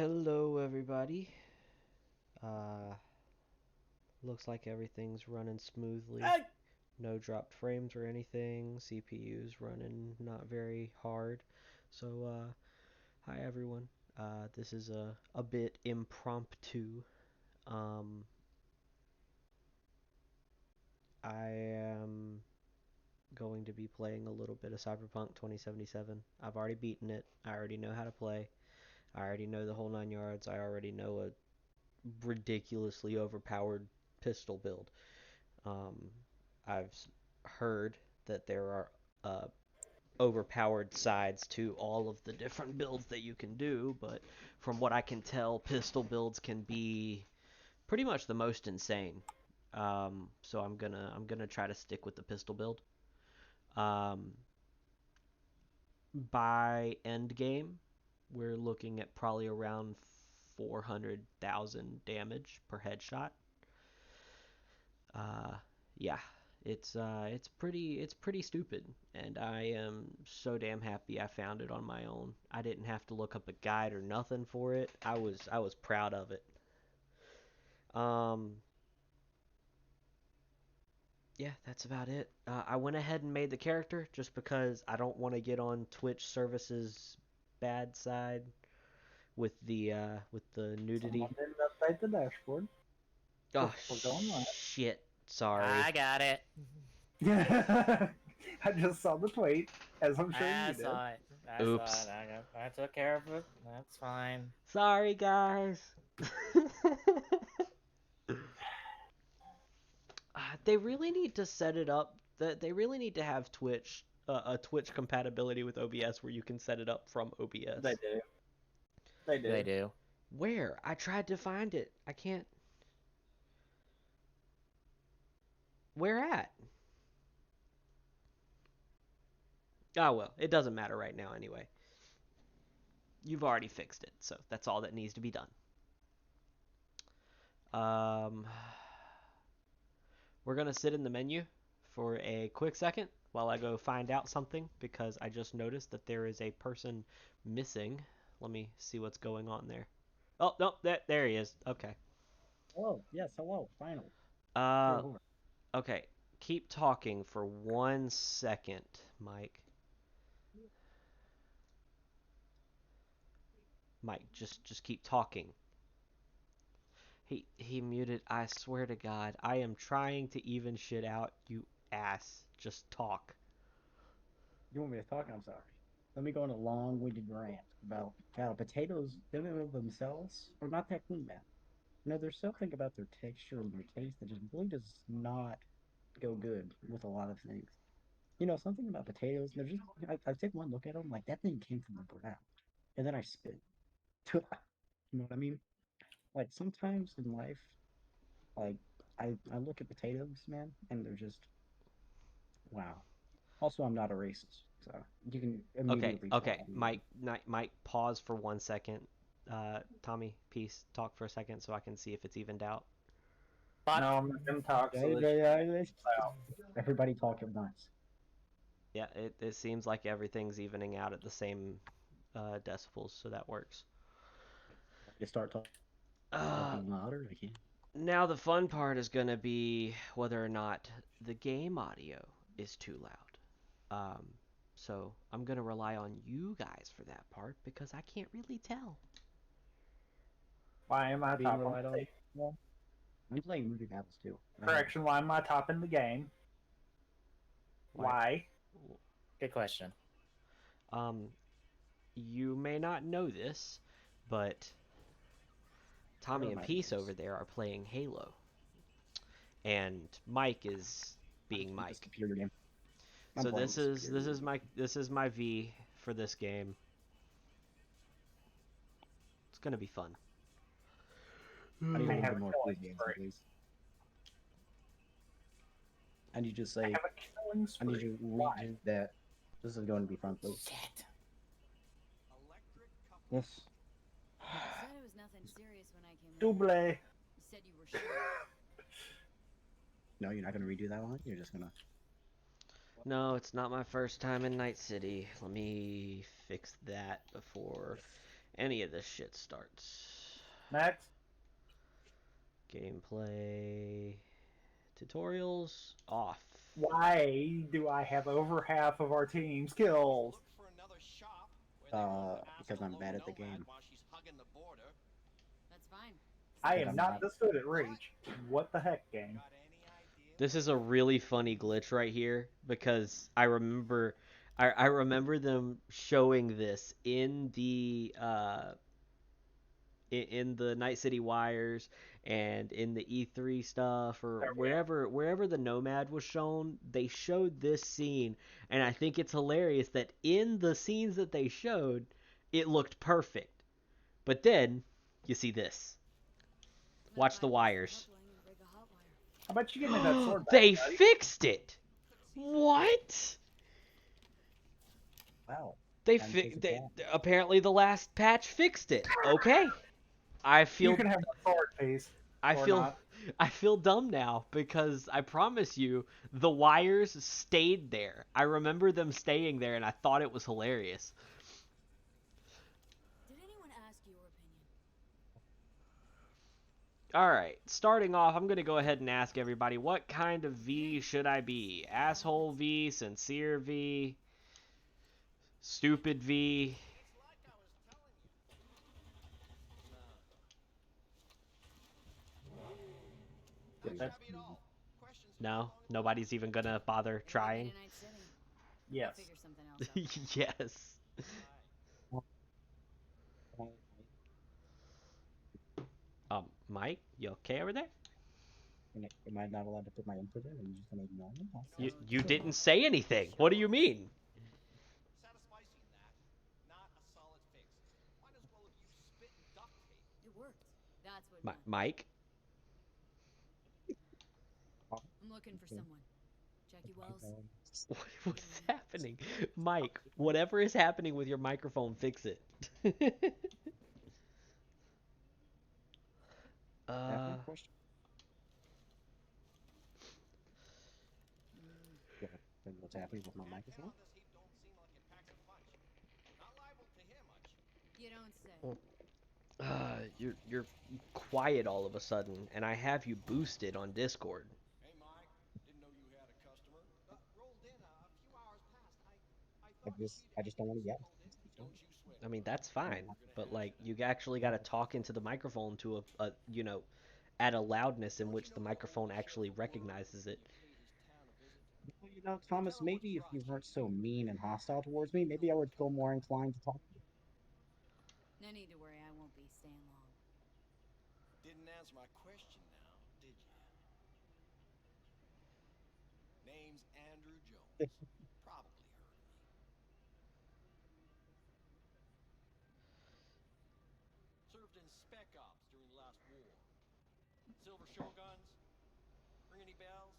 Hello, everybody. Uh, Looks like everything's running smoothly. Hey! No dropped frames or anything. CPU's running not very hard. So, hi everyone. This is a bit impromptu. Um, I am going to be playing a little bit of Cyberpunk 2077. I've already beaten it. I already know how to play. I already know the whole nine yards. I already know a ridiculously overpowered pistol build. Um, I've heard that there are overpowered sides to all of the different builds that you can do, but from what I can tell, pistol builds can be pretty much the most insane. So I'm gonna try to stick with the pistol build. Um, by end game, we're looking at probably around 400,000 damage per headshot. Uh, yeah, it's pretty stupid, and I am so damn happy I found it on my own. I didn't have to look up a guide or nothing for it. I was proud of it. Um, yeah, that's about it. I went ahead and made the character just because I don't want to get on Twitch services bad side with the Someone nudity. didn't update the dashboard. Oh We're going live. shit! Sorry. I got it. Yeah. I just saw the tweet, as I'm sure I you did. saw it. I saw Oops. it. I took care of it. That's fine. Sorry, guys. They really need to set it up that they really need to have a Twitch compatibility with OBS where you can set it up from They OBS. do. They They do. do. Where? I tried to find it. I can't. Where at? Oh well, it doesn't matter right now anyway. You've already fixed it, so that's all that needs to be done. Um, we're gonna sit in the menu for a quick second while I go find out something because I just noticed that there is a person missing. Let me see what's going on there. Oh no, there he is. Okay. Hello. Yes, hello. Finally. Uh, Good Lord. okay. Keep talking for 1 second, Mike. Mike, just keep talking. He muted. I swear to God, I am trying to even shit out. You ass. Just talk. You want me to talk? I'm sorry. Let me go on a long-winded rant about how potatoes, in and of themselves, are not that clean, man. There's something about their texture and their taste that just really does not go good with a lot of things. Something about potatoes, they're just, I take one look at them, like, that thing came from the ground. And then I spit. You know what I mean? Like, sometimes in life, like, I look at potatoes, man, and they're just, wow. Also, I'm not a racist, so you can Okay, immediately tell okay. me. Mike, pause for 1 second. Tommy, peace. Talk for a second so I can see if it's evened out. But No, I'm not going to talk, Yeah, so this yeah, out. everybody talk at once. Yeah, it seems like everything's evening out at the same decibels, so that works. Just start Uh, talking louder. I can't. Now the fun part is gonna be whether or not the game audio is too loud. Um, so I'm gonna rely on you guys for that part because I can't really tell. Why am I Being top on relied on. the table? I'm playing movie battles too. Correction, why am I top in the game? Why? Why? good question. Um, you may not know this, but What Tommy are and my Peace over rules? there are playing Halo, and Mike is I'm being playing the Mike. superior game. I'm So playing this the is this superior is game. my V for this game. It's gonna be fun. I need a I little have bit a more killing enthusiasm, spree. please. I need you to I say. have a killing I need spree. you to Why? region that this is going to be fun, please. Shit. Yes. You said it was nothing serious when I came over. Double. You said you were sure. No, you're not going to redo that one. You're just gonna. No, it's not my first time in Night City. Let me fix that before any of this shit starts. Next. Gameplay tutorials off. Why do I have over half of our team's kills? Because I'm bad at the game. That's fine. I But am I'm not not. this good at Reach. What the heck, game? This is a really funny glitch right here because I remember them showing this in the in the Night City Wires and in the E3 stuff or There we are. wherever the Nomad was shown, they showed this scene, and I think it's hilarious that in the scenes that they showed, it looked perfect. But then you see this. Watch the wires. How about you give me that sword back, They buddy? fixed it. What? Wow. They I'm fi- so they bad. apparently the last patch fixed it. Okay. I You feel can have that sword piece. I Or feel not. I feel dumb now because I promise you the wires stayed there. I remember them staying there and I thought it was hilarious. Did anyone ask your opinion? All right, starting off, I'm going to go ahead and ask everybody what kind of V should I be? Asshole V, sincere V, stupid V. No, nobody's even going to bother trying. Night City. Yes. Figure something else out. Yes. Mike, you okay over there? Am I not allowed to put my input in? Are you just gonna ignore me? You didn't say anything. What do you mean? It worked. That's what matters. Mike? I'm looking for someone. Jackie Wells. What's happening? Mike, whatever is happening with your microphone, fix it. Question? Yeah, what's happening with my microphone? You don't say. You're quiet all of a sudden, and I have you boosted on Discord. I just don't want to yell. I mean, that's fine, but like you actually got to talk into the microphone to a at a loudness in which the microphone actually recognizes it. You know, Thomas, maybe if you weren't so mean and hostile towards me, maybe I would feel more inclined to talk to you. No need to worry. I won't be staying long. Didn't answer my question now, did you? Name's Andrew Jones. Probably heard of me. Served in Spec Ops during the last war. Silver Shoguns? Ring any bells?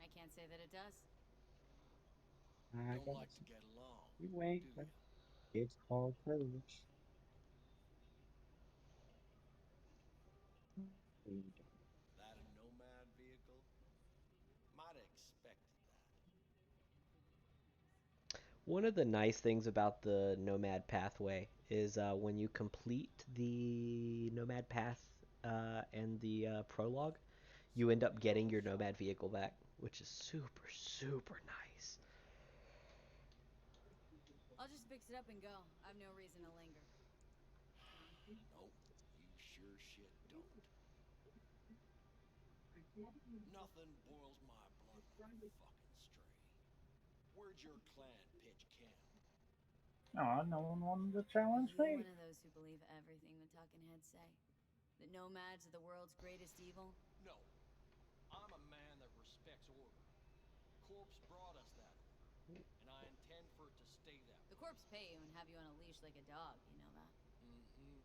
I can't say that it does. I Don't guess. like to get along, You wait. do ya? It's called courage. That a nomad vehicle? Might have expected that. One of the nice things about the Nomad pathway is when you complete the Nomad path and the prologue, you end up getting your Nomad vehicle back, which is super, super nice. I'll just fix it up and go. I have no reason to linger. Nope, you sure shit don't. Nothing boils my blood more fucking stray. Where'd your clan pitch camp? Aw, no one wanted to challenge You're me. one of those who believe everything the talking heads say. That nomads are the world's greatest evil. No, I'm a man that respects order. Corpse brought us that order, and I intend for it to stay that way. The corpse pay you and have you on a leash like a dog. You know that. Mm-hmm.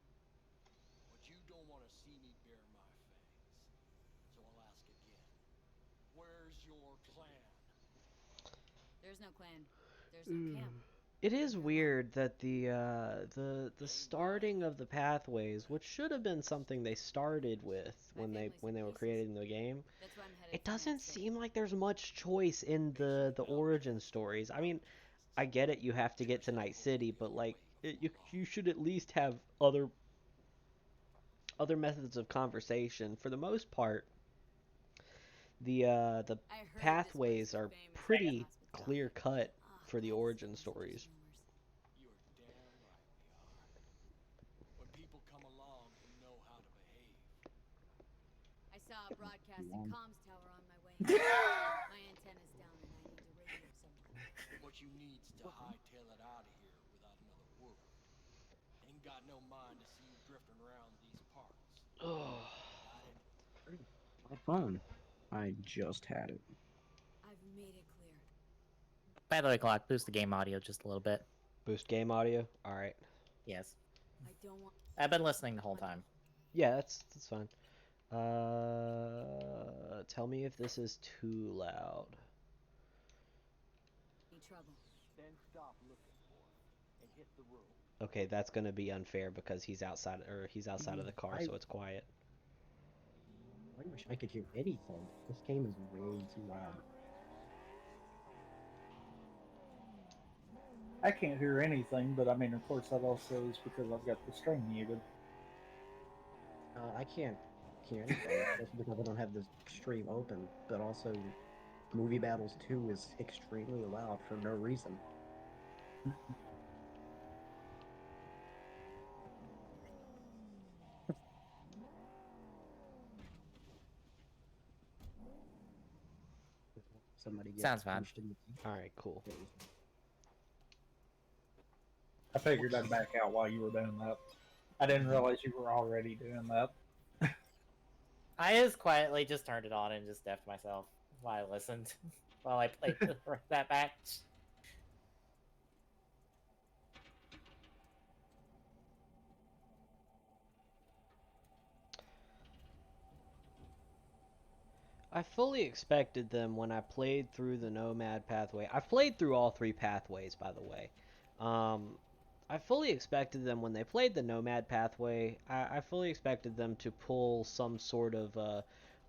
But you don't want to see me bare my fangs. So I'll ask again. Where's your clan? There's no clan. There's no camp. It is weird that the starting of the pathways, which should have been something they started with when they were creating the game, That's why I'm headed it to Night doesn't City. seem like there's much choice in the origin stories. I mean, I get it, you have to get to Night City, but like you should at least have other methods of conversation. For the most part, the I heard this place pathways was are famous for pretty hospitality. clear cut Ah, for the all origin these stories. rumors. You're damn right we are. When people come along who know how to behave. I saw a broadcasting One. comms tower on my way. My antenna's down and I need to radio someone. What you need's to hightail it out of here without another word. Ain't got no mind to see you drifting around these parts. Oh, Got it? My phone. I just had it. I've made it clear. By the way, Glock, boost the game audio just a little bit. boost game audio. All right. Yes. I don't want. I've been listening the whole time. Yeah, that's fine. Tell me if this is too loud. Any trouble. Then stop looking for him and hit the road. Okay, that's gonna be unfair because he's outside of the car, so it's quiet. I wish I could hear anything. This game is way too loud. I can't hear anything, but I mean, of course, that also is because I've got the stream muted. I can't hear anything. That's because I don't have the stream open. But also, Movie Battles 2 is extremely loud for no reason. Somebody gets Sounds fine. punched in the teeth. All right, cool. I figured I'd back out while you were doing that. I didn't realize you were already doing that. I just quietly just turned it on and just deafed myself while I listened while I played that match. I fully expected them when I played through the Nomad pathway. I've played through all three pathways, by the way. I fully expected them when they played the Nomad pathway. I fully expected them to pull some sort of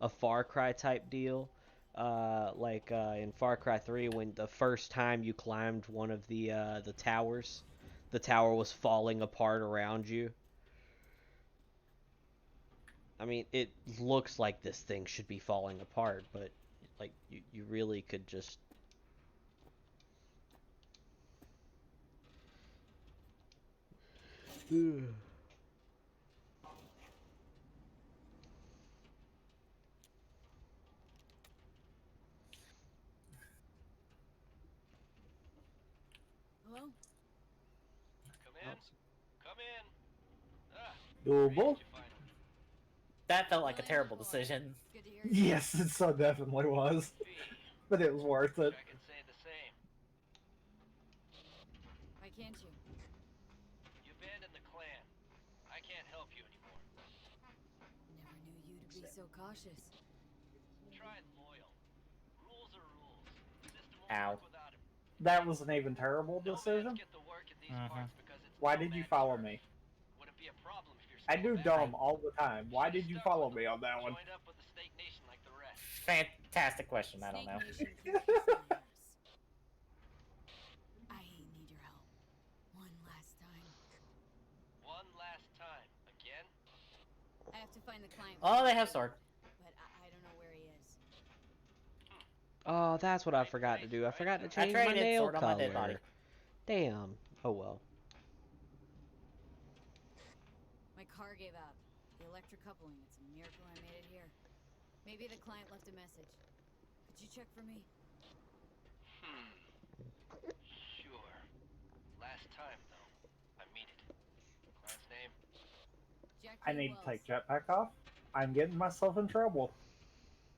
a Far Cry type deal, like in Far Cry 3 when the first time you climbed one of the towers, the tower was falling apart around you. I mean, it looks like this thing should be falling apart, but like you really could just Hello? Come in. Come in. Ah, Doable? you finally. That felt like a Well, terrible boy. decision. It's good to hear you. Yes, it so definitely was. Fee, But it was worth it. I can say the same. Why can't you? You abandoned the clan. I can't help you anymore. Never knew you to be so cautious. Try loyal. Rules are rules. System won't Ow. work without him. That was an even terrible Nomads decision. get the work in these Mhm. parts because it's Why did you nomad follow turf. me? Wouldn't be a problem if you're I still do there. dumb all the time. Why did you follow me on that one? Joined up with the Snake Nation like the rest. Fantastic question. I don't Snake know. Nation can kiss my ass. I need your help. One last time. One last time. Again? I have to find the client. Oh, they have sword. But I don't know where he is. Oh, that's what I forgot to do. I forgot to change my traded nail sword on my dead body. color. Damn. Oh well. My car gave out. The electric coupling. It's a miracle I made it here. Maybe the client left a message. Could you check for me? Sure. Last time, though. I mean it. Client's name? Jack I K. need Wells. to take jetpack off. I'm getting myself in trouble.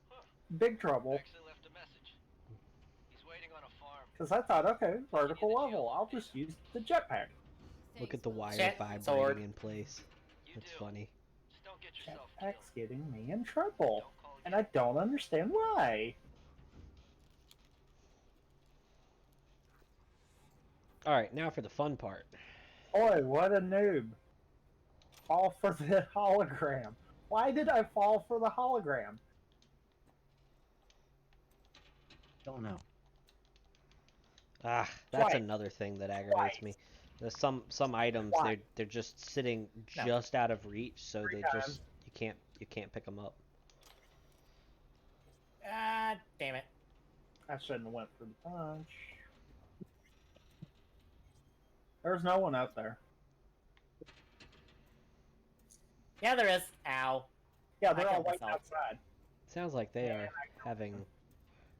Huh. Big trouble. Actually left a message. He's waiting on a farm. Because I thought, okay, vertical level. I'll just use the jetpack. Look Thanks, at the Wells. wire Check vibrating sword. in place. You That's do. funny. Just don't get yourself killed. Jetpack's getting me in trouble. Don't call And I don't understand why. All right, now for the fun part. Boy, what a noob. Fall for the hologram. Why did I fall for the hologram? Don't know. Ah, that's Twice. another thing that aggravates me. There's some items Why? they're just sitting No. just out of reach, so Three they times. just you can't pick them up. Ah, damn it. I shouldn't have went for the punch. There's no one out there. Yeah, there is. Ow. Yeah, I they're all killed waiting myself. outside. Sounds like they are having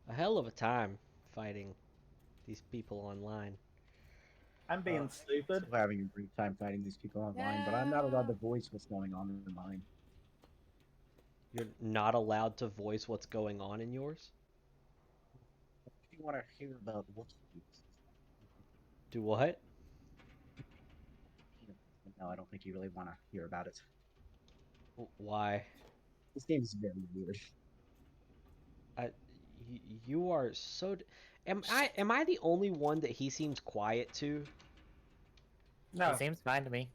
a hell of a time fighting these people online. I'm being stupid. Still having a great time fighting these people online, but I'm not allowed to voice what's going on in mine. You're not allowed to voice what's going on in yours? If you want to hear about what Do what? no, I don't think you really want to hear about it. Why? This game is very weird. You are so. Am I the only one that he seems quiet to? No, It seems fine to me.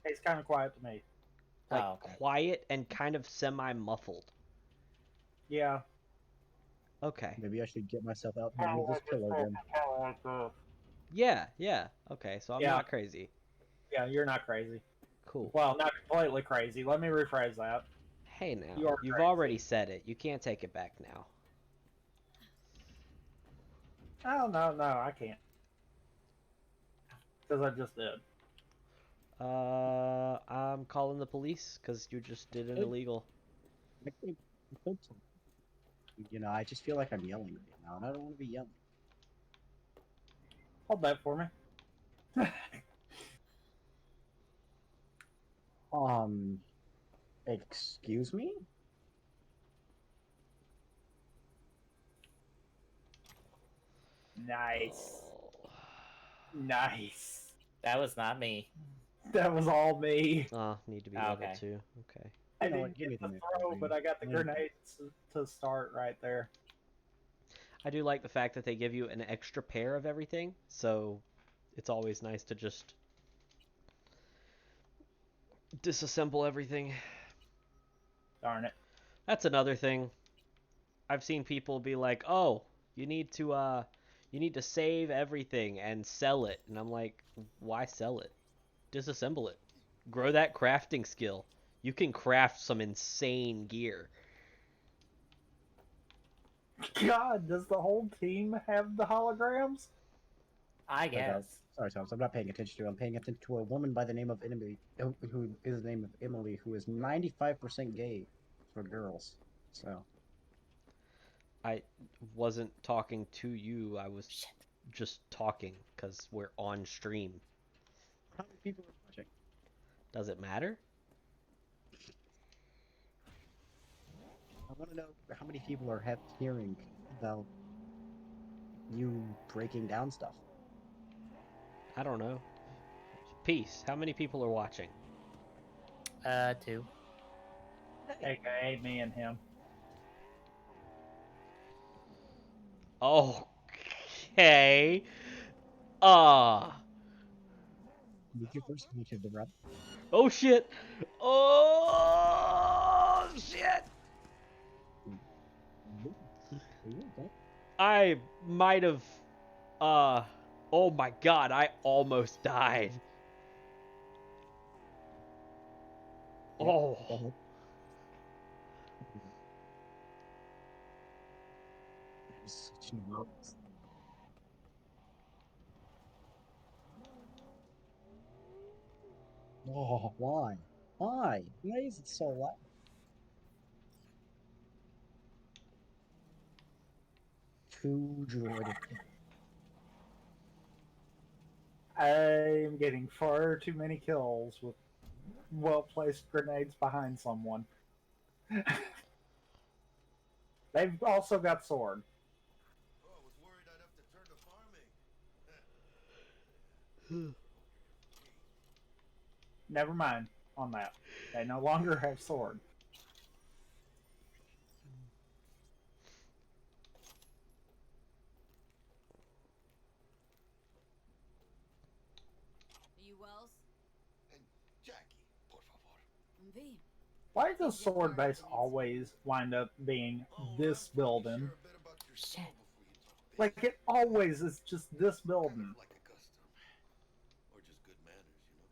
he's kind of quiet to me. Like Oh, okay. quiet and kind of semi-muffled. Yeah. Okay. Maybe I should get myself out and move this pillow again. Yeah. Okay, so I'm Yeah. not crazy. Yeah, you're not crazy. Cool. Well, not completely crazy. Let me rephrase that. Hey now, You are you've crazy. already said it. You can't take it back now. Oh, no, I can't. Because I just did. I'm calling the police because you just did an Hey. illegal. I think- You know, I just feel like I'm yelling right now, and I don't want to be yelling. Hold that for me. Excuse me? Nice. Oh. Nice. That was not me. That was all me. Need to be Oh, level okay. 2. Okay. I You know didn't what, give me get the the throw, next but I got the thing. grenades to start right there. I do like the fact that they give you an extra pair of everything, so it's always nice to just disassemble everything. Darn it. That's another thing. I've seen people be like, "Oh, you need to save everything and sell it." And I'm like, "Why sell it? Disassemble it. Grow that crafting skill. You can craft some insane gear." God, does the whole team have the holograms? I guess. Sorry, Thomas, I'm not paying attention to you. I'm paying attention to a woman by the name of Emily, who is the name of Emily, who is 95% gay for girls. So, I wasn't talking to you. I was just talking because we're on stream. how many people are watching? Does it matter? I want to know how many people are hearing about you breaking down stuff. I don't know. Peace. How many people are watching? 2. AKA me and him. Okay. Ah. Did you first meet the rep? Oh shit. Oh shit. I might have. Oh my god, I almost died. Oh. Such an enormous- Oh, why? Why? Why is it so loud? Too droided. I'm getting far too many kills with well-placed grenades behind someone. They've also got sword. Oh, I was worried I'd have to turn to farming. Never mind on that. They no longer have sword. Are you Wells? And Jackie, por favor. I'm V. Why does sword base always wind up being this building? Share a bit about yourself before you talk Like, it always is just this building. like a custom. manners, you know.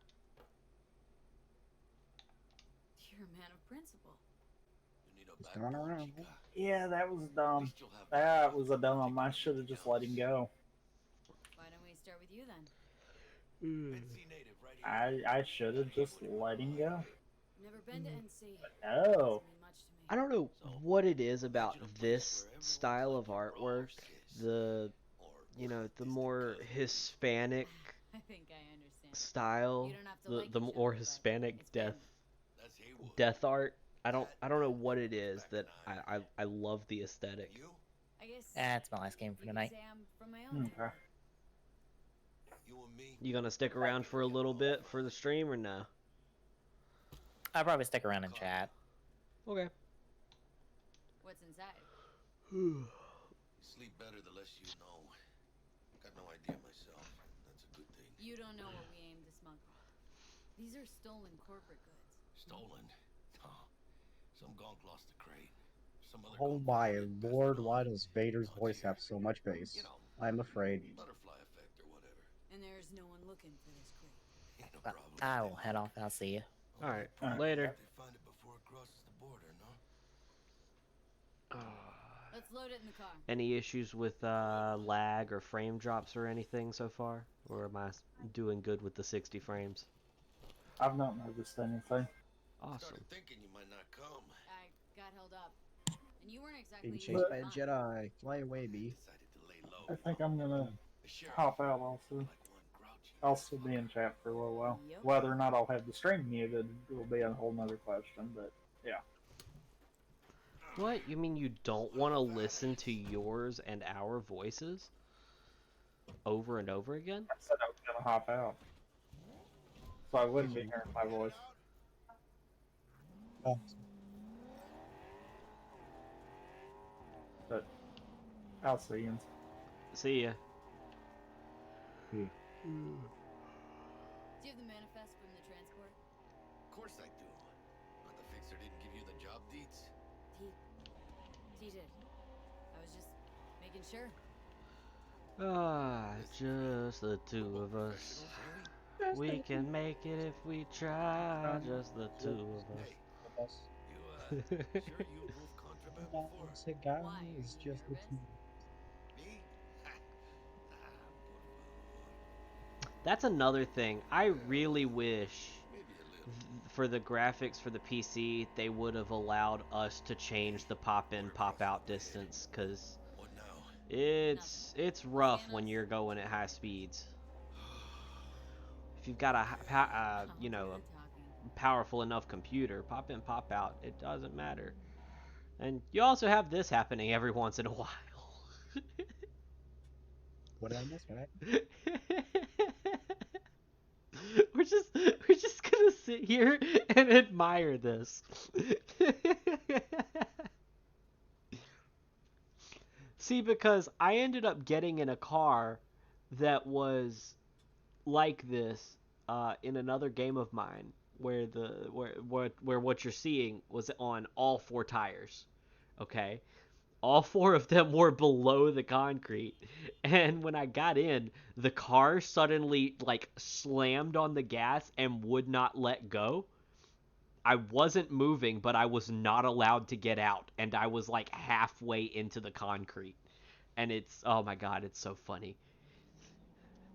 You're a man of principle. You need a He's going backbone, around. chica. Yeah, that was At dumb. least you'll have That the was a strength to dumb. take I on should have anything just let him else. go. Why don't we start with you then? NC native right here. I should have just let him go. Never been to NC. No. Doesn't mean much to me. I don't know So, what it is about imagine a place this where everyone's style like of your bro or artwork, sis, the or the distant more cousin. Hispanic I think I understand. style, You don't have to the like the each more other, but Hispanic it's death been. That's Haywood. death art. I don't know That what and it is back that in Iron. I love the aesthetic. You? I guess That's my last game for you could tonight. say I'm from my own Okay. town. You and me? You gonna stick around for a little bit for the stream or no? I'll probably stick around and chat. Okay. What's inside? You sleep better the less you know. Got no idea myself. That's a good thing. You don't know what we aim to smuggle. These are stolen corporate goods. Stolen? No. Some gonk lost the crate. Some other Oh gonk my found it, passed lord, it why on. does Vader's Now it's voice here. have so much bass? You know, I'm afraid. butterfly effect or whatever. And there's no one looking for this crate. Ain't no But problem. I will head off. I'll see you. All right. Alright. Later. They find it before it crosses the border, no? Let's load it in the car. Any issues with lag or frame drops or anything so far? Or am I doing good with the 60 frames? I've not noticed anything. Awesome. Started thinking you might not come. I got held up. And you weren't exactly Being easy chased to by a find. Jedi. Fly away, B. Decided to lay low. I think I'm gonna The sheriff hop out also. like one grouchy. I'll still be in chat for a little while. Yep. Whether or not I'll have the stream muted will be a whole nother question, but yeah. What? You mean you don't want to listen to yours and our voices over and over again? I said I was gonna hop out. So I wouldn't be hearing my voice. Oh, But I'll see you. See ya. Do you have the manifest from the transport? Of course I do. But the fixer didn't give you the job deeds? He did. I was just making sure. Ah, just the two of us. We can make it if we try. Just the two of Hey, us. you, sure you moved contraband before? cigar Why? is Are you just the nervous? two. Me? That's another thing. I really wish Maybe a little. for the graphics for the PC they would have allowed us to change the pop in pop out distance, because What now? it's rough when you're going at high speeds. If you've got you know, Good talking. a powerful enough computer, pop in pop out, it doesn't matter. And you also have this happening every once in a while. What did I miss, right? we're just gonna sit here and admire this. See, because I ended up getting in a car that was like this in another game of mine, where where what you're seeing was on all four tires. Okay, all four of them were below the concrete, and when I got in, the car suddenly like slammed on the gas and would not let go. I wasn't moving, but I was not allowed to get out, and I was like halfway into the concrete. And it's, oh my god, it's so funny.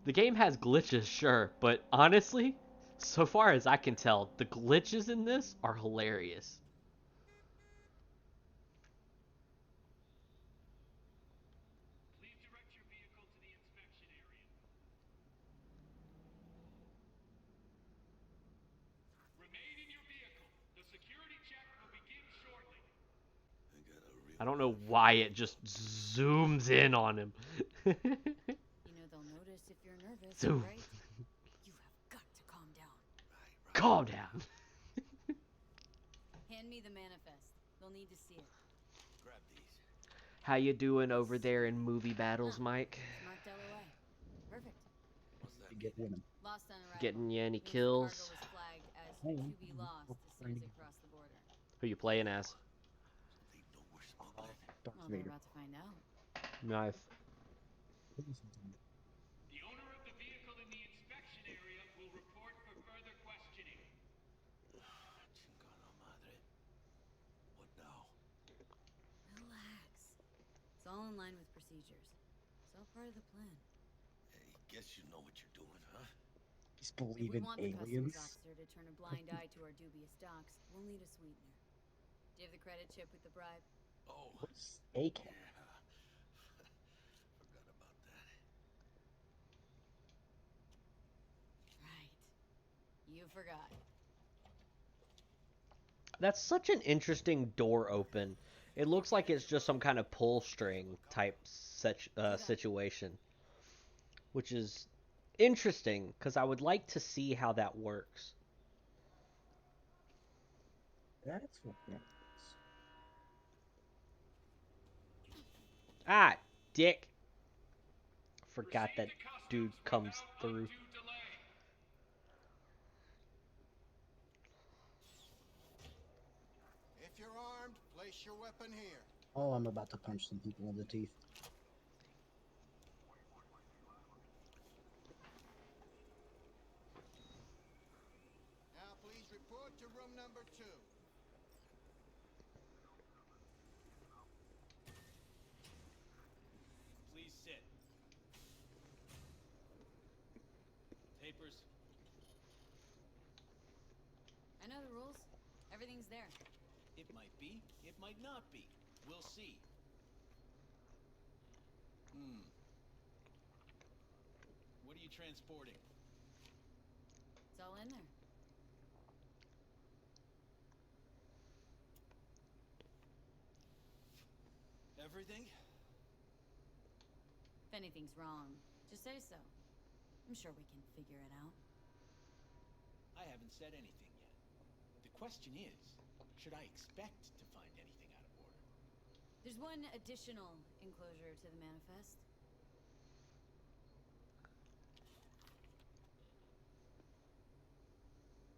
The game has glitches, sure, but honestly, so far as I can tell, the glitches in this are hilarious. Please direct your vehicle to the inspection area. Remain in your vehicle. The security check will begin shortly. I got a real I don't know why it just zooms in on him. You know they'll notice if you're nervous, Zoom. right? You have got to calm down. right. Calm down. Hand me the manifest. They'll need to see it. Grab these. How you doing over there in movie battles, Mike? It's marked LOA. Perfect. What's that You mean? get women. Lost on arrival. Getting you any Means the kills? cargo was flagged as Hey, to be lost as soon as it crossed the border. Who you playing as? So they know we're smuggling. Darth Well, they're Vader. about to find out. Nice. The owner of the vehicle in the inspection area will report all in line with procedures. It's all part of the plan. Hey, guess you know what you're doing, huh? He's If we believing want the customs aliens. officer to turn a blind eye to our dubious docs, we'll need a sweetener. Do you have the credit chip with the bribe? Oh, What's AK? yeah. Forgot about that. Right. You forgot. That's such an interesting door open. It looks like it's just some kind of pull string type situation, which is interesting because I would like to see how that works. That's what that is. Ah, dick. Forgot Proceed that to customs dude comes without through. undue delay. If you're armed, place your weapon here. Oh, I'm about to punch some people in the teeth. Now please report to room number 2. Please sit. Papers. I know the rules. Everything's there. It might be. It might not be. We'll see. What are you transporting? It's all in there. Everything? If anything's wrong, just say so. I'm sure we can figure it out. I haven't said anything yet. The question is, should I expect to find anything out of order? There's one additional enclosure to the manifest.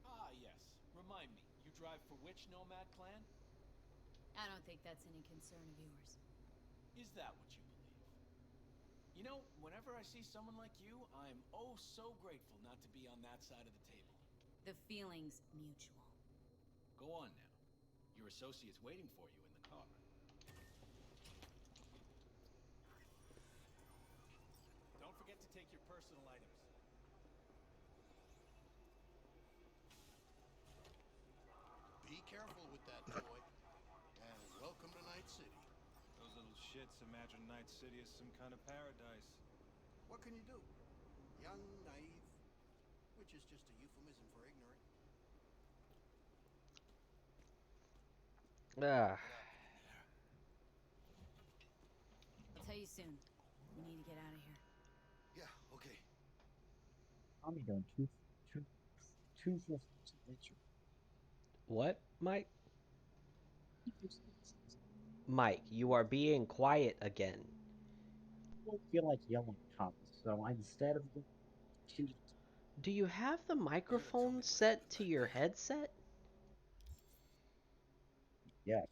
Ah, yes. Remind me, you drive for which Nomad clan? I don't think that's any concern of yours. Is that what you believe? You know, whenever I see someone like you, I'm oh so grateful not to be on that side of the table. The feeling's mutual. Go on now. Your associate's waiting for you in the car. Don't forget to take your personal items. Be careful with that boy. And welcome to Night City. Those little shits imagine Night City as some kind of paradise. What can you do? Young, naive, which is just a euphemism for ignorant. Ah, I'll tell you soon. We need to get out of here. Yeah, okay. Tommy done two nature. what, Mike? Mike, you are being quiet again. I don't feel like yelling Tommy, so instead of Do you have the You gotta tell microphone me what set happened to back your there. headset? yes,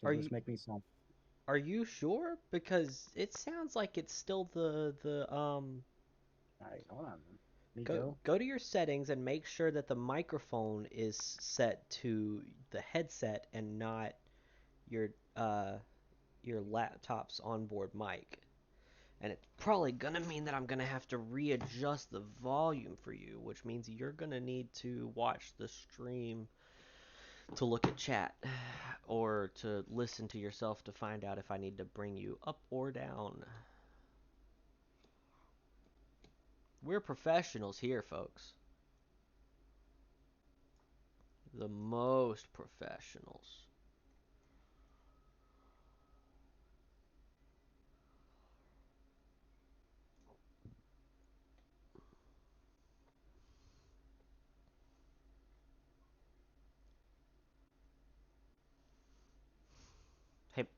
Are does you this make me sound? are you sure? Because it sounds like it's still the. Alright, hold on. Let me Go go. go to your settings and make sure that the microphone is set to the headset and not your your laptop's onboard mic. And it's probably gonna mean that I'm gonna have to readjust the volume for you, which means you're gonna need to watch the stream to look at chat or to listen to yourself to find out if I need to bring you up or down. We're professionals here, folks. The most professionals.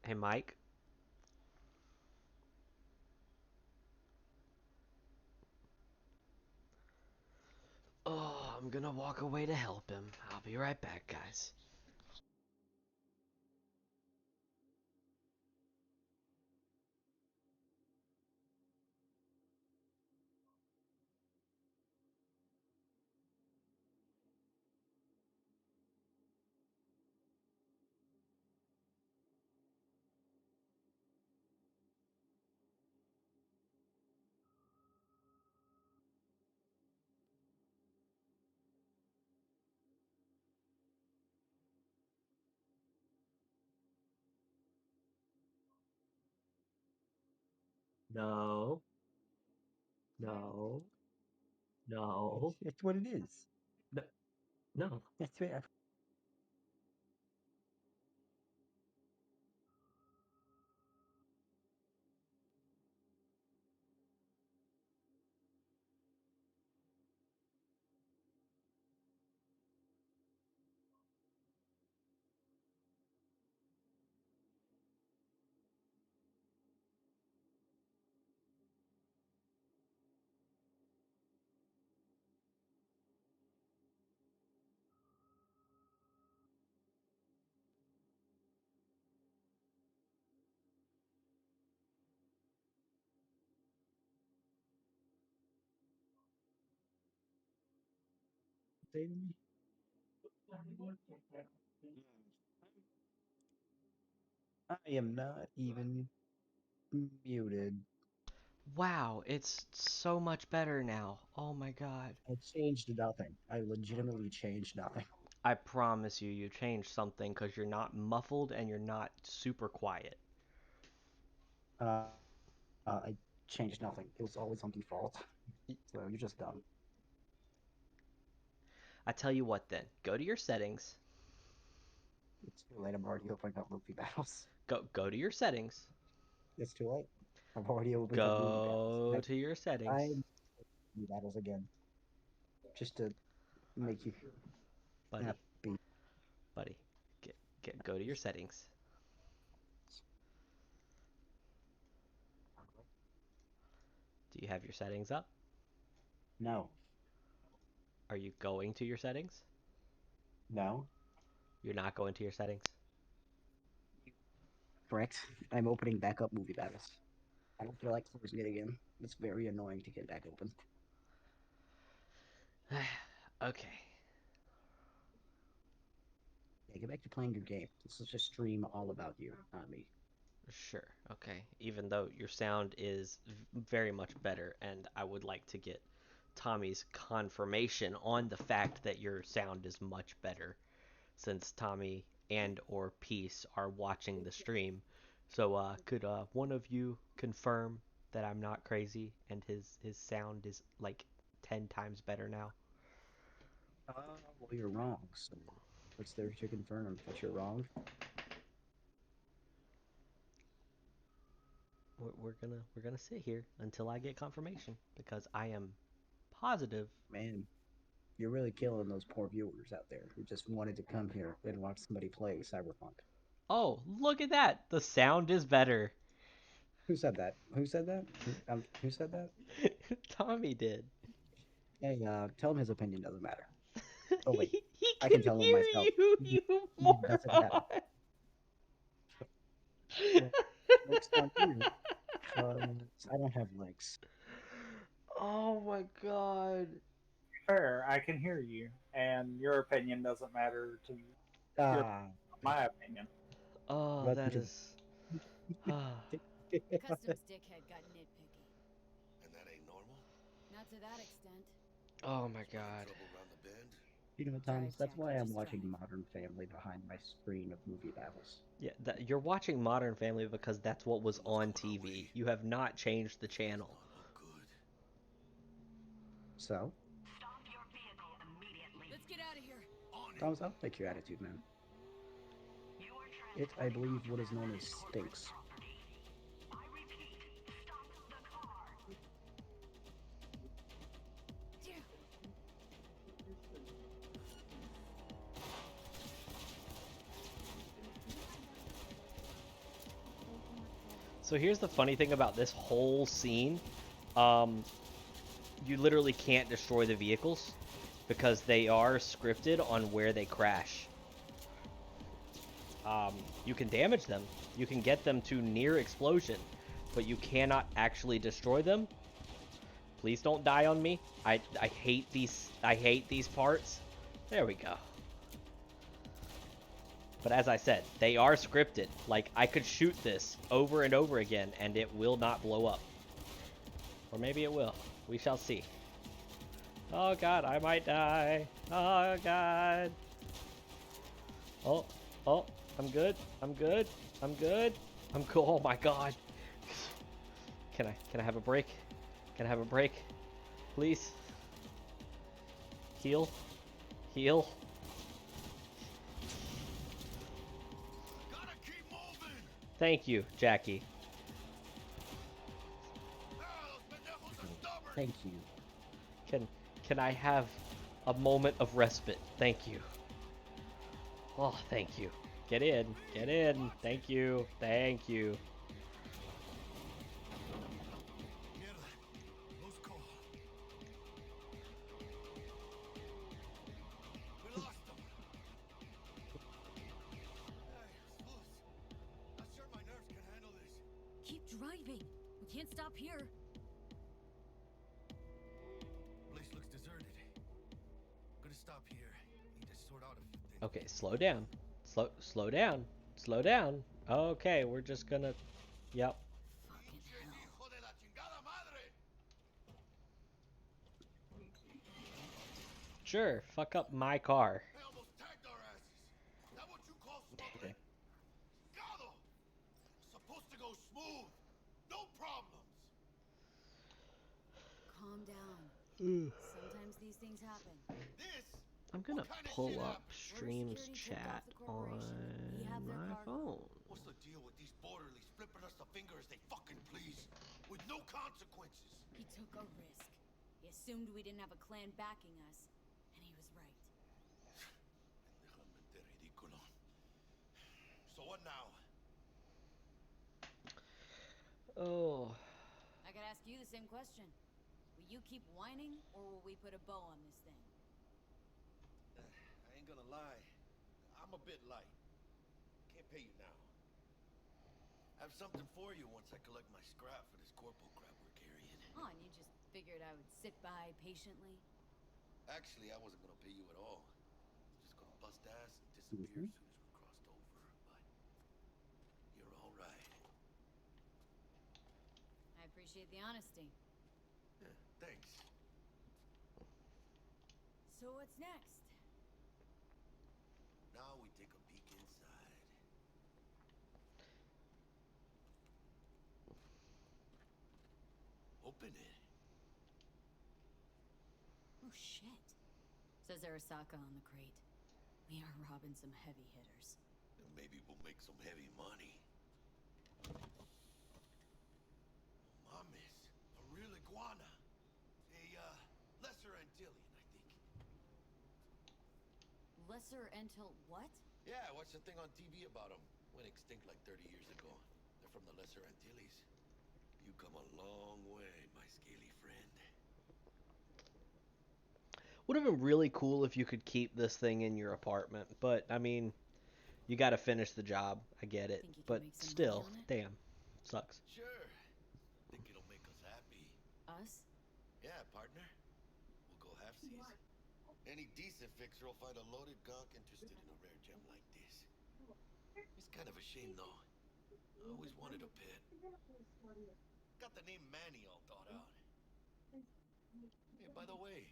Hey, Mike. Oh, I'm gonna walk away to help him. I'll be right back, guys. No. No. No. That's what it is. No. No. That's right. I am not even muted. Wow, it's so much better now. Oh my god. I changed nothing. I legitimately changed nothing. I promise you, you changed something because you're not muffled and you're not super quiet. Uh, I changed nothing. It was always on default. So you're just dumb. I tell you what then, go to your settings. It's too late. I'm already opening up movie battles. Go to your settings. It's too late. I've already opened up movie battles. Go to your settings. I'm movie battles again, just to make you Buddy, happy. buddy. Go to your settings. Do you have your settings up? No, Are you going to your settings? no, You're not going to your settings? correct. I'm opening back up movie battles. I don't feel like closing it again. It's very annoying to get back open. Okay. Yeah, get back to playing your game. This is a stream all about you, not me. Sure. Okay. Even though your sound is very much better, and I would like to get Tommy's confirmation on the fact that your sound is much better, since Tommy and or Peace are watching the stream. So, could one of you confirm that I'm not crazy and his sound is like 10 times better now? Well, you're wrong. So what's there to confirm that you're wrong? We're gonna sit here until I get confirmation because I am positive. Man, you're really killing those poor viewers out there who just wanted to come here and watch somebody play Cyberpunk. Oh, look at that! The sound is better. Who said that? Who said that? Who said that? Tommy did. Hey, tell him his opinion doesn't matter. Oh wait, He I can can tell him hear myself. you, He you doesn't matter. moron. Jokes on you. I don't have legs. Oh my god. Fair, I can hear you, and your opinion doesn't matter to your Ah, my opinion. Oh, welcome that to. is. Ah. Customs dickhead got nitpicky. And that ain't normal? Not to that extent. Oh my Spotted god. trouble around the bend? You know, Thomas, Drive, that's Jackie, why I'm just watching drive. Modern Family behind my screen of movie battles. Yeah, you're watching Modern Family because that's what was Someone's on coming our TV. way. You have not changed the This does channel. not look good. So, Let's get out of here. On it! Thomas, I'll take your attitude, man. It, I believe, what is known as stinks. So here's the funny thing about this whole scene. Um, you literally can't destroy the vehicles because they are scripted on where they crash. You can damage them. You can get them to near explosion, but you cannot actually destroy them. Please don't die on me. I hate these parts. There we go. But as I said, they are scripted. Like, I could shoot this over and over again and it will not blow up. Or maybe it will. We shall see. Oh god, I might die. Oh god. Oh, I'm good. I'm good. I'm good. I'm cool. Oh my god. Can I have a break? Can I have a break? Please. Heal. Heal. Gotta keep moving. Thank you, Jackie. Those pendejos are stubborn. Thank you. Can I have a moment of respite? Thank you. Oh, thank you. Get in. Get in. Thank you. Thank you. Mierda. Close call. We lost them. Hey, Luz. Not sure my nerves can handle this. Keep driving. We can't stop here. Place looks deserted. Gonna stop here. Need to sort out a few things. Okay, slow down. Slow down. Slow down. Okay, we're just gonna. Yep. Fucking Pinches hell. hijo de la chingada madre. Sure. Fuck up my car. They almost tagged our asses. That what you call smuggling? Chingado. Supposed to go smooth. No problems. Calm down. Sometimes these things happen. This I'm gonna What kind of pull shit up happened? streams Security took chat off the corporation. We on have their my cargo. phone. What's the deal with these borderlies flipping us the finger as they fucking please? With no consequences. He took a risk. He assumed we didn't have a clan backing us, and he was right. Pendejamente ridículo. So what now? Oh. I could ask you the same question. Will you keep whining, or will we put a bow on this thing? I ain't gonna lie. I'm a bit light. Can't pay you now. I have something for you once I collect my scrap for this corporal crap we're carrying. Oh, and you just figured I would sit by patiently? Actually, I wasn't gonna pay you at all. Just gonna bust ass and disappear as soon as we crossed over. But you're all right. I appreciate the honesty. Yeah, thanks. So what's next? Now we take a peek inside. Open it. Oh shit. Says Arasaka on the crate. We are robbing some heavy hitters. And maybe we'll make some heavy money. Mames, a real iguana. A lesser Antillean, I think. Lesser Entil what? Yeah, watched the thing on TV about them. Went extinct like 30 years ago. They're from the Lesser Antilles. You come a long way, my scaly friend. Would have been really cool if you could keep this thing in your apartment, but I mean, you got to finish the job. I get it, Think you can but make some money still, on it? damn, sucks. Sure. Think it'll make us happy. Us? Yeah, partner. We'll go halfsies. Any decent fixer will find a loaded gonk interested in a rare gem like this. It's kind of a shame, though. I always wanted a pet. Got the name Manny all thought out. Hey, by the way,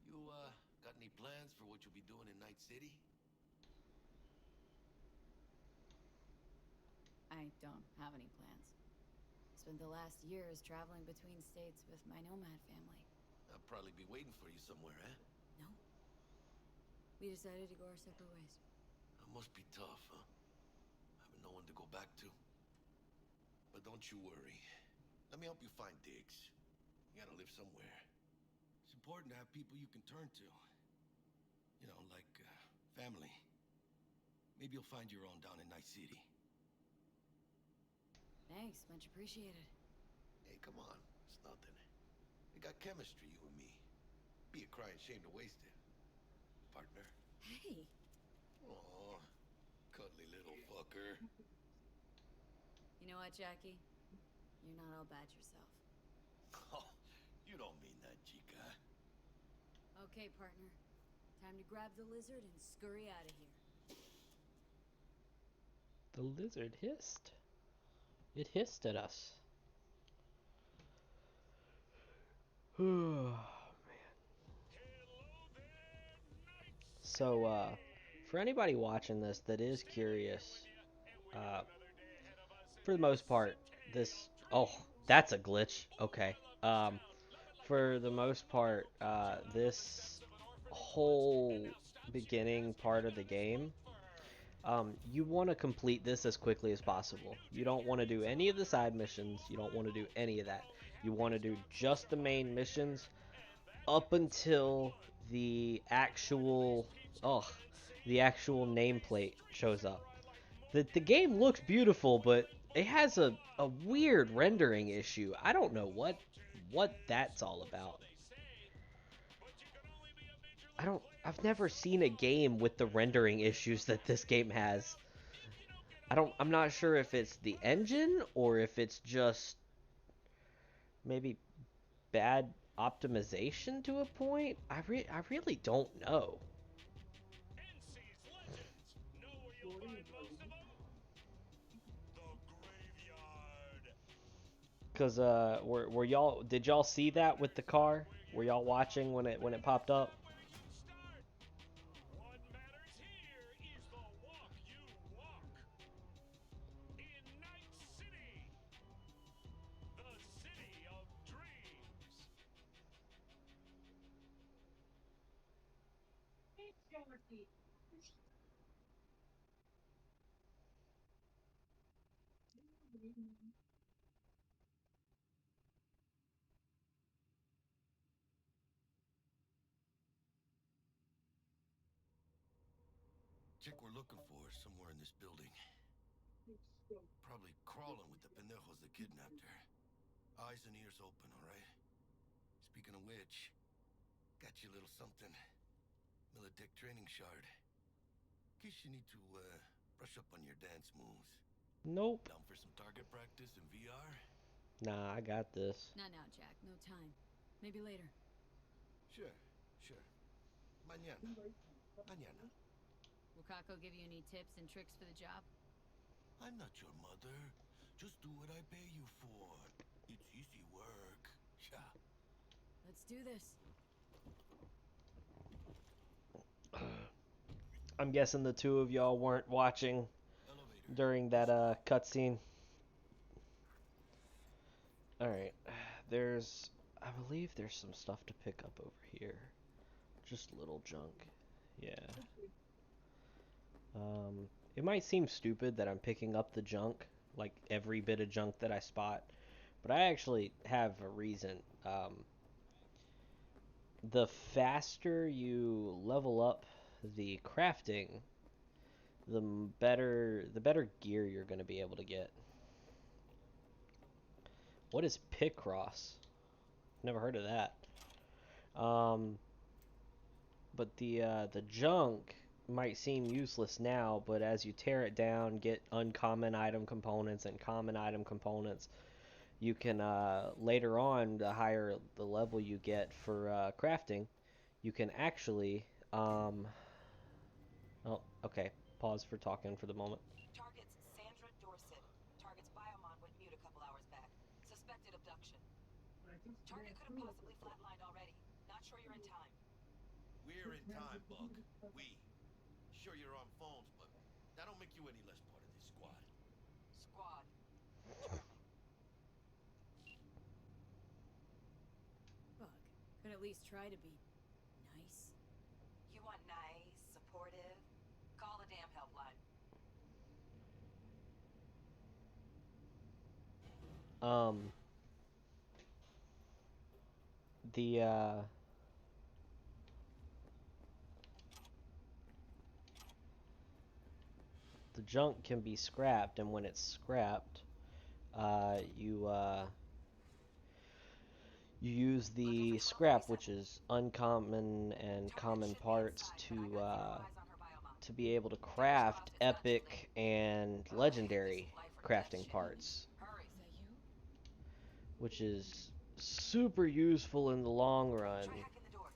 you, got any plans for what you'll be doing in Night City? I don't have any plans. Spent the last years traveling between states with my nomad family. I'll probably be waiting for you somewhere, eh? No. We decided to go our separate ways. That must be tough, huh? Having no one to go back to. But don't you worry. Let me help you find digs. You gotta live somewhere. It's important to have people you can turn to. You know, like, family. Maybe you'll find your own down in Night City. Thanks, much appreciated. Hey, come on. It's nothing. We got chemistry, you and me. Be a crying shame to waste it. Partner. Hey, Aw, cuddly little fucker. you know what, Jackie? You're not all bad yourself. Oh, you don't mean that, chica. Okay, partner. Time to grab the lizard and scurry out of here. The lizard hissed. It hissed at us. Oh, man. So, for anybody watching this that is curious, for the most part, this... Oh, That's a glitch. Okay. For the most part, this whole beginning part of the game, you want to complete this as quickly as possible. You don't want to do any of the side missions. You don't want to do any of that. You want to do just the main missions up until the actual, oh, the actual nameplate shows up. The game looks beautiful, but it has a weird rendering issue. I don't know what that's all about. I've never seen a game with the rendering issues that this game has. I'm not sure if it's the engine or if it's just maybe bad optimization to a point. I really don't know. Cause were y'all did y'all see that with the car? Were y'all watching when it popped up? Chick we're looking for is somewhere in this building. Probably crawling with the pendejos that kidnapped her. Eyes and ears open, alright? Speaking of which, got you a little something. Militech training shard. In case you need to, brush up on your dance moves. Nope. Down for some target practice in VR? Nah, I got this. Not now, Jack. No time. Maybe later. Sure. Mañana. Mañana. Will Kako give you any tips and tricks for the job? I'm not your mother. Just do what I pay you for. It's easy work. Yeah. Let's do this. I'm guessing the two of y'all weren't watching Elevator. during that cutscene. All right, I believe there's some stuff to pick up over here. Just little junk. Yeah. It might seem stupid that I'm picking up the junk, like every bit of junk that I spot, but I actually have a reason. The faster you level up the crafting, the better gear you're going to be able to get. What is Picross? Never heard of that. But the junk might seem useless now, but as you tear it down, get uncommon item components and common item components, you can later on, the higher the level you get for crafting, you can actually oh, okay. Pause for talking for the moment. Target's Sandra Dorset. Target's biomon went mute a couple hours back. Suspected abduction. Target could have possibly flatlined already. Not sure you're in time. We're in time, Buck. We. Sure you're on phones, but that don't make you any less part of this squad. Squad. Charming. Bug. Could at least try to be nice. You want nice, supportive? Call the damn helpline. The the junk can be scrapped, and when it's scrapped, you use the scrap, which is uncommon and common parts, to be able to craft epic and legendary crafting parts, Is that you? which is super useful in the long run, Try hacking the door.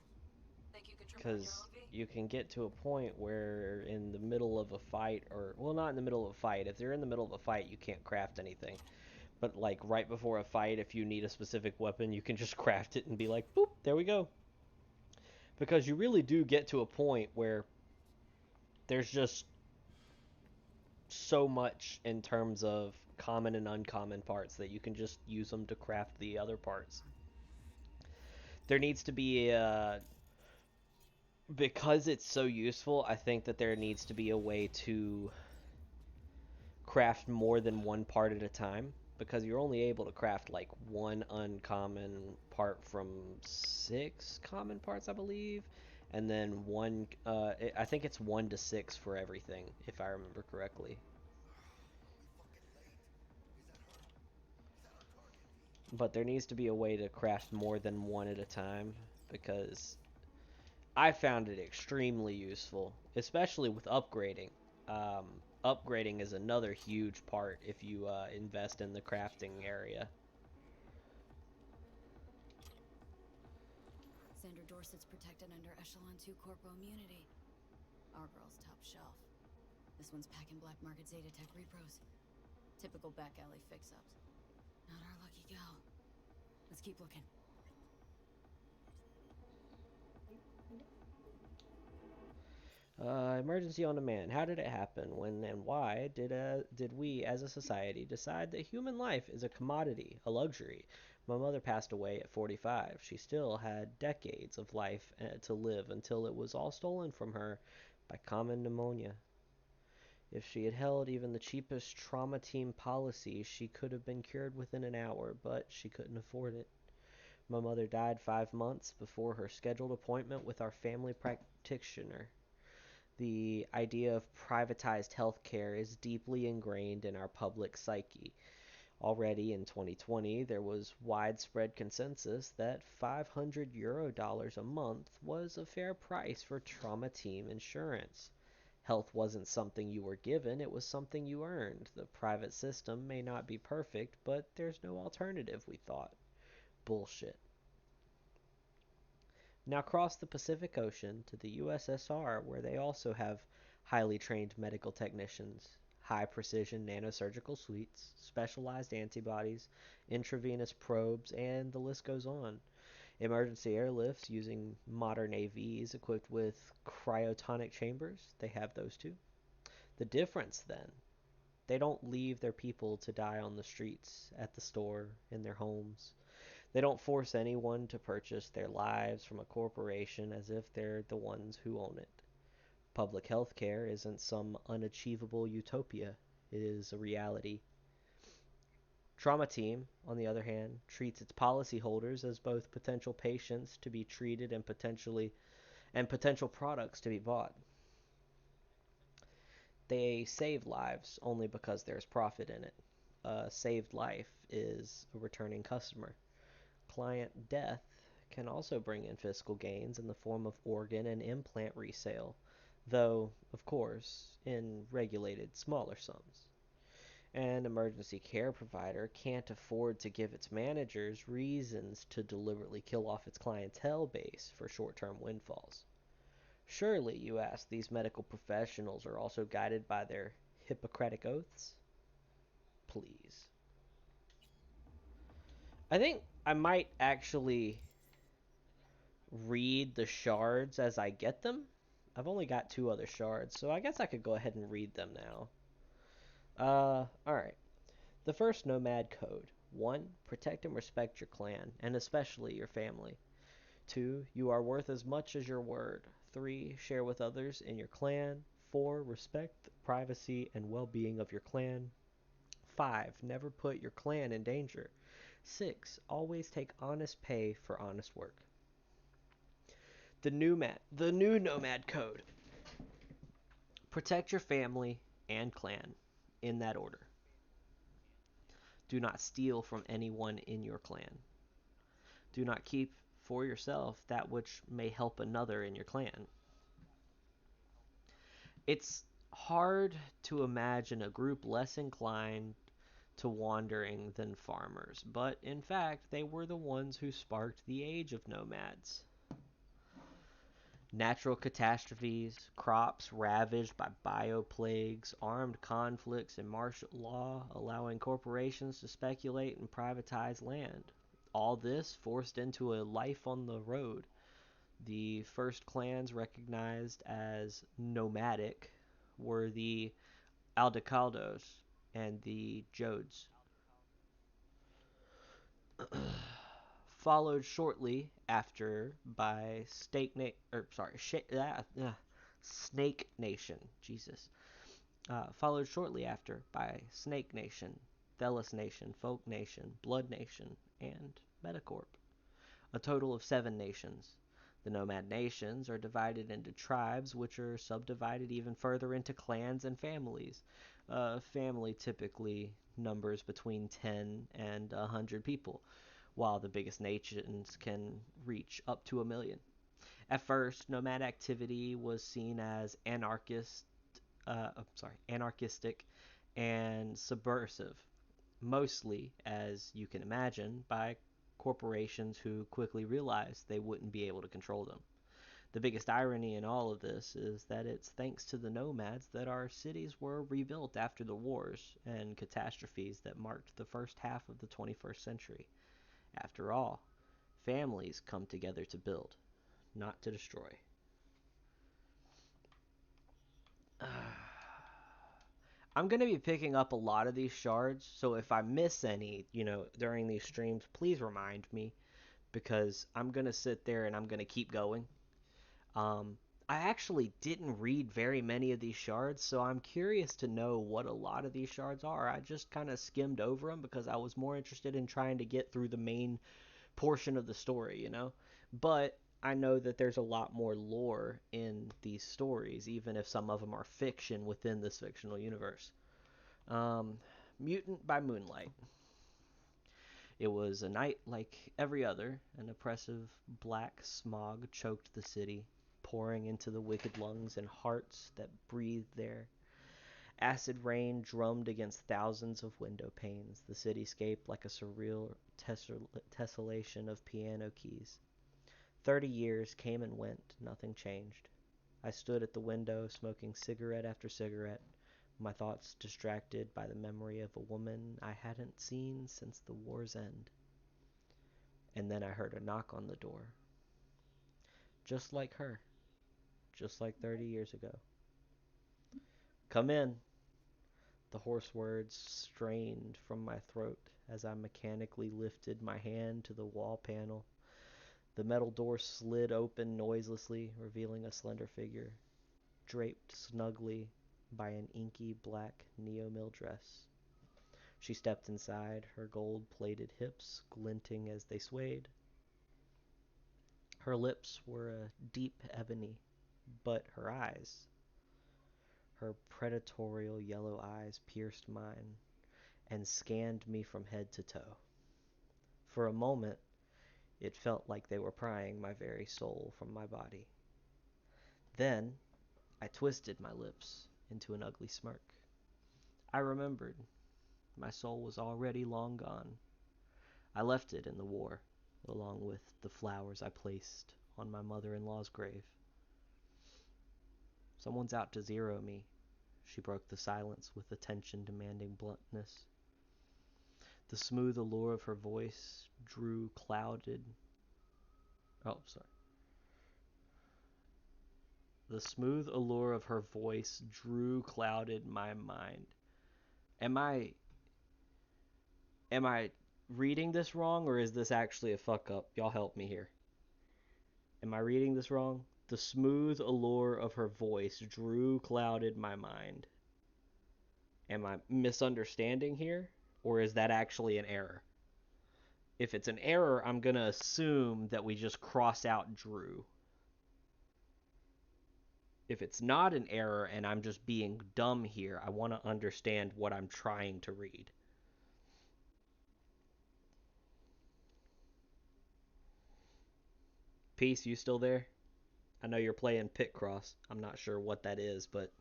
Think you can trip on your because own, V? you can get to a point where in the middle of a fight, or well, not in the middle of a fight, if you're in the middle of a fight you can't craft anything, but like right before a fight, if you need a specific weapon, you can just craft it and be like, boop, there we go. Because you really do get to a point where there's just so much in terms of common and uncommon parts that you can just use them to craft the other parts. There needs to be because it's so useful, I think that there needs to be a way to craft more than one part at a time, because you're only able to craft like one uncommon part from 6 common parts, I believe, and then one. I think it's 1 to 6 for everything, if I remember correctly. But there needs to be a way to craft more than one at a time, because I found it extremely useful, especially with upgrading. Um, Upgrading is another huge part if you invest in the crafting area. Sandra Dorsett's protected under Echelon 2 Corpo immunity. Our girl's top shelf. This one's packing black market Zeta Tech repros. Typical back alley fix-ups. Not our lucky gal. Let's keep looking. Emergency on demand. How did it happen? When and why did we, as a society, decide that human life is a commodity, a luxury? My mother passed away at 45. She still had decades of life to live until it was all stolen from her by common pneumonia. If she had held even the cheapest trauma team policy, she could have been cured within an hour, but she couldn't afford it. My mother died 5 months before her scheduled appointment with our family practitioner. The idea of privatized healthcare is deeply ingrained in our public psyche. Already in 2020, there was widespread consensus that €500 a month was a fair price for trauma team insurance. Health wasn't something you were given, it was something you earned. The private system may not be perfect, but there's no alternative, we thought. Bullshit. Now cross the Pacific Ocean to the USSR, where they also have highly trained medical technicians, high precision nanosurgical suites, specialized antibodies, intravenous probes, and the list goes on. Emergency airlifts using modern AVs equipped with cryotonic chambers, they have those too. The difference then, they don't leave their people to die on the streets, at the store, in their homes. They don't force anyone to purchase their lives from a corporation as if they're the ones who own it. Public health care isn't some unachievable utopia, it is a reality. Trauma Team, on the other hand, treats its policyholders as both potential patients to be treated and potential products to be bought. They save lives only because there's profit in it. A saved life is a returning customer. Client death can also bring in fiscal gains in the form of organ and implant resale, though, of course, in regulated smaller sums. An emergency care provider can't afford to give its managers reasons to deliberately kill off its clientele base for short-term windfalls. Surely, you ask, these medical professionals are also guided by their Hippocratic oaths? Please. I think I might actually read the shards as I get them. I've only got 2 other shards, so I guess I could go ahead and read them now. Alright. The first Nomad code. 1. Protect and respect your clan, and especially your family. 2. You are worth as much as your word. 3. Share with others in your clan. 4. Respect the privacy and well-being of your clan. 5. Never put your clan in danger. 6. Always take honest pay for honest work. The new Nomad code. Protect your family and clan, in that order. Do not steal from anyone in your clan. Do not keep for yourself that which may help another in your clan. It's hard to imagine a group less inclined to wandering than farmers, but in fact, they were the ones who sparked the age of nomads. Natural catastrophes, crops ravaged by bioplagues, armed conflicts, and martial law allowing corporations to speculate and privatize land. All this forced into a life on the road. The first clans recognized as nomadic were the Aldecaldos, and the Jodes. Followed shortly after by Snake Nation. Jesus. Followed shortly after by Snake Nation, Thelis Nation, Folk Nation, Blood Nation, and Metacorp. A total of 7 nations. The nomad nations are divided into tribes, which are subdivided even further into clans and families. A family typically numbers between 10 and 100 people, while the biggest nations can reach up to 1 million. At first, nomad activity was seen as anarchistic and subversive, mostly, as you can imagine, by corporations who quickly realized they wouldn't be able to control them. The biggest irony in all of this is that it's thanks to the nomads that our cities were rebuilt after the wars and catastrophes that marked the first half of the 21st century. After all, families come together to build, not to destroy. I'm going to be picking up a lot of these shards, so if I miss any, during these streams, please remind me, because I'm going to sit there and I'm going to keep going. Um, I actually didn't read very many of these shards, so I'm curious to know what a lot of these shards are. I just kind of skimmed over them because I was more interested in trying to get through the main portion of the story. But I know that there's a lot more lore in these stories, even if some of them are fiction within this fictional universe. Um, Mutant by Moonlight. It was a night like every other. An oppressive black smog choked the city, pouring into the wicked lungs and hearts that breathed there. Acid rain drummed against thousands of window panes, the cityscape like a surreal tessellation of piano keys. 30 years came and went, nothing changed. I stood at the window, smoking cigarette after cigarette, my thoughts distracted by the memory of a woman I hadn't seen since the war's end. And then I heard a knock on the door. Just like her. Just like 30 years ago. "Come in." The hoarse words strained from my throat as I mechanically lifted my hand to the wall panel. The metal door slid open noiselessly, revealing a slender figure, draped snugly by an inky black neo-mill dress. She stepped inside, her gold-plated hips glinting as they swayed. Her lips were a deep ebony, but her predatorial yellow eyes pierced mine and scanned me from head to toe. For a moment, it felt like they were prying my very soul from my body. Then, I twisted my lips into an ugly smirk. I remembered. My soul was already long gone. I left it in the war, along with the flowers I placed on my mother-in-law's grave. "Someone's out to zero me," she broke the silence with attention-demanding bluntness. The smooth allure of her voice drew clouded... Oh, sorry. The smooth allure of her voice clouded my mind. Am I reading this wrong, or is this actually a fuck up? Y'all help me here. Am I reading this wrong? The smooth allure of her voice clouded my mind. Am I misunderstanding here, or is that actually an error? If it's an error, I'm going to assume that we just cross out Drew. If it's not an error and I'm just being dumb here, I want to understand what I'm trying to read. Peace, you still there? I know you're playing Pitcross. I'm not sure what that is, but...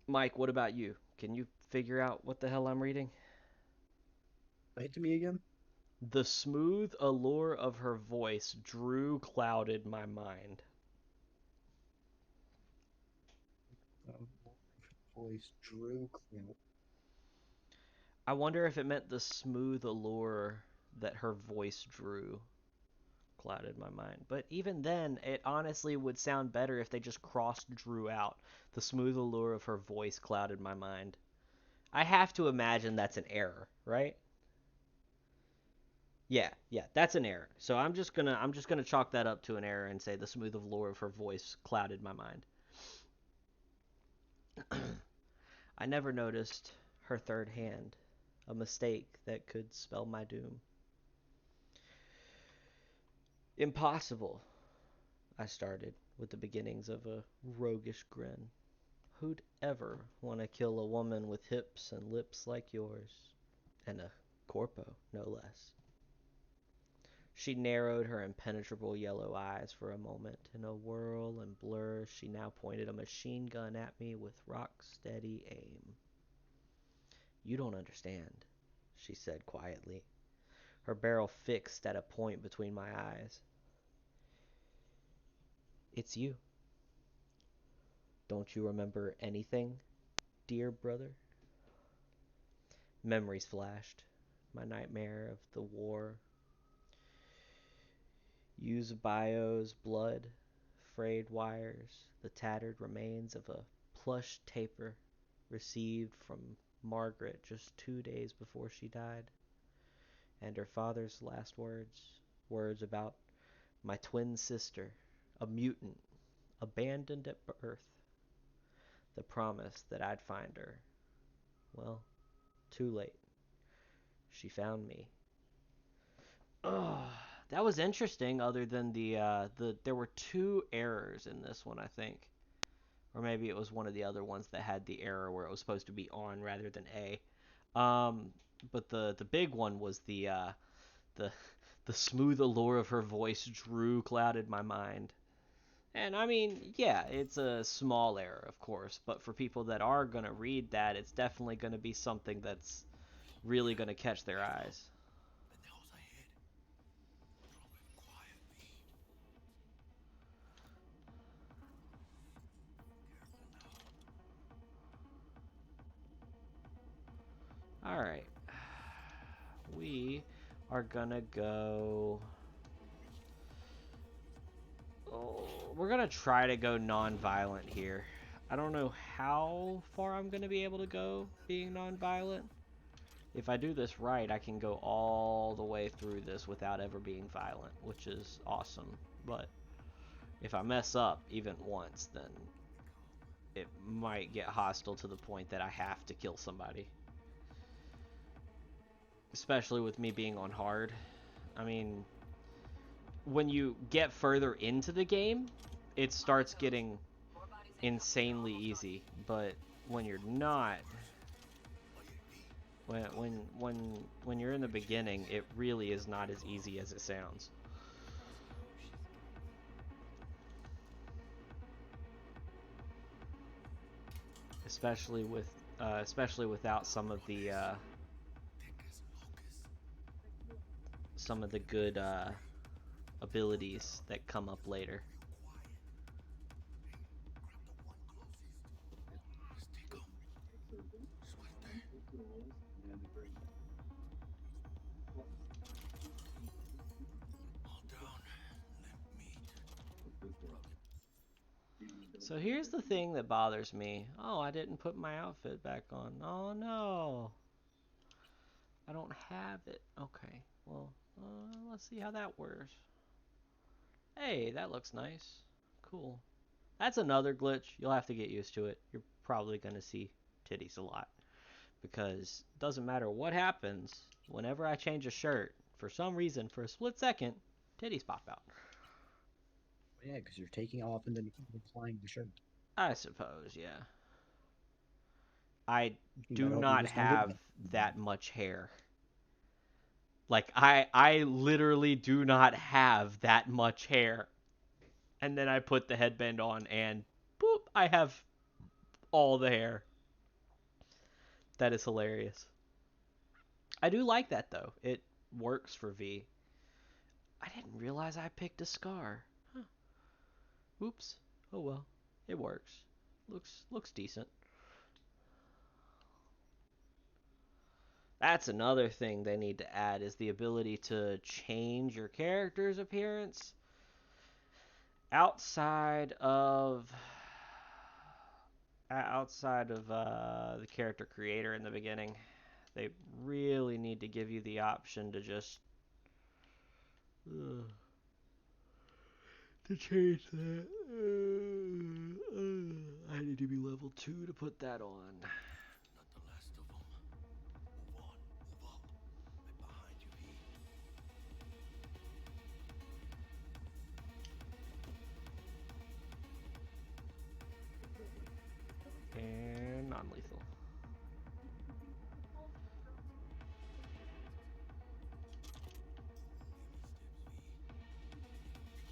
Mike, what about you? Can you figure out what the hell I'm reading? Say it to me again. The smooth allure of her voice clouded my mind. Voice drew cloud. I wonder if it meant the smooth allure that her voice clouded my mind. But even then, it honestly would sound better if they just drew out. The smooth allure of her voice clouded my mind. I have to imagine that's an error, right? Yeah, that's an error. So I'm just gonna chalk that up to an error and say the smooth allure of her voice clouded my mind. I never noticed her third hand, a mistake that could spell my doom. Impossible, I started, with the beginnings of a roguish grin. Who'd ever want to kill a woman with hips and lips like yours? And a corpo, no less. She narrowed her impenetrable yellow eyes for a moment. In a whirl and blur, she now pointed a machine gun at me with rock-steady aim. You don't understand, she said quietly, her barrel fixed at a point between my eyes. It's you. Don't you remember anything, dear brother? Memories flashed. My nightmare of the war. Eusebio's blood, frayed wires, the tattered remains of a plush taper received from Margaret just 2 days before she died, and her father's last words about my twin sister, a mutant, abandoned at birth, the promise that I'd find her. Well, too late. She found me. Ugh, that was interesting. Other than the there were two errors in this one, I think, or maybe it was one of the other ones that had the error where it was supposed to be on rather than a. But the big one was the the smooth allure of her voice clouded my mind. And I mean, yeah, it's a small error, of course, but for people that are gonna read that, it's definitely gonna be something that's really gonna catch their eyes. All right, we are gonna go. Oh, we're gonna try to go non-violent here. I don't know how far I'm gonna be able to go being non-violent. If I do this right, I can go all the way through this without ever being violent, which is awesome. But if I mess up even once, then it might get hostile to the point that I have to kill somebody. Especially with me being on hard. I mean, when you get further into the game, it starts getting insanely easy, but when you're not, when you're in the beginning, it really is not as easy as it sounds. Especially without some of the good abilities that come up later. So here's the thing that bothers me. Oh, I didn't put my outfit back on. Oh no. I don't have it. Okay, well, let's see how that wears. Hey, that looks nice. Cool. That's another glitch. You'll have to get used to it. You're probably going to see titties a lot. Because it doesn't matter what happens, whenever I change a shirt, for some reason, for a split second, titties pop out. Yeah, because you're taking off and then applying the shirt. I suppose, yeah. I You do better hope you not just don't get have one. that much hair. Like, I literally do not have that much hair. And then I put the headband on and boop, I have all the hair. That is hilarious. I do like that though. It works for V. I didn't realize I picked a scar. Huh. Oops. Oh well. It works. Looks decent. That's another thing they need to add is the ability to change your character's appearance outside of the character creator in the beginning. They really need to give you the option to just to change that. I need to be level 2 to put that on. Not the last of them. Move on. Move up. Right behind you, V. And non-lethal.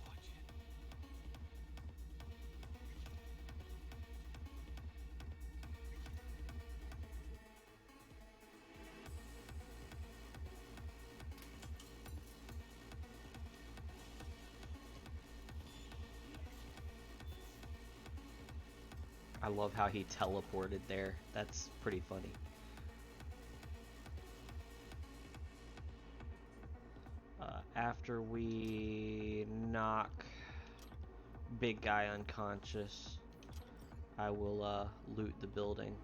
Watch it. I love how he teleported there. That's pretty funny. After we knock big guy unconscious, I will loot the building.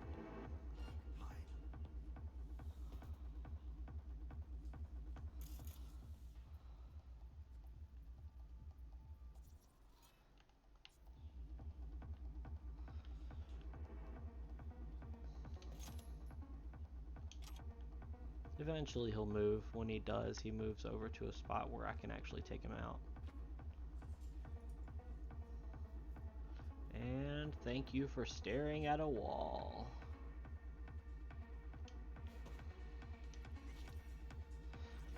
Eventually he'll move. When he does, he moves over to a spot where I can actually take him out. And thank you for staring at a wall.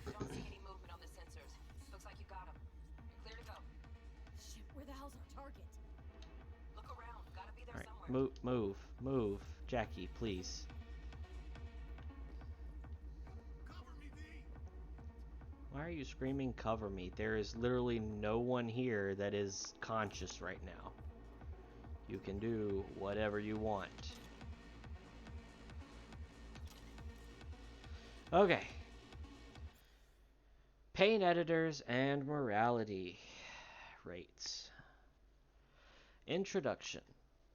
Don't see any movement on the sensors. Looks like you got them. You're clear to go. Shit, where the hell's our target? Look around. Gotta be there Alright, somewhere. move. Jackie, please. Cover me, V. Why are you screaming cover me? There is literally no one here that is conscious right now. You can do whatever you want. Okay. Pain editors and morality rates. Introduction.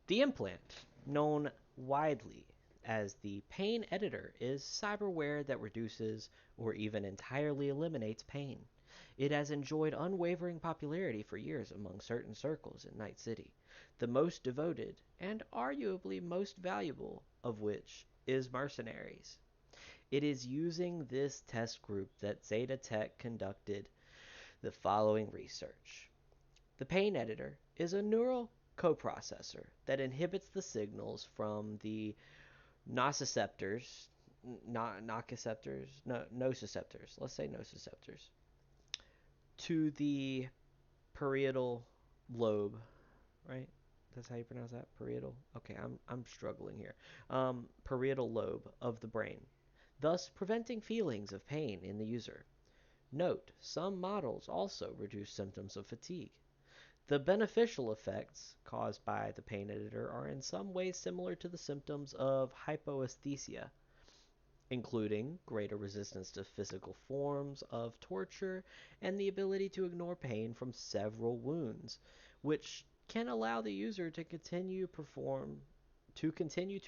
The implant, known widely as the pain editor, is cyberware that reduces or even entirely eliminates pain. It has enjoyed unwavering popularity for years among certain circles in Night City, the most devoted and arguably most valuable of which is mercenaries. It is using this test group that Zeta Tech conducted the following research. The pain editor is a neural coprocessor that inhibits the signals from the nociceptors, nociceptors, let's say nociceptors, to the parietal lobe, right? That's how you pronounce that? Parietal? Okay, I'm struggling here. Parietal lobe of the brain, thus preventing feelings of pain in the user. Note, some models also reduce symptoms of fatigue. The beneficial effects caused by the pain editor are in some ways similar to the symptoms of hypoesthesia, including greater resistance to physical forms of torture and the ability to ignore pain from several wounds, which can allow the user to continue to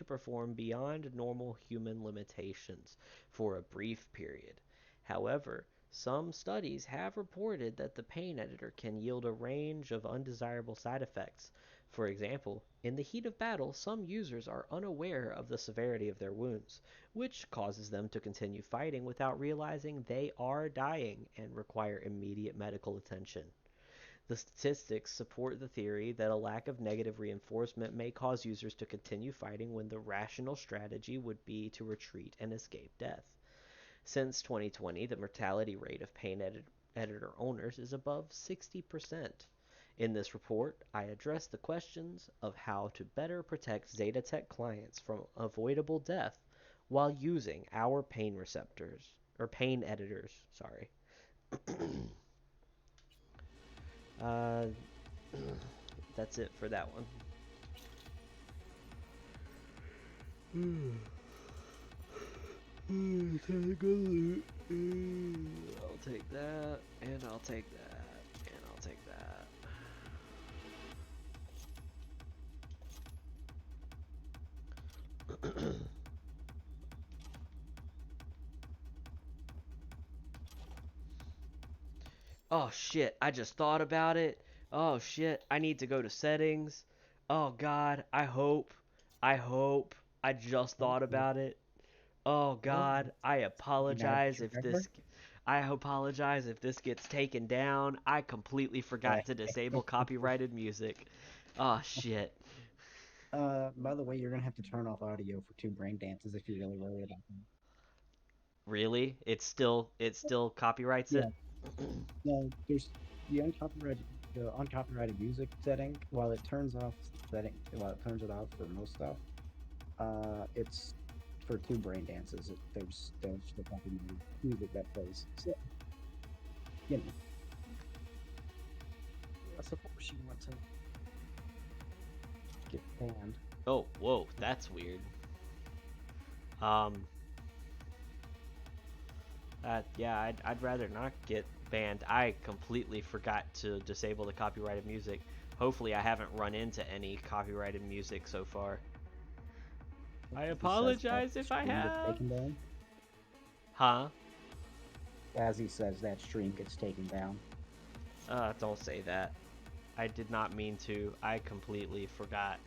perform beyond normal human limitations for a brief period. However, some studies have reported that the pain editor can yield a range of undesirable side effects. For example, in the heat of battle, some users are unaware of the severity of their wounds, which causes them to continue fighting without realizing they are dying and require immediate medical attention. The statistics support the theory that a lack of negative reinforcement may cause users to continue fighting when the rational strategy would be to retreat and escape death. Since 2020, the mortality rate of pain editor owners is above 60%. In this report, I address the questions of how to better protect Zeta Tech clients from avoidable death while using our pain receptors, or pain editors, sorry. uh, that's it for that one. Take a loot. I'll take that, and I'll take that, and I'll take that. Oh shit, I just thought about it. Oh shit, I need to go to settings. Oh god, I hope, I just Oh, thought oh, about it. Oh oh, god, you now that you remember? I apologize if this gets taken down. I completely forgot to disable copyrighted music. Oh shit. By the way, you're gonna have to turn off audio for two brain dances if you're really worried about them. Really? It still copyrights Yeah, it? no, there's the uncopyrighted music setting. While it turns it off for most stuff, it's for two brain dances. There's the copyrighted music that plays. So, you know, I suppose you want to get banned. Oh, whoa, that's weird. Um yeah, I'd rather not get banned. I completely forgot to disable the copyrighted music. Hopefully, I haven't run into any copyrighted music so far. I He says that apologize if I stream gets have. taken down. Huh? As he says, that stream gets taken down. Don't say that. I did not mean to. I completely forgot.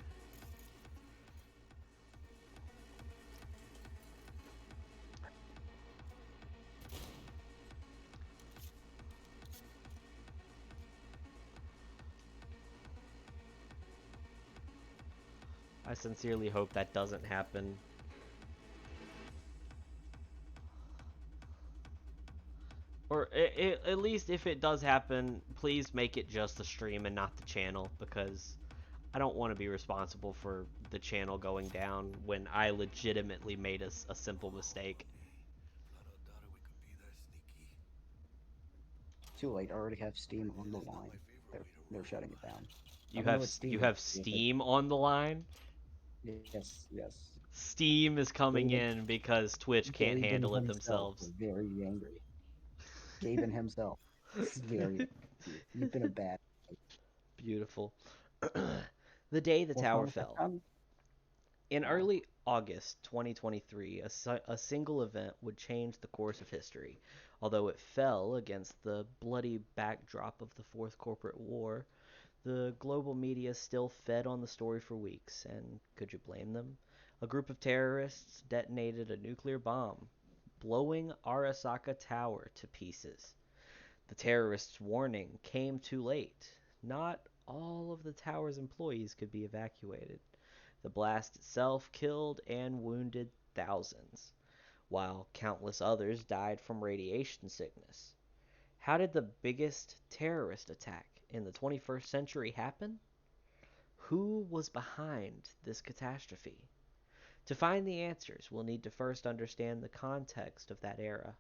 I sincerely hope that doesn't happen. Or at least if it does happen, please make it just the stream and not the channel, because I don't want to be responsible for the channel going down when I legitimately made a simple mistake. Too late. I already have Steam on the line. They're shutting it down. I You don't know have what Steam you is. have Steam on the line? Yes, yes. Steam is coming Gabe, in because Twitch can't Gabe and handle it himself themselves. are very angry. Gabe and himself is very angry. You've been a bad. Beautiful. The day the What's tower wrong with that fell. tongue? In Oh, early August 2023, a single event would change the course of history. Although it fell against the bloody backdrop of the Fourth Corporate War, the global media still fed on the story for weeks, and could you blame them? A group of terrorists detonated a nuclear bomb, blowing Arasaka Tower to pieces. The terrorists' warning came too late. Not all of the tower's employees could be evacuated. The blast itself killed and wounded thousands, while countless others died from radiation sickness. How did the biggest terrorist attack in the 21st century happen? Who was behind this catastrophe? To find the answers, we'll need to first understand the context of that era.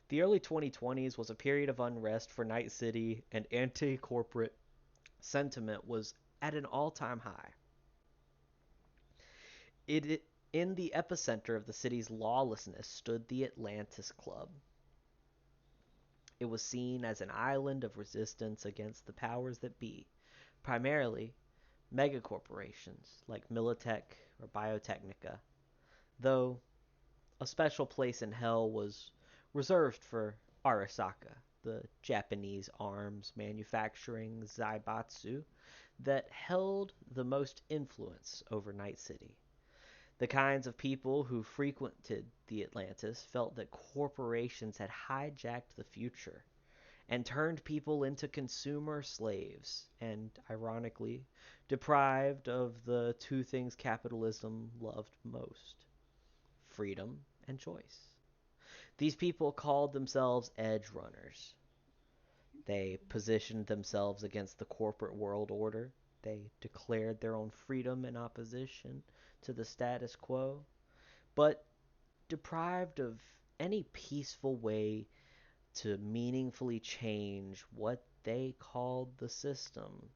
The early 2020s was a period of unrest for Night City, and anti corporate sentiment was at an all time high. In the epicenter of the city's lawlessness stood the Atlantis Club. It was seen as an island of resistance against the powers that be, primarily megacorporations like Militech or Biotechnica, though a special place in hell was reserved for Arasaka, the Japanese arms manufacturing Zaibatsu that held the most influence over Night City. The kinds of people who frequented the Atlantis felt that corporations had hijacked the future and turned people into consumer slaves, and, ironically, deprived of the two things capitalism loved most: freedom and choice. These people called themselves edge runners. They positioned themselves against the corporate world order. They declared their own freedom in opposition to the status quo. But deprived of any peaceful way to meaningfully change what they called the system,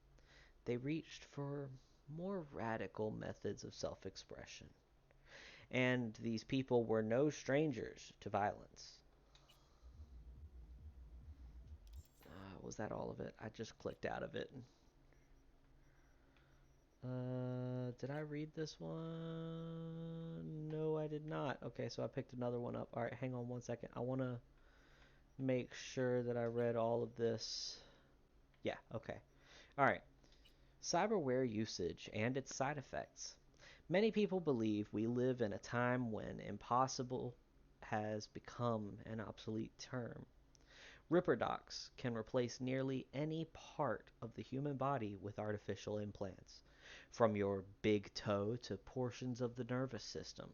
they reached for more radical methods of self expression. And these people were no strangers to violence. Was that all of it? I just clicked out of it. Did I read this one? No, I did not. Okay, so I picked another one up. All right, hang on one second. I want to make sure that I read all of this. Yeah, okay. All right. Cyberware usage and its side effects. Many people believe we live in a time when impossible has become an obsolete term. Ripper docs can replace nearly any part of the human body with artificial implants, from your big toe to portions of the nervous system.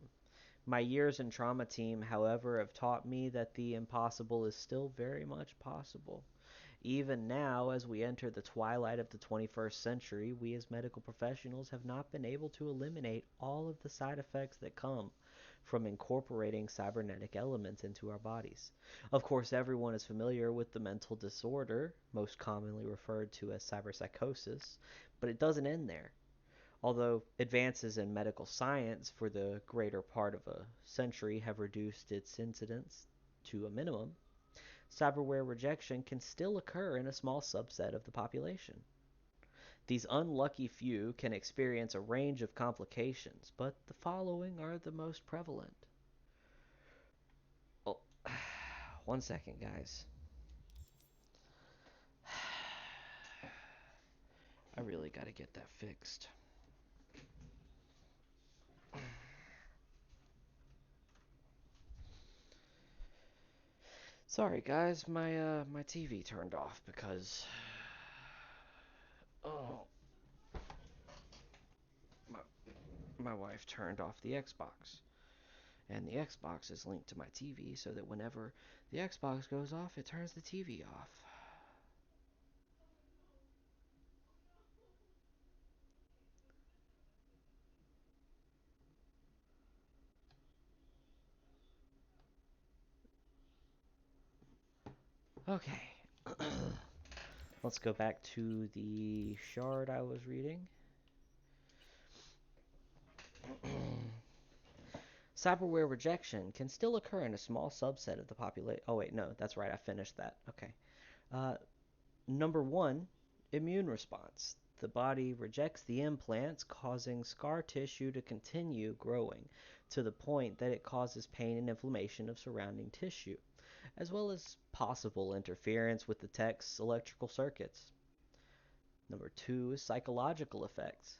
My years in trauma team, however, have taught me that the impossible is still very much possible. Even now, as we enter the twilight of the 21st century, we as medical professionals have not been able to eliminate all of the side effects that come from incorporating cybernetic elements into our bodies. Of course, everyone is familiar with the mental disorder, most commonly referred to as cyberpsychosis, but it doesn't end there. Although advances in medical science for the greater part of a century have reduced its incidence to a minimum, cyberware rejection can still occur in a small subset of the population. These unlucky few can experience a range of complications, but the following are the most prevalent. Oh, one second, guys. I really got to get that fixed. Sorry, guys, my TV turned off because oh, my my wife turned off the Xbox. And the Xbox is linked to my TV so that whenever the Xbox goes off, it turns the TV off. Okay. Let's go back to the shard I was reading. Cyberware rejection can still occur in a small subset of the population. Oh, wait, no, that's right. I finished that. Okay. Uh, Number one, immune response. The body rejects the implants, causing scar tissue to continue growing to the point that it causes pain and inflammation of surrounding tissue, as well as possible interference with the tech's electrical circuits. Number two is psychological effects.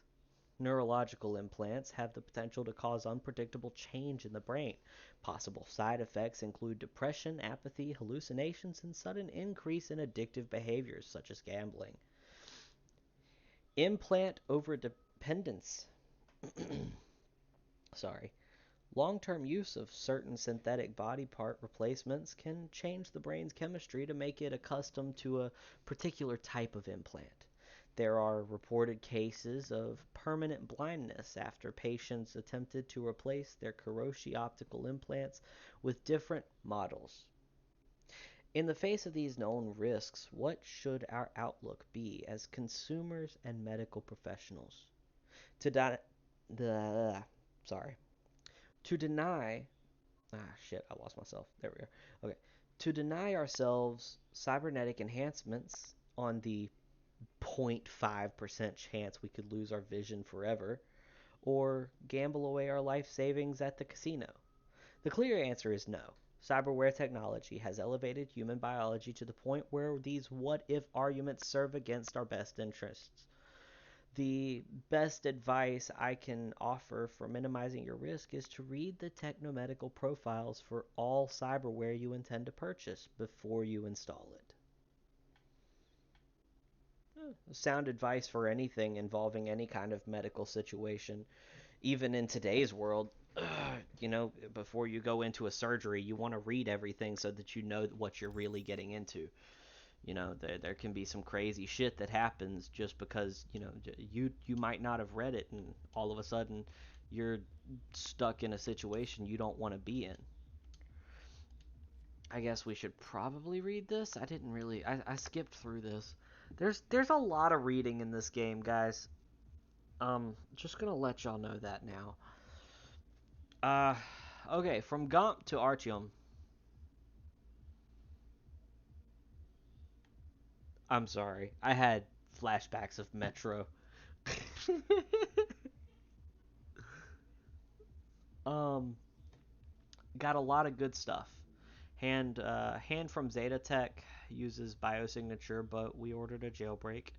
Neurological implants have the potential to cause unpredictable change in the brain. Possible side effects include depression, apathy, hallucinations, and sudden increase in addictive behaviors such as gambling. Implant overdependence. Sorry. Long-term use of certain synthetic body part replacements can change the brain's chemistry to make it accustomed to a particular type of implant. There are reported cases of permanent blindness after patients attempted to replace their Kiroshi optical implants with different models. In the face of these known risks, what should our outlook be as consumers and medical professionals? To di- the sorry. To deny shit, I lost myself. There we go. Okay. To deny ourselves cybernetic enhancements on the 0.5% chance we could lose our vision forever, or gamble away our life savings at the casino? The clear answer is no. Cyberware technology has elevated human biology to the point where these what if arguments serve against our best interests. The best advice I can offer for minimizing your risk is to read the technomedical profiles for all cyberware you intend to purchase before you install it. Sound advice for anything involving any kind of medical situation. Even in today's world, before you go into a surgery, you want to read everything so that you know what you're really getting into. There can be some crazy shit that happens just because you might not have read it, and all of a sudden you're stuck in a situation you don't want to be in. I guess we should probably read this. I didn't really. I skipped through this. There's a lot of reading in this game, guys. Just gonna let y'all know that now. Uh, okay, from Gomp to Artyom. I'm sorry, I had flashbacks of Metro. um, got a lot of good stuff. Hand from Zeta Tech uses biosignature, but we ordered a jailbreak.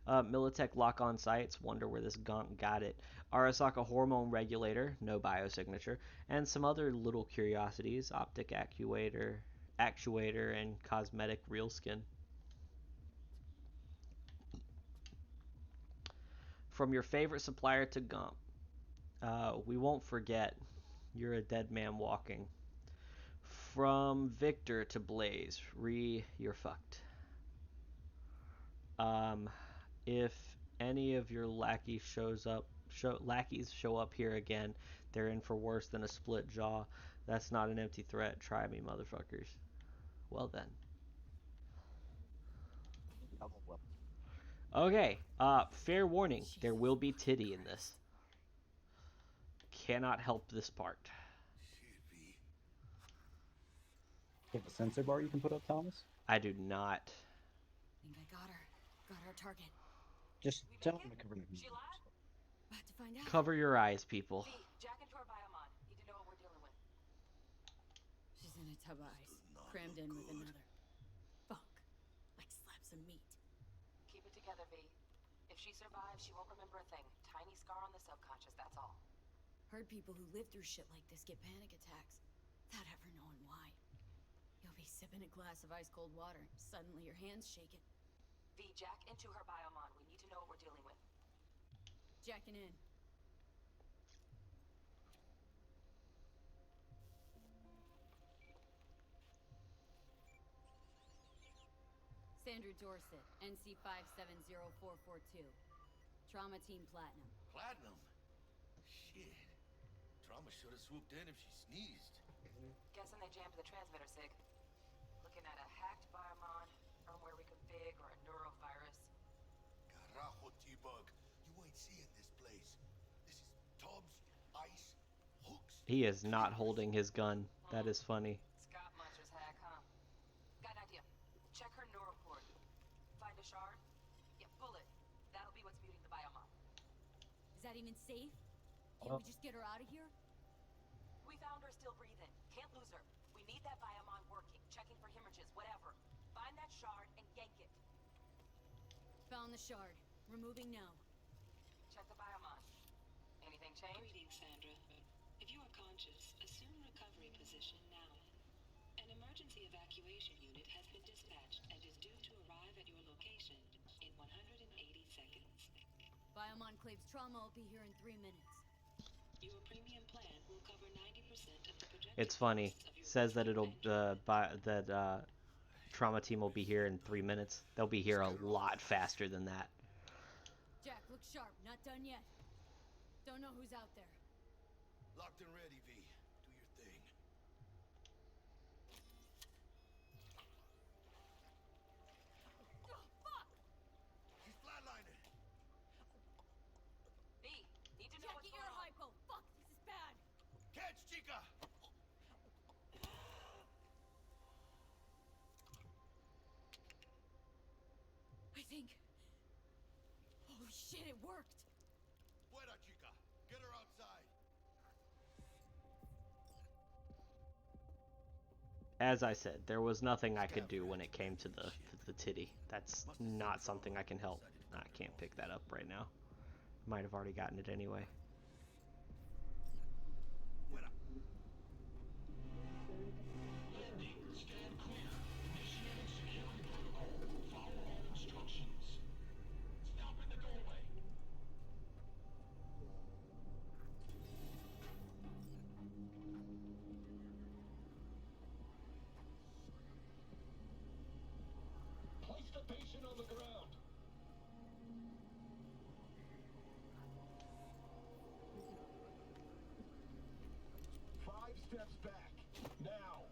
Militech lock-on sights, wonder where this gunk got it. Arasaka hormone regulator, no biosignature, and some other little curiosities, optic actuator, and cosmetic real skin. From your favorite supplier to Gump, we won't forget. You're a dead man walking. From Victor to Blaze, you're fucked. Um, if any of your lackeys show up here again, they're in for worse than a split jaw. That's not an empty threat. Try me, motherfuckers. Well then. Okay. Fair warning. There will be titty in this. Cannot help this part. You have a sensor bar you can put up, Thomas? I do not. Think I got her. Got our target. Just tell him to cover your She lied? About to find out. Cover your eyes, people. V, jack into her biomon. Need to know what we're dealing with. She's in a tub of ice, crammed in with another. Fuck. Like slabs of meat. Keep it together, V. If she survives, she won't remember a thing. Tiny scar on the subconscious, that's all. Heard people who live through shit like this get panic attacks without ever knowing why. You'll be sipping a glass of ice-cold water. Suddenly your hand's shaking. V, jack into her biomon. We need to know what we're dealing with. Jacking in. Sandra Dorset, NC 570442. Trauma Team Platinum. Platinum? Shit. Trauma should have swooped in if she sneezed. Guessing they jammed the transmitter, Sig. Looking at a hacked biomon, firmware reconfig, or a neurovirus. Carajo, T-Bug. You ain't seeing this place. This is tubs, ice, hooks. He is not holding his gun. That is funny. Scott Muncher's hack, huh? Got an idea. Check her neuroport. Find a shard? Yeah, pull it. That'll be what's muting the biomon. Is that even safe? Can't we just get her out of here? We found her still breathing. Can't lose her. We need that biomon working, checking for hemorrhages, whatever. Find that shard and yank it. Found the shard. Removing now. Check the biomon. Anything change? Greetings, Sandra. If you are conscious, assume recovery position now. An emergency evacuation unit has been dispatched and is due to arrive at your location in 180 seconds. Biomon claims trauma will be here in 3 minutes. Your premium plan will cover 90% of the projected. It's funny. Says that it'll trauma team will be here in 3 minutes. They'll be here a lot faster than that. Jack, look sharp. Not done yet. Don't know who's out there. Locked and ready, V. Do your thing. Oh, fuck! He's flatlining. V, need to know what's Jackie, going air on. hypo! Fuck, this is bad! Catch, chica! I think... Holy shit, it worked! Buena, chica. Get her outside. As I said, there was nothing I could do when it came to the titty. That's not something I can help. I can't pick that up right now. Might have already gotten it anyway. Buena. Landing. Stand clear. Initiating security protocol. Follow all instructions. Stop in the doorway. Place the patient on the ground. 5 steps back. Now.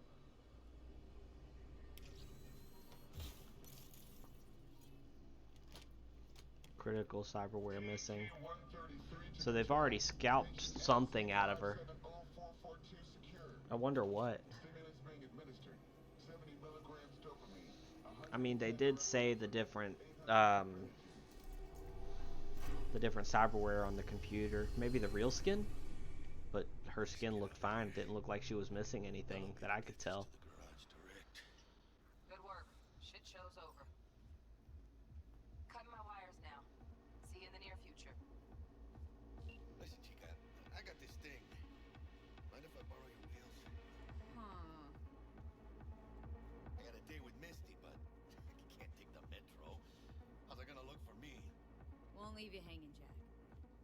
Critical cyberware missing. So they've already scalped something out of her. I wonder what. Stimulus being administered. 70 milligrams dopamine. I mean, they 100% did say um, the different cyberware on the computer. Maybe the real skin, but her skin looked fine. It didn't look like she was missing anything that I could tell. Good work. Shit show's over. Cutting my wires now. See you in the near future. Listen, chica, I got this thing. Mind if I borrow your wheels? I got a date with Misty, but I can't take the metro. How's it gonna look for me? Won't leave you hanging, Jack.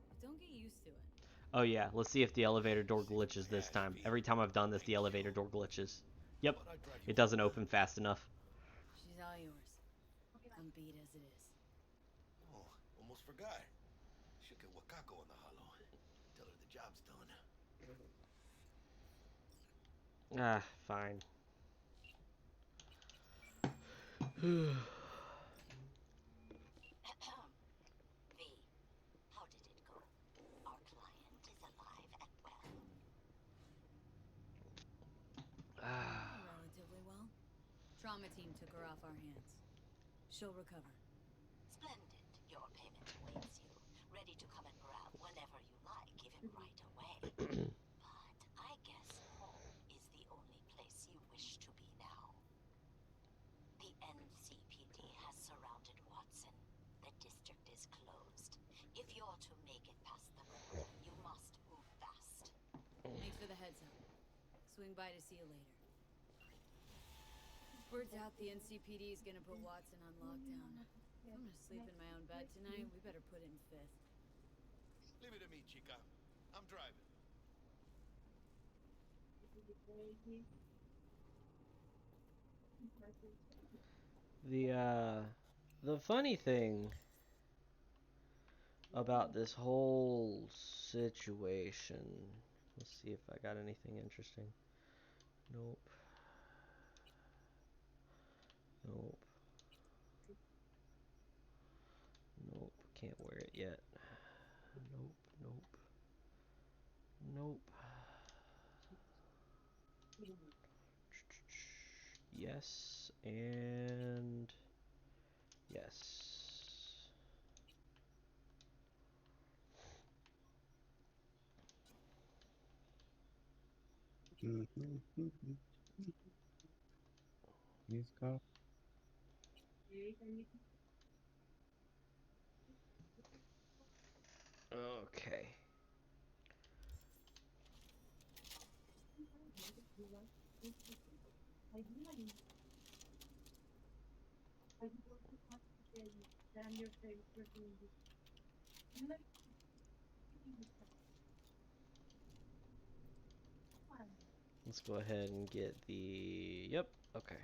But don't get used to it. Oh yeah, let's see if the elevator door glitches this time. Every time I've done this, the elevator door glitches. Yep, it doesn't open fast enough. She's all yours. I'm beat as it is. Oh, almost forgot. Should get Wakako on the hollow. Tell her the job's done. Ah, fine. V, how did it go? Our client is alive and well. Relatively well. Trauma team took her off our hands. She'll recover. Splendid. Your payment awaits you, ready to come and grab whenever you like, even right away. But I guess home is the only place you wish to be now. The NCPD has surrounded Watson. The district is closed. If you're to make it past the border, you must move fast. Thanks for the heads up. Swing by to see you later. Word's out the NCPD is gonna put Watson on lockdown. If I'm gonna sleep in my own bed tonight, we better put it in fifth. Leave it to me, chica. I'm driving. The funny thing about this whole situation. Let's see if I got anything interesting. Nope. Nope. Nope. Can't wear it yet. Nope. Nope. Nope. Yes. And yes. Use cop. Okay. Let's go ahead and get the... Yep, okay.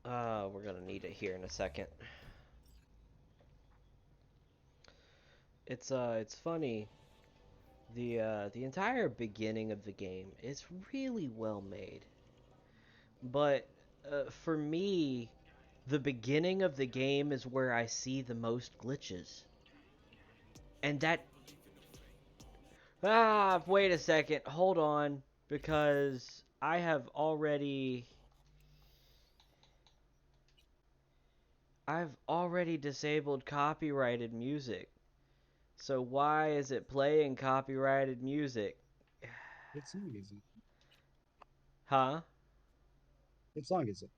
We're gonna need it here in a second. It's funny. The entire beginning of the game is really well made. But, for me, the beginning of the game is where I see the most glitches. And that... wait a second. Hold on. Because I have already... I've already disabled copyrighted music. So why is it playing copyrighted music? What song is it? Huh? What song is it?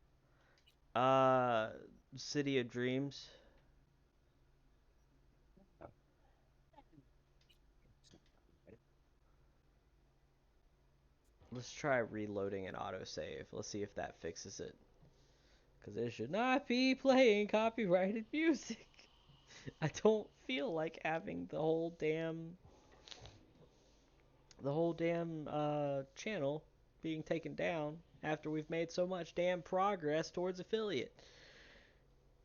City of Dreams. Let's try reloading an autosave. Let's see if that fixes it. Because it should not be playing copyrighted music. I don't feel like having the whole damn channel being taken down after we've made so much damn progress towards affiliate.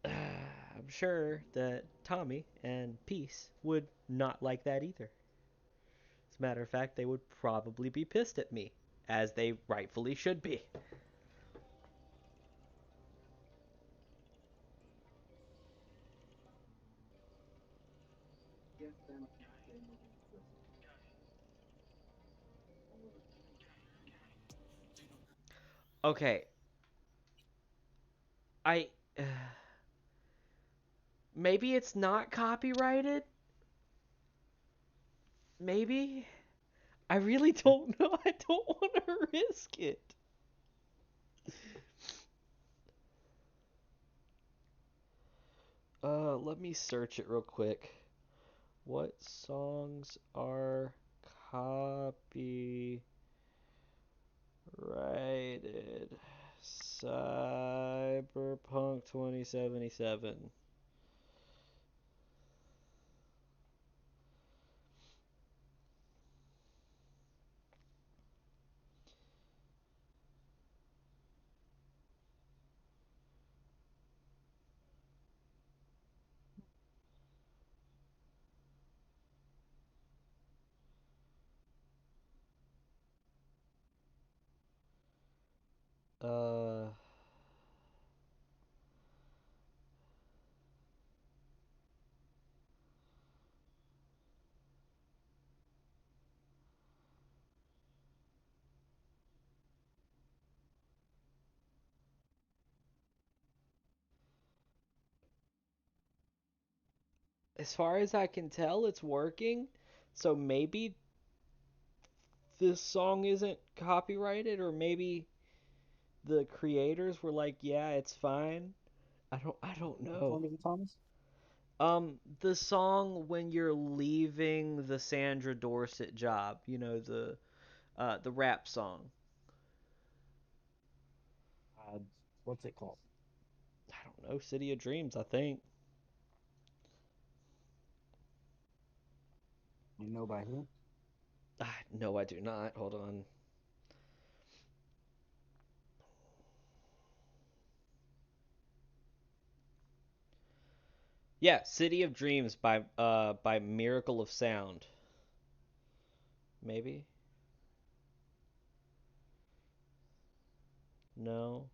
I'm sure that Tommy and Peace would not like that either. As a matter of fact, they would probably be pissed at me, as they rightfully should be. Okay, I maybe it's not copyrighted. Maybe. I really don't know. I don't want to risk it. Let me search it real quick. What songs are copyrighted? Cyberpunk 2077. Uh, as far as I can tell, it's working. So maybe this song isn't copyrighted, or maybe the creators were like, "Yeah, it's fine." I don't What know. song is it, Thomas? The song when you're leaving the Sandra Dorset job, you know, the rap song. Uh, what's it called? I don't know, City of Dreams, I think. You know by who? No, I do not. Hold on. Yeah, City of Dreams by Miracle of Sound. Maybe? No.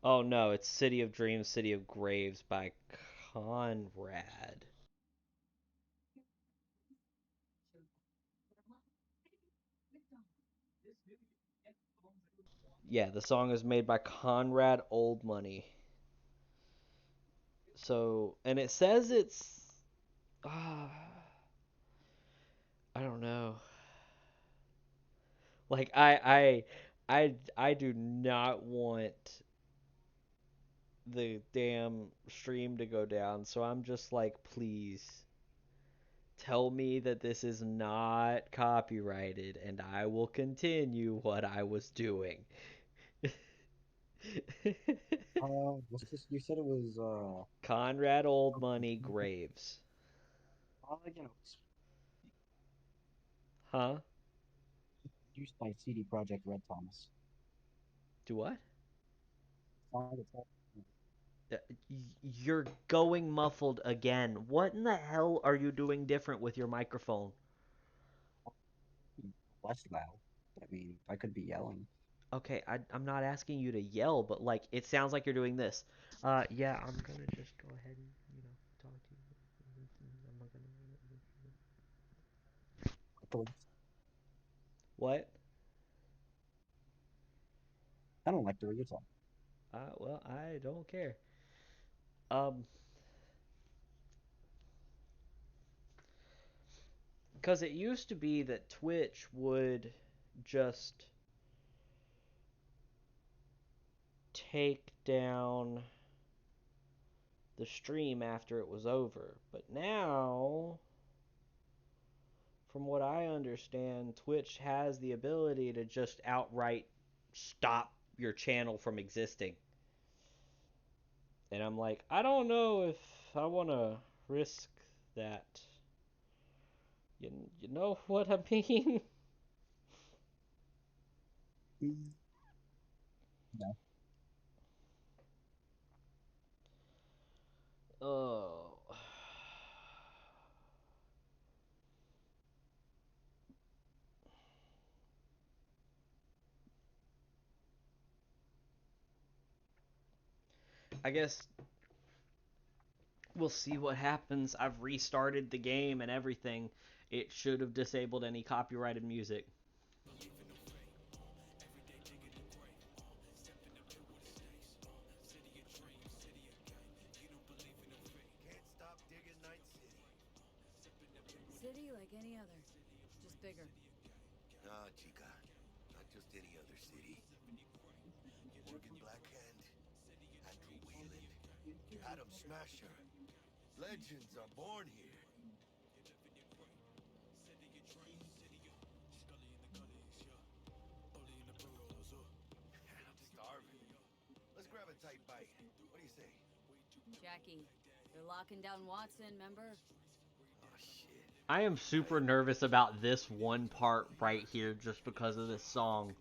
Oh no, it's City of Dreams, City of Graves by Conrad. Yeah, the song is made by Conrad Old Money. So, and it says it's uh, I don't know. Like I do not want the damn stream to go down, so I'm just like, please tell me that this is not copyrighted and I will continue what I was doing. What's this? You said it was Conrad Old Money Graves. you know, it's Huh? produced by CD Project Red, Thomas. Do what? Song itself, Uh, You're going muffled again. What in the hell are you doing different with your microphone? less loud. I mean, I could be yelling. Okay, I'm not asking you to yell, but like it sounds like you're doing this. Yeah, I'm gonna just go ahead and talk to you. I'm not gonna. What? I don't like the reggaeton. Well, I don't care. Um, because it used to be that Twitch would just take down the stream after it was over, but now, from what I understand, Twitch has the ability to just outright stop your channel from existing. And I'm like, I don't know if I want to risk that. You know what I mean? No. Oh. I guess We'll see what happens. I've restarted the game and everything. It should have disabled any copyrighted music. Can't stop digging Night City. City like any other, just bigger. Nah, chica. Not just any other city. Morgan Blackhand, Andrew Wayland, Adam Smasher. Legends are born here. I'm starving. Let's grab a tight bite. What do you say? Jackie, they're locking down Watson, remember? Oh, shit. I am super nervous about this one part right here just because of this song.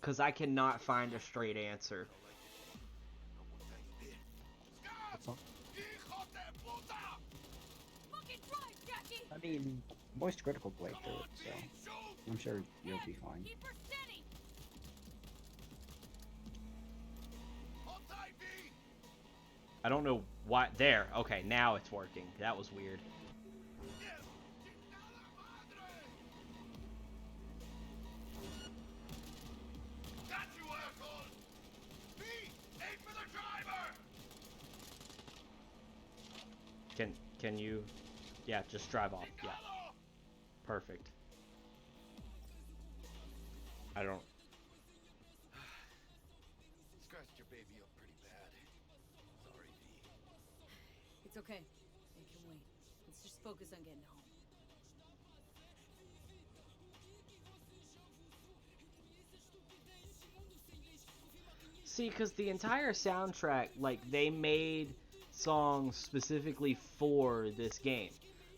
Because I cannot find a straight answer. What song? Fucking drive, Jackie! I mean, Moist Critical played through it, so I'm sure you'll be fine. Keep her steady! I don't know why. There. Okay, now it's working. That was weird. Got you, asshole! B, aim for the driver! Can you? Yeah, just drive off. Yeah. Perfect. I don't. Scratched your baby up pretty bad. Sorry, V. It's okay. It can wait. Let's just focus on getting home. See, because the entire soundtrack, like, they made songs specifically for this game.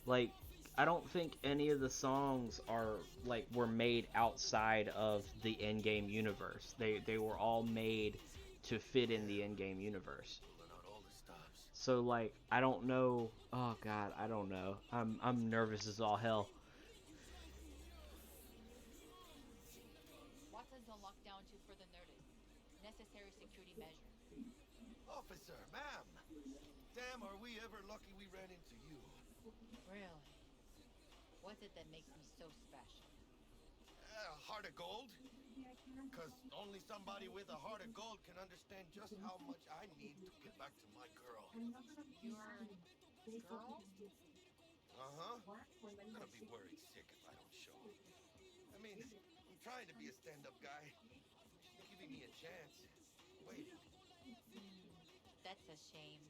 Like, I don't think any of the songs are, like, were made outside of the in-game universe. They were all made to fit in the in-game universe. So, like, I don't know. Oh, God, I don't know. I'm nervous as all hell. Watson's on lockdown to further notice. Necessary security measure. Officer, ma'am! Damn, are we ever lucky we ran into you. Really? What's it that makes me so special? Heart of gold? Because only somebody with a heart of gold can understand just how much I need to get back to my girl. Your girl? Uh-huh. I'm gonna be worried sick if I don't show. I mean, I'm trying to be a stand-up guy. She's giving me a chance. Wait. That's a shame.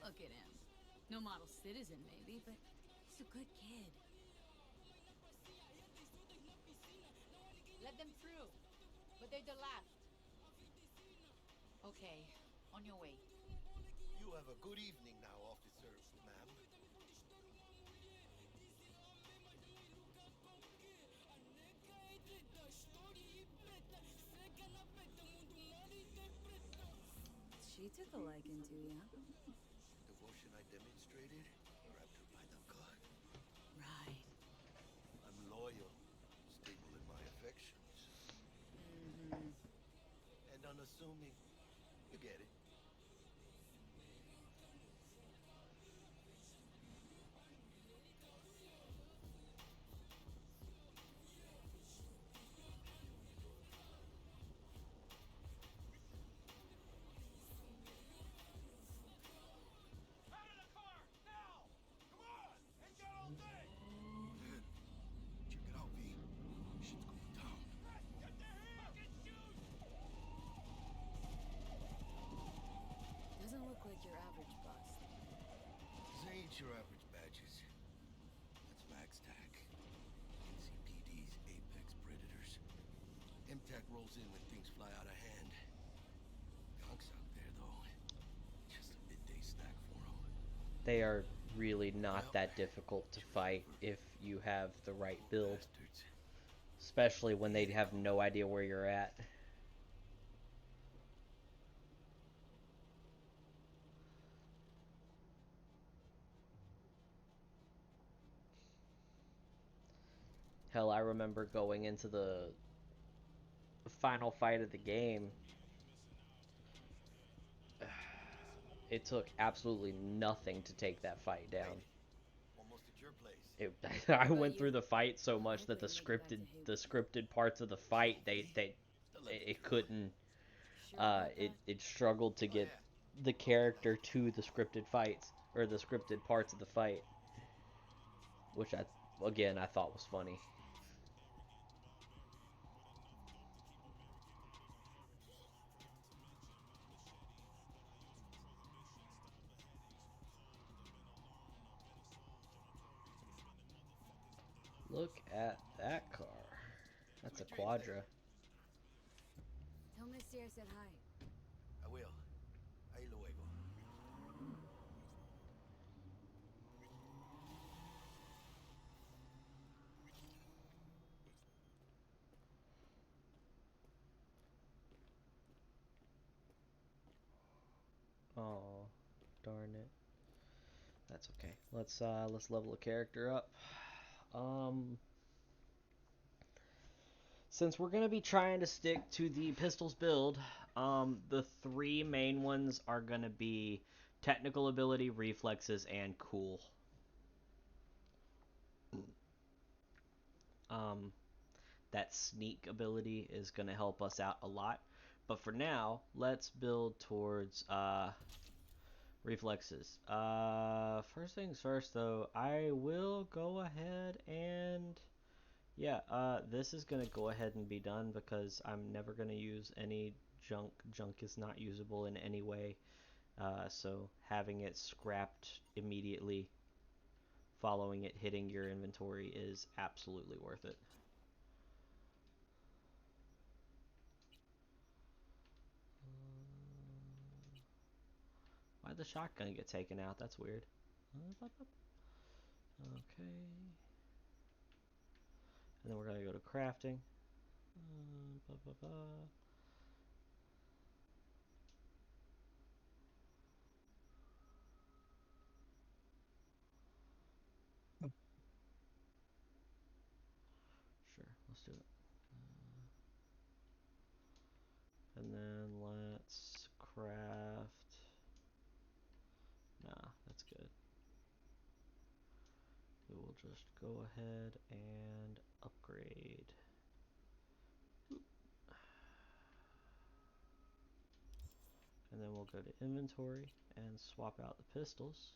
Look at him. No model citizen, maybe, but he's a good kid. Let them through. But they're the last. Okay, on your way. You have a good evening now, officer, ma'am. She took a liking to you. Devotion I demonstrated grabbed her by the gut. Right. I'm loyal, stable in my affections, Mm-hmm. and unassuming. You get it. Check it out, V. Shit's going down. Doesn't look like your average bust. These ain't your average badges. That's MaxTac. NCPD's apex predators. MTAC rolls in when things fly out of hand. Gonks out there, though. Just a midday snack for them. They are really not that difficult to fight if you have the right build. Especially when they have no idea where you're at. Hell, I remember going into the final fight of the game. It took absolutely nothing to take that fight down. Almost at your place. I went through the fight so much that the scripted parts of the fight it couldn't it struggled to get the character to the scripted fights or the scripted parts of the fight, which I thought was funny. Look at that car. That's a Quadra. Tell Misty I said hi. I will. Ahí luego. Oh, darn it. That's okay. Let's level a character up. Um Since we're gonna be trying to stick to the pistols build, the three main ones are gonna be technical ability, reflexes, and cool. Um, that sneak ability is gonna help us out a lot. But for now, let's build towards reflexes. First things first, though, I will go ahead and yeah, this is gonna go ahead and be done because I'm never gonna use any junk. Junk is not usable in any way. So having it scrapped immediately following it hitting your inventory is absolutely worth it. Why'd the shotgun get taken out? That's weird. Okay. And then we're gonna go to crafting. Blah, blah, blah. Sure, let's do it. And then let's craft. Nah, that's good. We will just go ahead and upgrade. And then we'll go to inventory and swap out the pistols.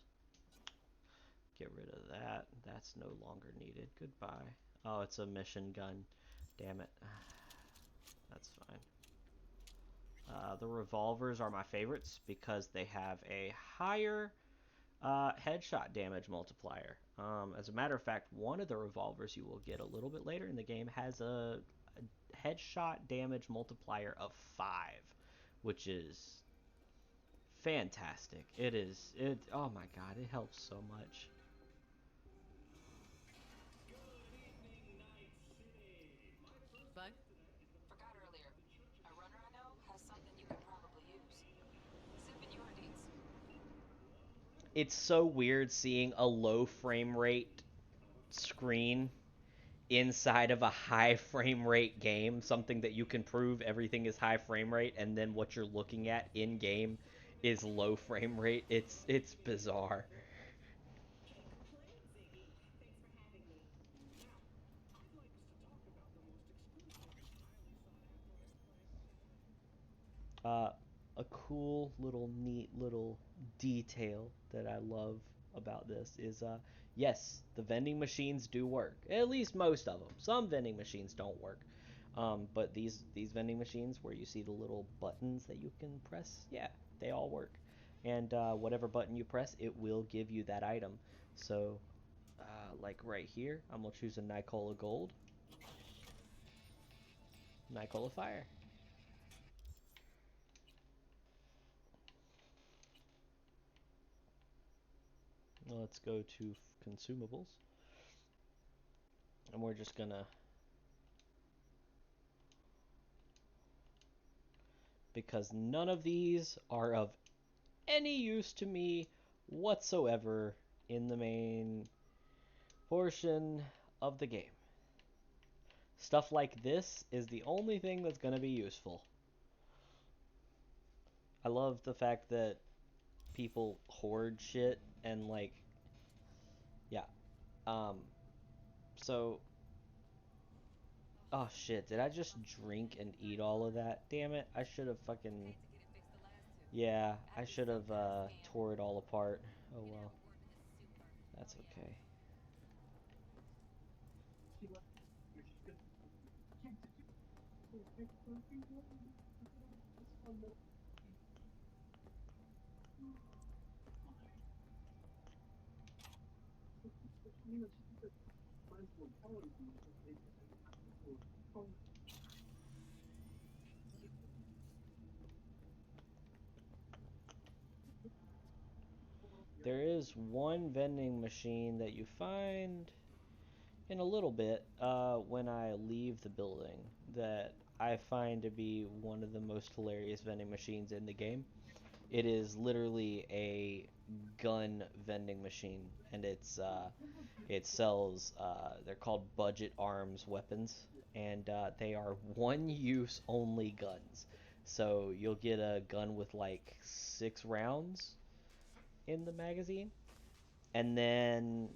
Get rid of that. That's no longer needed. Goodbye. Oh, it's a mission gun. Damn it. That's fine. The revolvers are my favorites because they have a higher headshot damage multiplier. As a matter of fact, one of the revolvers you will get a little bit later in the game has a headshot damage multiplier of 5, which is fantastic. Oh my god, it helps so much. Bug? Forgot earlier. A runner I know has something you could probably use. Sipping your deeds. It's so weird seeing a low frame rate screen inside of a high frame rate game, something that you can prove everything is high frame rate, and then what you're looking at in game is low frame rate. It's bizarre. Uh, a cool little neat little detail that I love about this is yes, the vending machines do work. At least most of them. Some vending machines don't work. But these vending machines where you see the little buttons that you can press, yeah, they all work. And whatever button you press, it will give you that item. So, like right here, I'm gonna choose a Nicola Gold, Nicola Fire. Let's go to consumables, and we're just gonna, because none of these are of any use to me whatsoever in the main portion of the game. Stuff like this is the only thing that's going to be useful. I love the fact that people hoard shit and like, yeah. So, oh shit, did I just drink and eat all of that? Damn it, I should have fucking, yeah, I should have tore it all apart. Oh well, that's okay. There is one vending machine that you find in a little bit when I leave the building that I find to be one of the most hilarious vending machines in the game. It is literally a gun vending machine, and it sells they're called budget arms weapons, and they are one use only guns. So you'll get a gun with like 6 rounds in the magazine, and then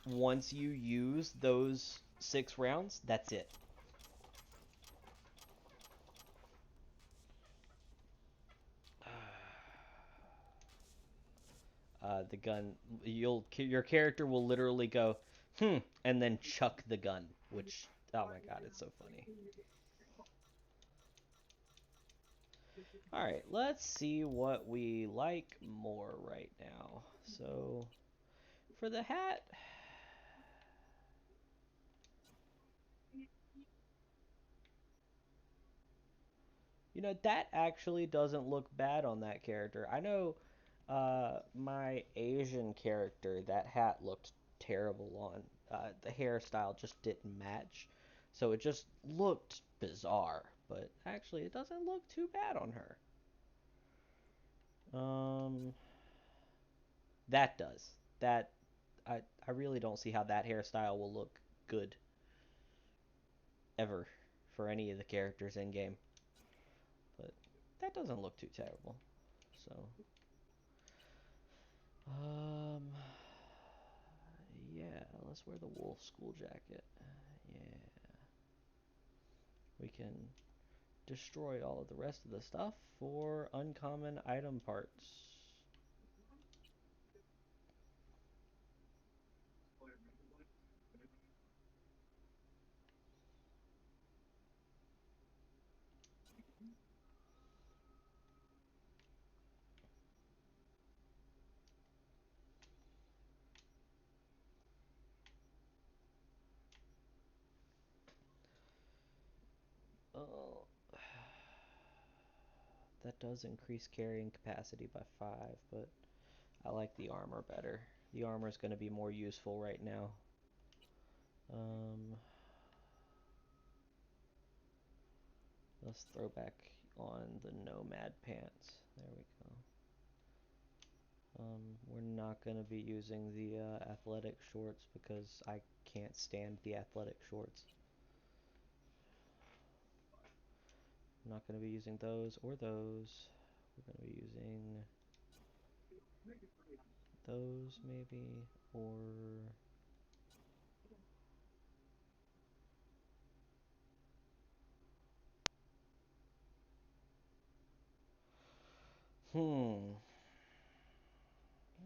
once you use those 6 rounds, that's it. The gun, your character will literally go, and then chuck the gun, which, oh my god, it's so funny. All right, let's see what we like more right now. So, for the hat, that actually doesn't look bad on that character. I know my Asian character, that hat looked terrible on. The hairstyle just didn't match. So it just looked bizarre. But actually, it doesn't look too bad on her. That does. That I really don't see how that hairstyle will look good ever for any of the characters in game. But that doesn't look too terrible. So, um, yeah, let's wear the wolf school jacket. Yeah. We can destroy all of the rest of the stuff for uncommon item parts. Oh, that does increase carrying capacity by 5, but I like the armor better. The armor is going to be more useful right now. Let's throw back on the nomad pants. There we go. We're not going to be using the athletic shorts because I can't stand the athletic shorts. I'm not going to be using those or those. We're going to be using those maybe, or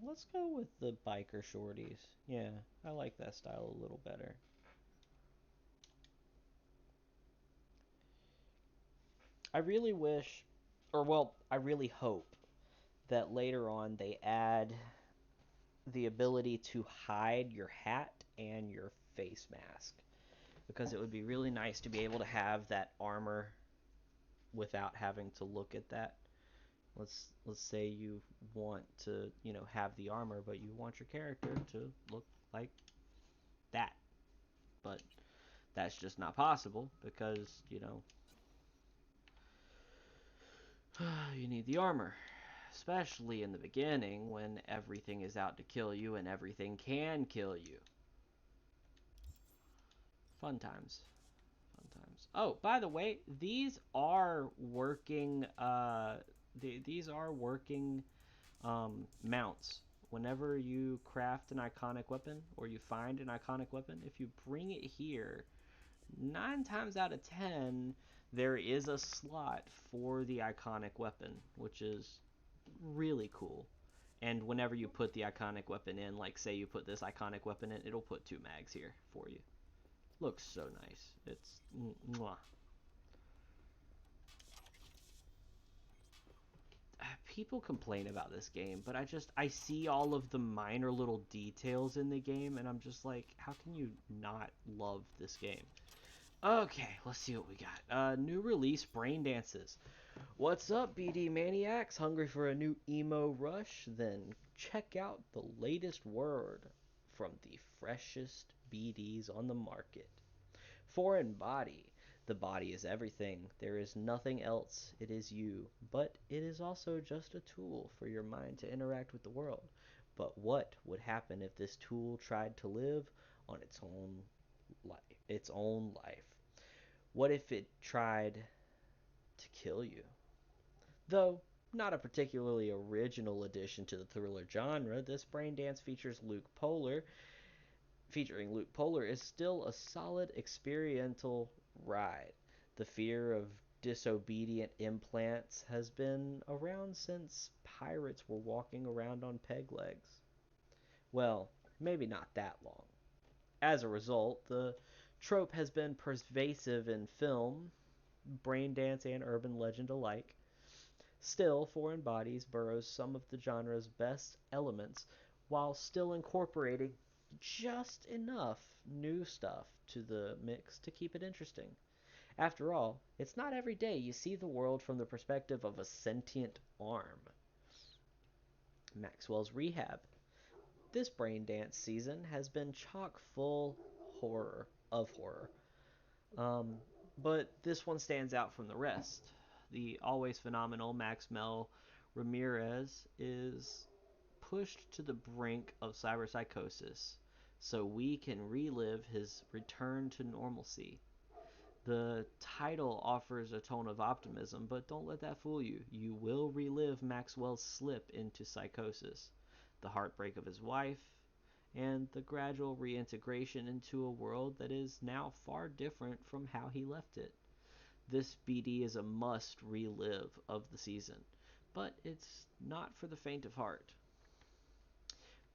let's go with the biker shorties. Yeah, I like that style a little better. I really wish, or well, I really hope that later on they add the ability to hide your hat and your face mask, because it would be really nice to be able to have that armor without having to look at that. Let's say you want to, have the armor, but you want your character to look like that. But that's just not possible because, you need the armor. Especially in the beginning when everything is out to kill you and everything can kill you. Fun times. Fun times. Oh, by the way, these are working these are working mounts. Whenever you craft an iconic weapon or you find an iconic weapon, if you bring it here, 9 times out of 10, there is a slot for the iconic weapon, which is really cool. And whenever you put the iconic weapon in, like say you put this iconic weapon in, it'll put 2 mags here for you. Looks so nice. It's mwah. People complain about this game, but I see all of the minor little details in the game, and I'm just like, how can you not love this game? Okay, let's see what we got. New release, Brain Dances. What's up, BD Maniacs? Hungry for a new emo rush? Then check out the latest word from the freshest BDs on the market. Foreign Body. The body is everything. There is nothing else. It is you. But it is also just a tool for your mind to interact with the world. But what would happen if this tool tried to live on its own life? What if it tried to kill you? Though not a particularly original addition to the thriller genre, this brain dance featuring Luke Polar is still a solid experiential ride. The fear of disobedient implants has been around since pirates were walking around on peg legs. Well, maybe not that long. As a result, the trope has been pervasive in film, braindance, and urban legend alike. Still, Foreign Bodies borrows some of the genre's best elements while still incorporating just enough new stuff to the mix to keep it interesting. After all, it's not every day you see the world from the perspective of a sentient arm. Maxwell's Rehab. This brain dance season has been chock full of horror. But this one stands out from the rest. The always phenomenal Maxwell Ramirez is pushed to the brink of cyberpsychosis so we can relive his return to normalcy. The title offers a tone of optimism, but don't let that fool you. You will relive Maxwell's slip into psychosis, the heartbreak of his wife, and the gradual reintegration into a world that is now far different from how he left it. This BD is a must relive of the season, but it's not for the faint of heart.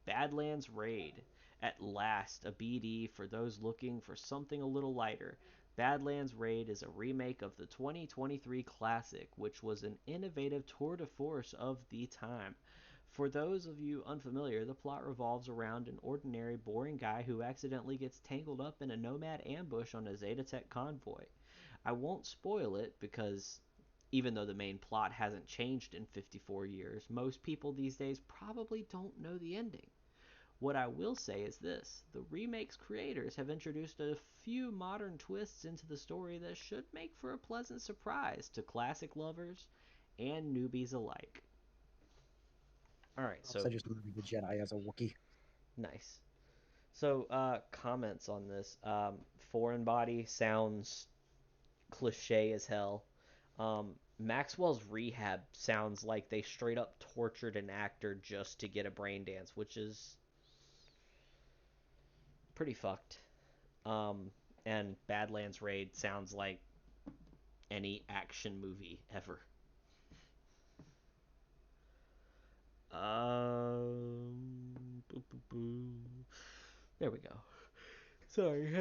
Badlands Raid. At last, a BD for those looking for something a little lighter. Badlands Raid is a remake of the 2023 classic, which was an innovative tour de force of the time. For those of you unfamiliar, the plot revolves around an ordinary, boring guy who accidentally gets tangled up in a nomad ambush on a Zetatech convoy. I won't spoil it because even though the main plot hasn't changed in 54 years, most people these days probably don't know the ending. What I will say is this: the remake's creators have introduced a few modern twists into the story that should make for a pleasant surprise to classic lovers and newbies alike. Alright, so I just murdered the Jedi as a Wookiee. nice. So, comments on this. Foreign Body sounds cliche as hell. Maxwell's Rehab sounds like they straight up tortured an actor just to get a brain dance, which is pretty fucked. And Badlands Raid sounds like any action movie ever. Boo, boo, boo. There we go. Sorry,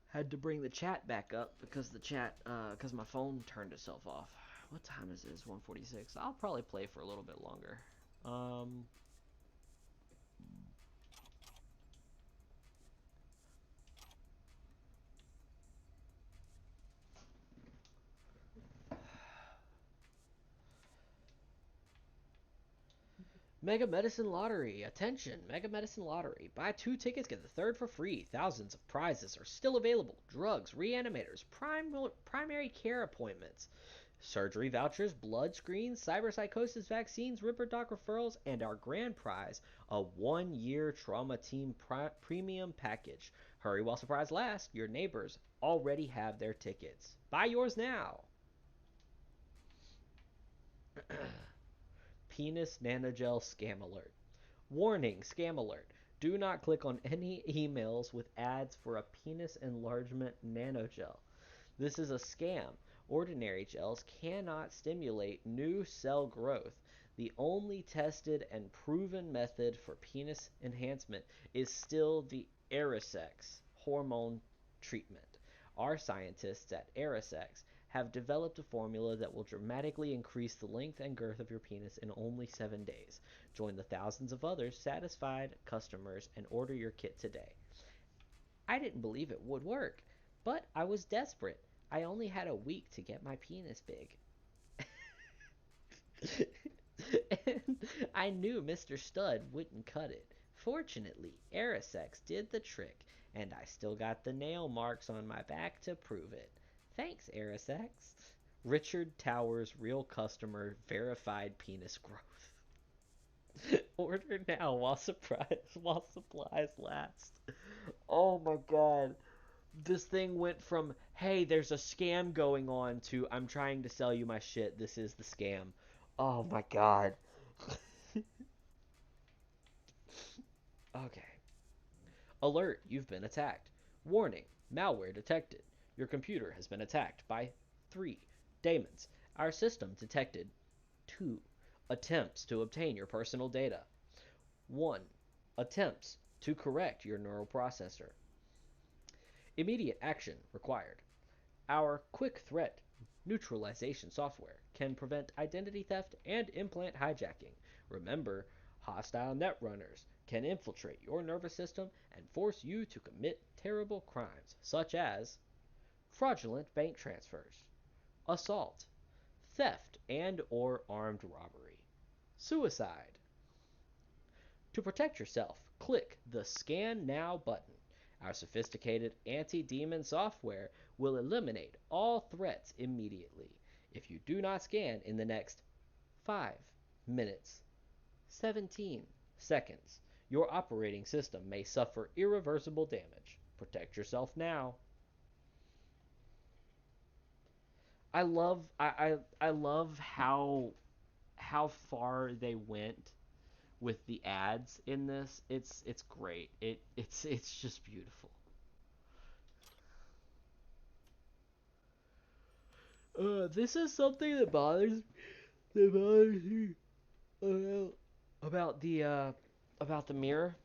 had to bring the chat back up because because my phone turned itself off. What time is it? It's 1:46. I'll probably play for a little bit longer. Mega Medicine Lottery. Attention, Mega Medicine Lottery. Buy 2 tickets, get the third for free. Thousands of prizes are still available. Drugs, reanimators, primary care appointments, surgery vouchers, blood screens, cyberpsychosis vaccines, Ripper Doc referrals, and our grand prize, a 1-year Trauma Team premium package. Hurry while supplies last. Your neighbors already have their tickets. Buy yours now. Penis Nanogel Scam Alert. Warning, scam alert. Do not click on any emails with ads for a penis enlargement nanogel. This is a scam. Ordinary gels cannot stimulate new cell growth. The only tested and proven method for penis enhancement is still the Arisex hormone treatment. Our scientists at Arisex have developed a formula that will dramatically increase the length and girth of your penis in only 7 days. Join the thousands of others satisfied customers and order your kit today. I didn't believe it would work, but I was desperate. I only had a week to get my penis big. And I knew Mr. Stud wouldn't cut it. Fortunately, Arisex did the trick, and I still got the nail marks on my back to prove it. Thanks, Arisex. Richard Towers, real customer, verified penis growth. Order now while supplies last. Oh my god. This thing went from, hey, there's a scam going on, to, I'm trying to sell you my shit. This is the scam. Oh my god. Okay. Alert, you've been attacked. Warning, malware detected. Your computer has been attacked by 3 daemons. Our system detected 2 attempts to obtain your personal data. 1 attempts to correct your neural processor. Immediate action required. Our quick threat neutralization software can prevent identity theft and implant hijacking. Remember, hostile netrunners can infiltrate your nervous system and force you to commit terrible crimes such as fraudulent bank transfers, assault, theft and or armed robbery, suicide. To protect yourself, click the Scan Now button. Our sophisticated anti-demon software will eliminate all threats immediately. If you do not scan in the next 5 minutes, 17 seconds, your operating system may suffer irreversible damage. Protect yourself now. I love how far they went with the ads in this. It's great. It's just beautiful. This is something that bothers me about the mirror.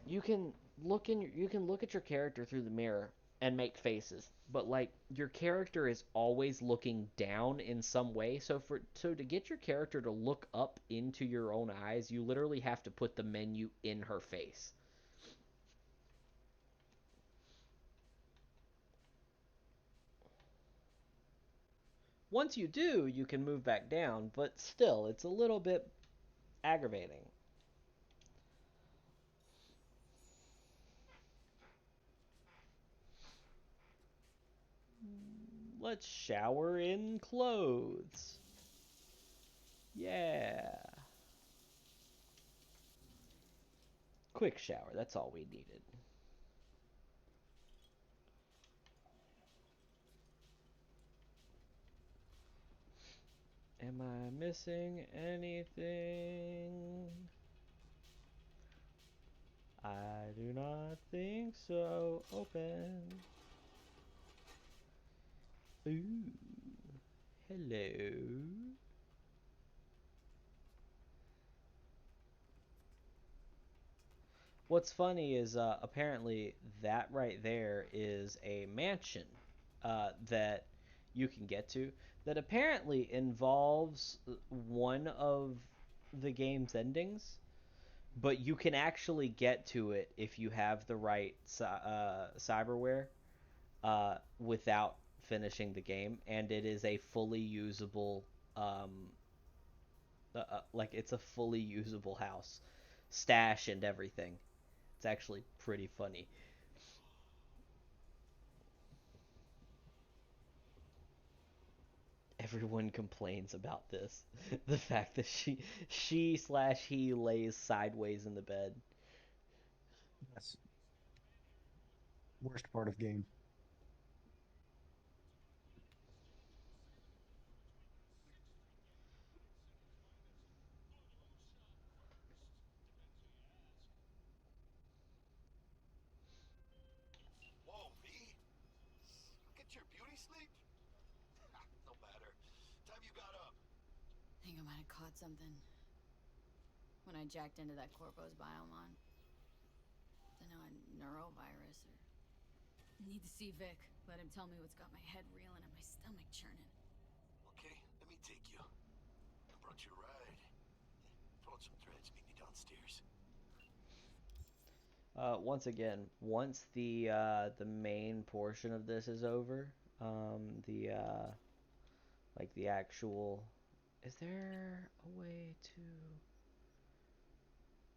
You can you can look at your character through the mirror and make faces, but like your character is always looking down in some way. So to get your character to look up into your own eyes, you literally have to put the menu in her face. Once you do, you can move back down, but still, it's a little bit aggravating. Let's shower in clothes. Yeah. Quick shower, that's all we needed. Am I missing anything? I do not think so. Open. Ooh. Hello. What's funny is apparently that right there is a mansion that you can get to that apparently involves one of the game's endings, but you can actually get to it if you have the right cyberware without finishing the game, and it is a fully usable like it's a fully usable house, stash and everything. It's actually pretty funny. Everyone complains about this. The fact that she/he lays sideways in the bed. That's worst part of game. think I might have caught something when I jacked into that Corpo's biomon. Dunno, a neurovirus or... Need to see Vic. Let him tell me what's got my head reeling and my stomach churning. Okay, let me take you. I brought you a ride. Throw out some threads, meet me downstairs. Once again, once the main portion of this is over, the like the actual, is there a way to?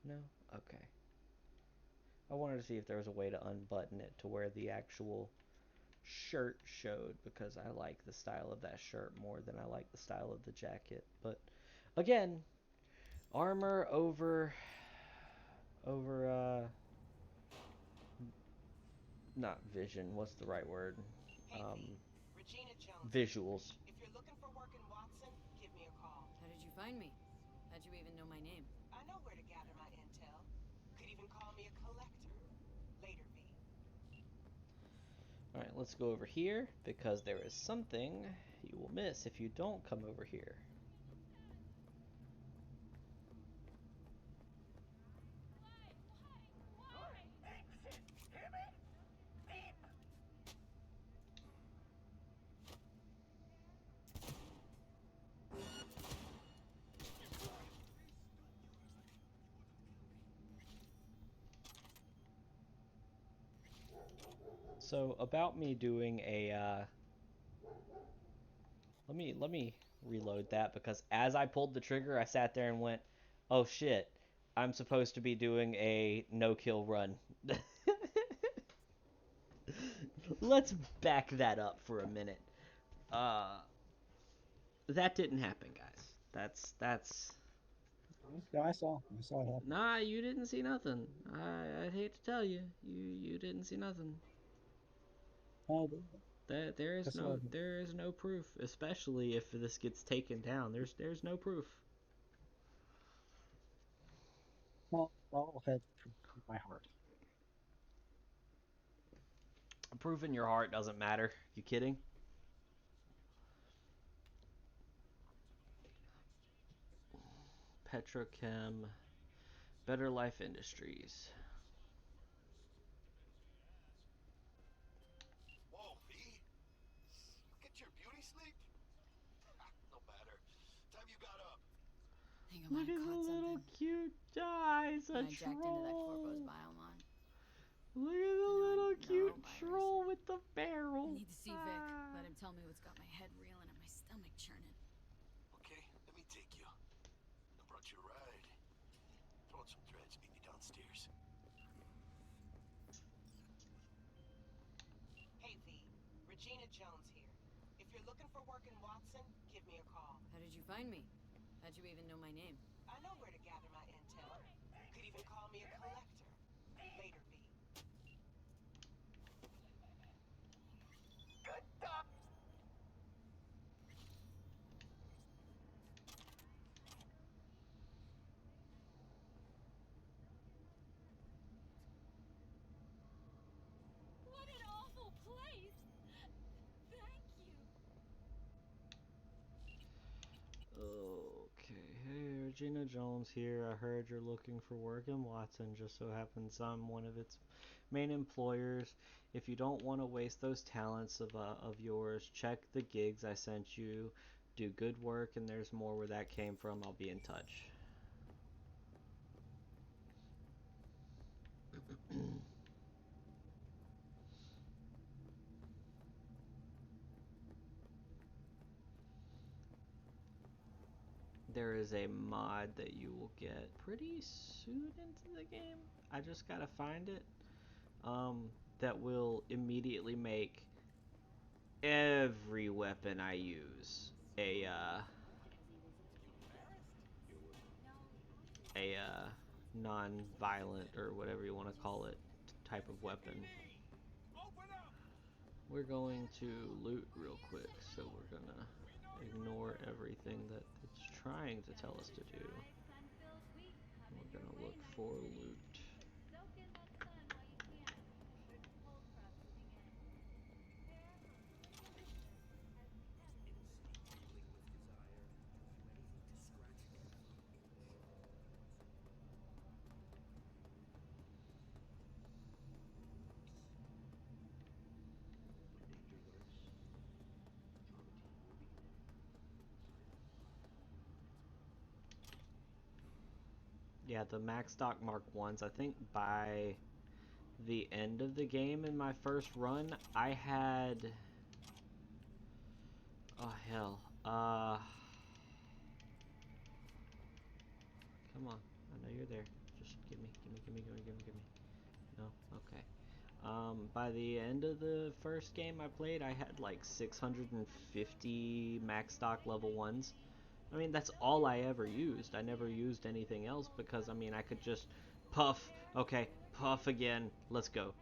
No? Okay. I wanted to see if there was a way to unbutton it to where the actual shirt showed, because I like the style of that shirt more than I like the style of the jacket. But again, armor over not vision, what's the right word? Regina Jones. Visuals. If you're looking for work in Watson, give me a call. How did you find me? How'd you even know my name? I know where to gather my intel. Could even call me a collector. Later, V. Alright, let's go over here, because there is something you will miss if you don't come over here. So about me doing a let me reload that, because as I pulled the trigger, I sat there and went, "Oh shit, I'm supposed to be doing a no-kill run." Let's back that up for a minute. That didn't happen, guys. That's. No, I saw it happen. Nah, you didn't see nothing. I'd hate to tell you, you didn't see nothing. I did. There is no proof, especially if this gets taken down. There's no proof. Well, I'll head my heart. Proof in your heart doesn't matter. You kidding? Petrochem, Better Life Industries. Whoa, V? You get your beauty sleep? No matter. Time you got up. Think I Look might at have the caught little something cute eyes, a when I jacked into that Corpo's troll. biomon. Look at the little cute neurovirus. troll with the barrel. Need to see Vic. Let him tell me what's got my head reeling and my stomach churning. Okay, let me take you. I brought you a ride. Throw out some threads, meet me downstairs. Hey, V. Regina Jones here. If you're looking for work in Watson, give me a call. How did you find me? How'd you even know my name? I know where to gather my intel. Could even call me a collector. Later, V. Good stuff! What an awful place! Thank you. Okay, hey, Regina Jones here. I heard you're looking for work in Watson. Just so happens I'm one of its main employers. If you don't want to waste those talents of yours, check the gigs I sent you. Do good work, and there's more where that came from. I'll be in touch. There is a mod that you will get pretty soon into the game. I just gotta find it. That will immediately make every weapon I use a non-violent, or whatever you want to call it, type of weapon. We're going to loot real quick, so we're gonna ignore everything that it's trying to tell us to do. We're gonna look for loot. Yeah, the max stock Mark 1s, I think by the end of the game in my first run, I had... Oh, hell. Come on. I know you're there. Just give me. No? Okay. By the end of the first game I played, I had like 650 max stock level 1s. I mean, that's all I ever used. I never used anything else because, I mean, I could just puff. Okay, puff again. Let's go.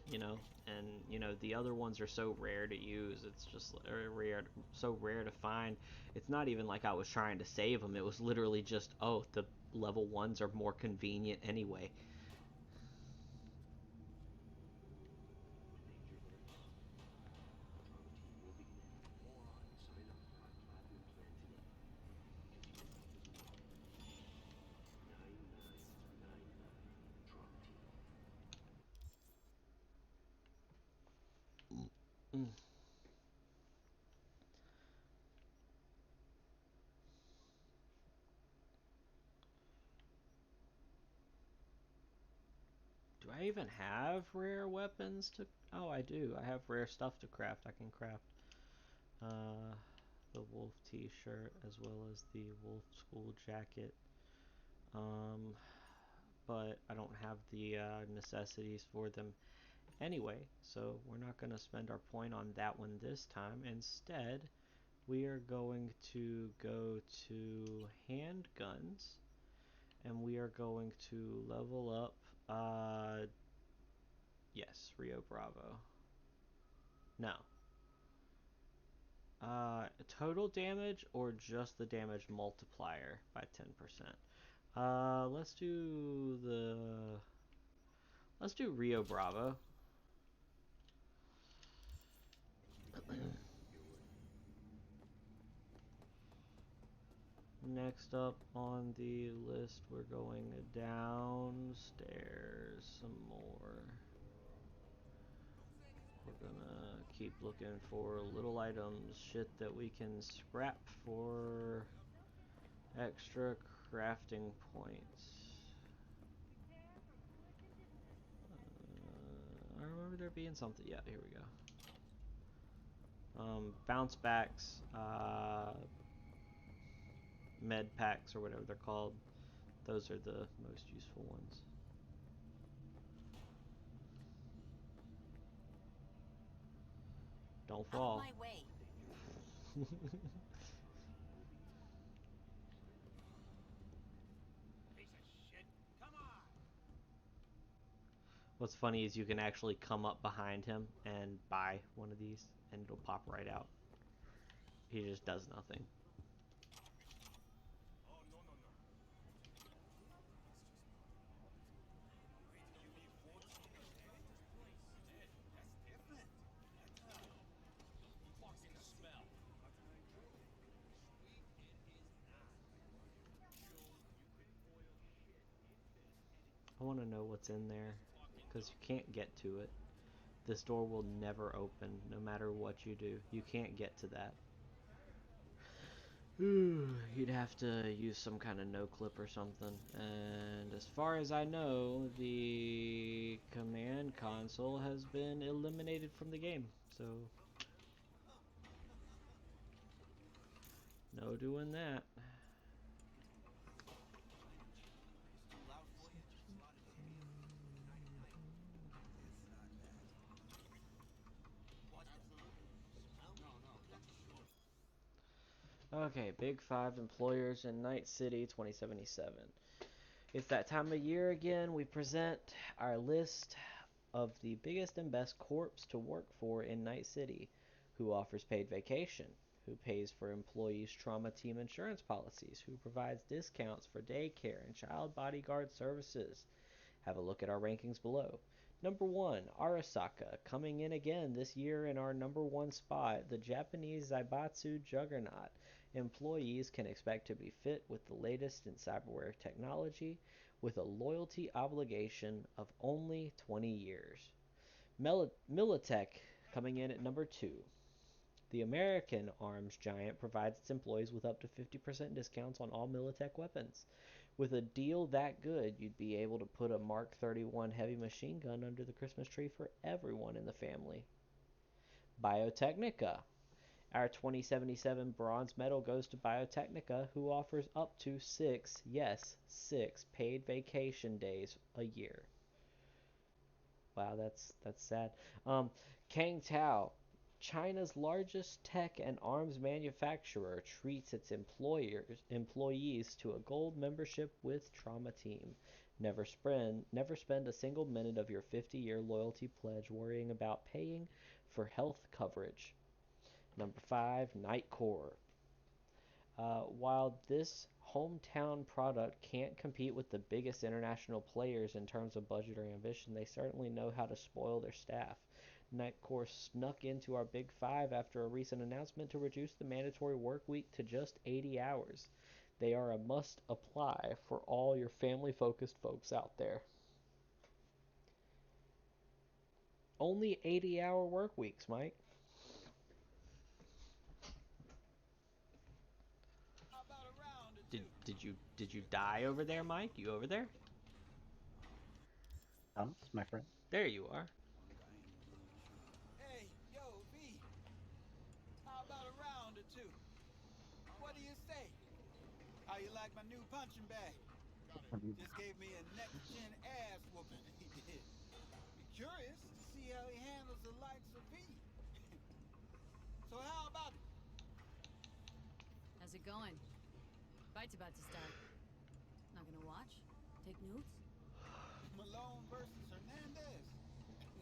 You know, and you know the other ones are so rare to use. It's just so rare to find. It's not even like I was trying to save them. It was literally just, oh, the level 1s are more convenient anyway. Mm. Do I even have rare weapons to... Oh, I do. I have rare stuff to craft. I can craft the wolf t-shirt as well as the wolf school jacket. But I don't have the necessities for them anyway, so we're not going to spend our point on that one this time. Instead, we are going to go to handguns, and we are going to level up, yes, Rio Bravo. No. Total damage or just the damage multiplier by 10%? Let's do Rio Bravo. Next up on the list, we're going downstairs some more. We're gonna keep looking for little items, shit that we can scrap for extra crafting points. I remember there being something. Yeah, here we go. Bounce backs, med packs, or whatever they're called. Those are the most useful ones. Don't fall. Out of my way. What's funny is you can actually come up behind him and buy one of these, and it'll pop right out. He just does nothing. I want to know what's in there, because you can't get to it. This door will never open, no matter what you do. You can't get to that. You'd have to use some kind of no clip or something. And as far as I know, the command console has been eliminated from the game. So, no doing that. Okay, Big 5 Employers in Night City 2077. It's that time of year again. We present our list of the biggest and best corps to work for in Night City. Who offers paid vacation? Who pays for employees' trauma team insurance policies? Who provides discounts for daycare and child bodyguard services? Have a look at our rankings below. Number 1, Arasaka, coming in again this year in our number 1 spot, the Japanese Zaibatsu juggernaut. Employees can expect to be fit with the latest in cyberware technology with a loyalty obligation of only 20 years. Militech coming in at number 2. The American arms giant provides its employees with up to 50% discounts on all Militech weapons. With a deal that good, you'd be able to put a Mark 31 heavy machine gun under the Christmas tree for everyone in the family. Biotechnica. Our 2077 bronze medal goes to Biotechnica, who offers up to 6, yes, 6 paid vacation days a year. Wow, that's sad. Kang Tao, China's largest tech and arms manufacturer, treats its employees to a gold membership with Trauma Team. Never spend a single minute of your 50-year loyalty pledge worrying about paying for health coverage. Number 5, Nightcore. While this hometown product can't compete with the biggest international players in terms of budget or ambition, they certainly know how to spoil their staff. Nightcore snuck into our Big Five after a recent announcement to reduce the mandatory work week to just 80 hours. They are a must apply for all your family-focused folks out there. Only 80-hour work weeks, Mike. Did you die over there, Mike? You over there? Thomas, my friend. There you are. Hey, yo, V. How about a round or two? What do you say? How you like my new punching bag? Just gave me a next-gen ass whooping, he did. Be curious to see how he handles the likes of V. So how about it? How's it going? Fight's about to start. Not gonna watch? Take notes? Malone versus Hernandez?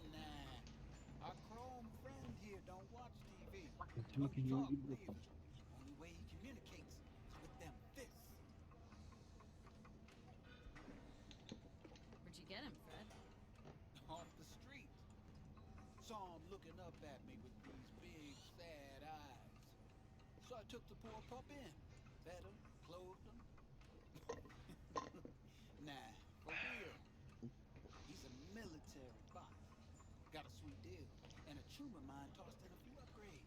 Nah. Our chrome friend here don't watch TV. Don't talk neither. Only way he communicates is with them fists. Where'd you get him, Fred? Off the street. Saw him looking up at me with these big, sad eyes. So I took the poor pup in. Fed him, clothed him. Nah, for real. He's a military boss. Got a sweet deal. And a tumor mine tossed in a few upgrades.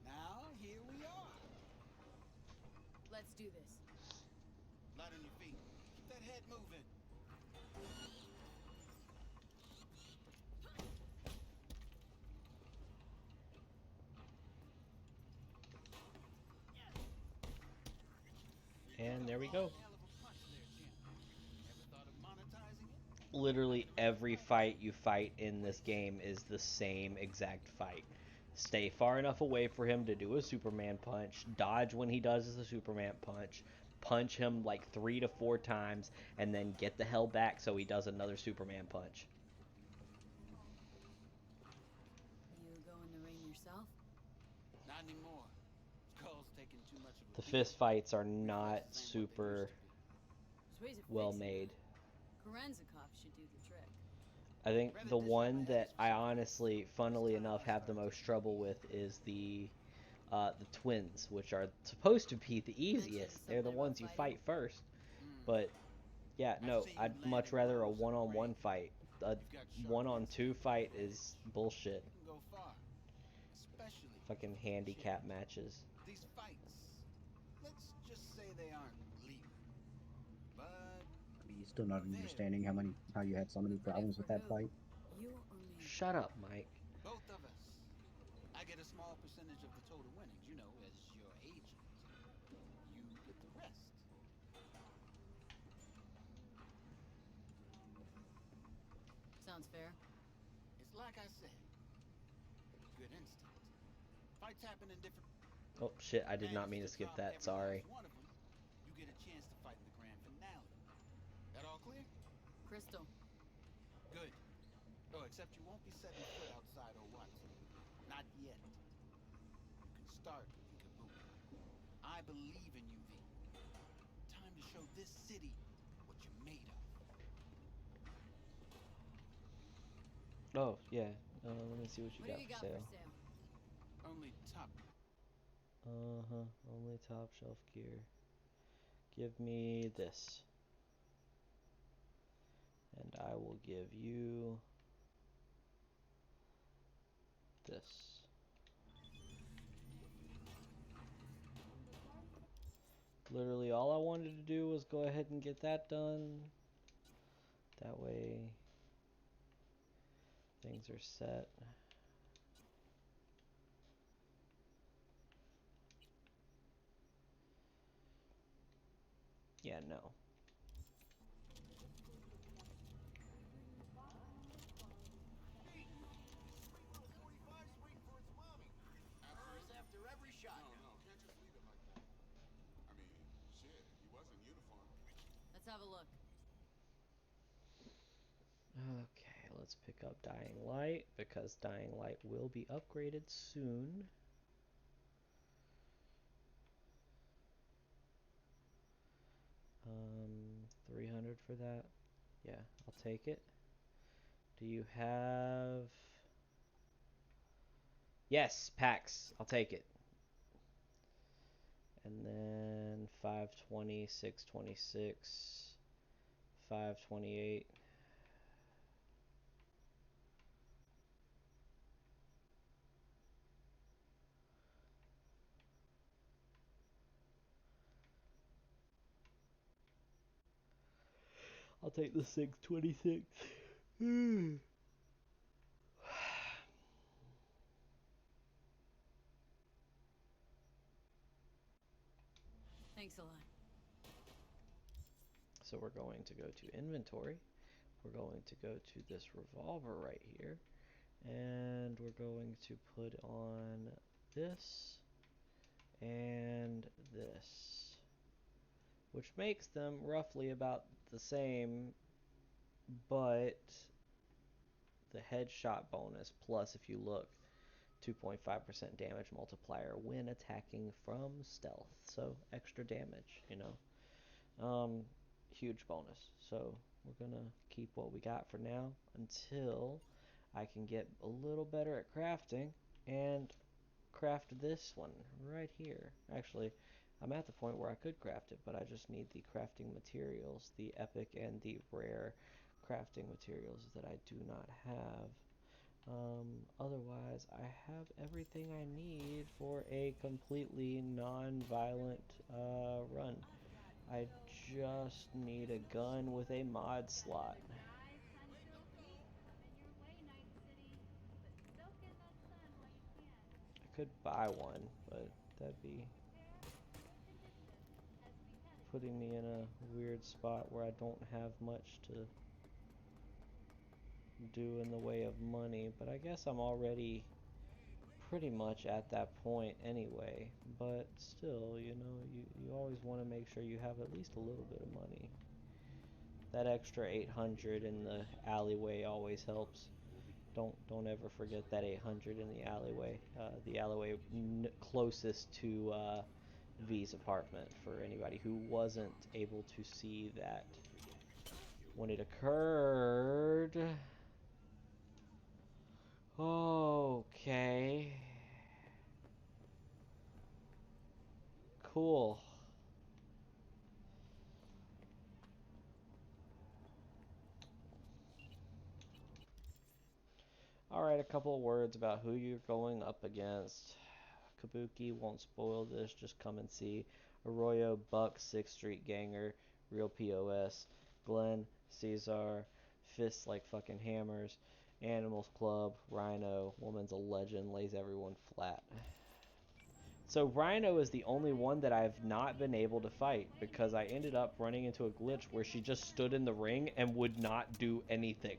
Now, here we are. Let's do this. Light on your feet. Keep that head moving. And there we go. Literally every fight you fight in this game is the same exact fight. Stay far enough away for him to do a Superman punch, dodge when he does the Superman punch him like 3 to 4 times, and then get the hell back so he does another Superman punch. You go in the ring yourself? Not anymore. Skull's taking too much of a The fist fights are not super well made. Korenzikov should do the trick. I think the one that I honestly, funnily enough, have the most trouble with is the twins, which are supposed to be the easiest. They're the ones you fight first. But yeah, no, I'd much rather a one-on-one fight. A one-on-two fight is bullshit. Fucking handicap matches. These fights, let's just say they aren't legal. But You're still not understanding how you had so many problems with that fight. You or me? Shut up, Mike. both of us. I get a small percentage of the total winnings, you know, as your agent. You get the rest. Sounds fair. It's like I said. Good instinct. Fights happen in different... Oh shit, I did not mean to skip that, sorry. One of them, you get a chance to fight in the grand finale. That all clear? Crystal. Good. Oh, except you won't be setting foot outside Owatsu. Not yet. You can start in Kabuki. I believe in you, V. Time to show this city what you're made of. Oh, yeah. Let me see what you got for sale. Only top. Only top shelf gear. Give me this. And I will give you this. Literally all I wanted to do was go ahead and get that done. That way things are set. Yeah, no. Pete, sweet little 45's waiting for its mommy. Hers after every shot. No, can't just leave it like that. I mean, shit, he was in uniform. Let's have a look. Okay, let's pick up Dying Light because Dying Light will be upgraded soon. 300 for that. Yeah, I'll take it. Do you have... Yes, packs. I'll take it. And then 520, 626, 528. I'll take the 626. Thanks a lot. So we're going to go to inventory. We're going to go to this revolver right here. And we're going to put on this and this, which makes them roughly about the same, but the headshot bonus plus, if you look, 2.5% damage multiplier when attacking from stealth, so extra damage, you know. Huge bonus. So we're gonna keep what we got for now until I can get a little better at crafting and craft this one right here. Actually, I'm at the point where I could craft it, but I just need the crafting materials, the epic and the rare crafting materials that I do not have. Otherwise, I have everything I need for a completely non-violent run. I just need a gun with a mod slot. I could buy one, but that'd be putting me in a weird spot where I don't have much to do in the way of money. But I guess I'm already pretty much at that point anyway. But still, you know, you always want to make sure you have at least a little bit of money. That extra 800 in the alleyway always helps. Don't ever forget that 800 in the alleyway. The alleyway closest to V's apartment, for anybody who wasn't able to see that when it occurred. Okay. Cool. Alright, a couple of words about who you're going up against. Kabuki won't spoil this, just come and see. Arroyo, Buck, 6th Street Ganger, Real POS, Glenn, Caesar, Fists Like Fucking Hammers, Animals Club, Rhino, Woman's a Legend, lays everyone flat. So Rhino is the only one that I've not been able to fight because I ended up running into a glitch where she just stood in the ring and would not do anything.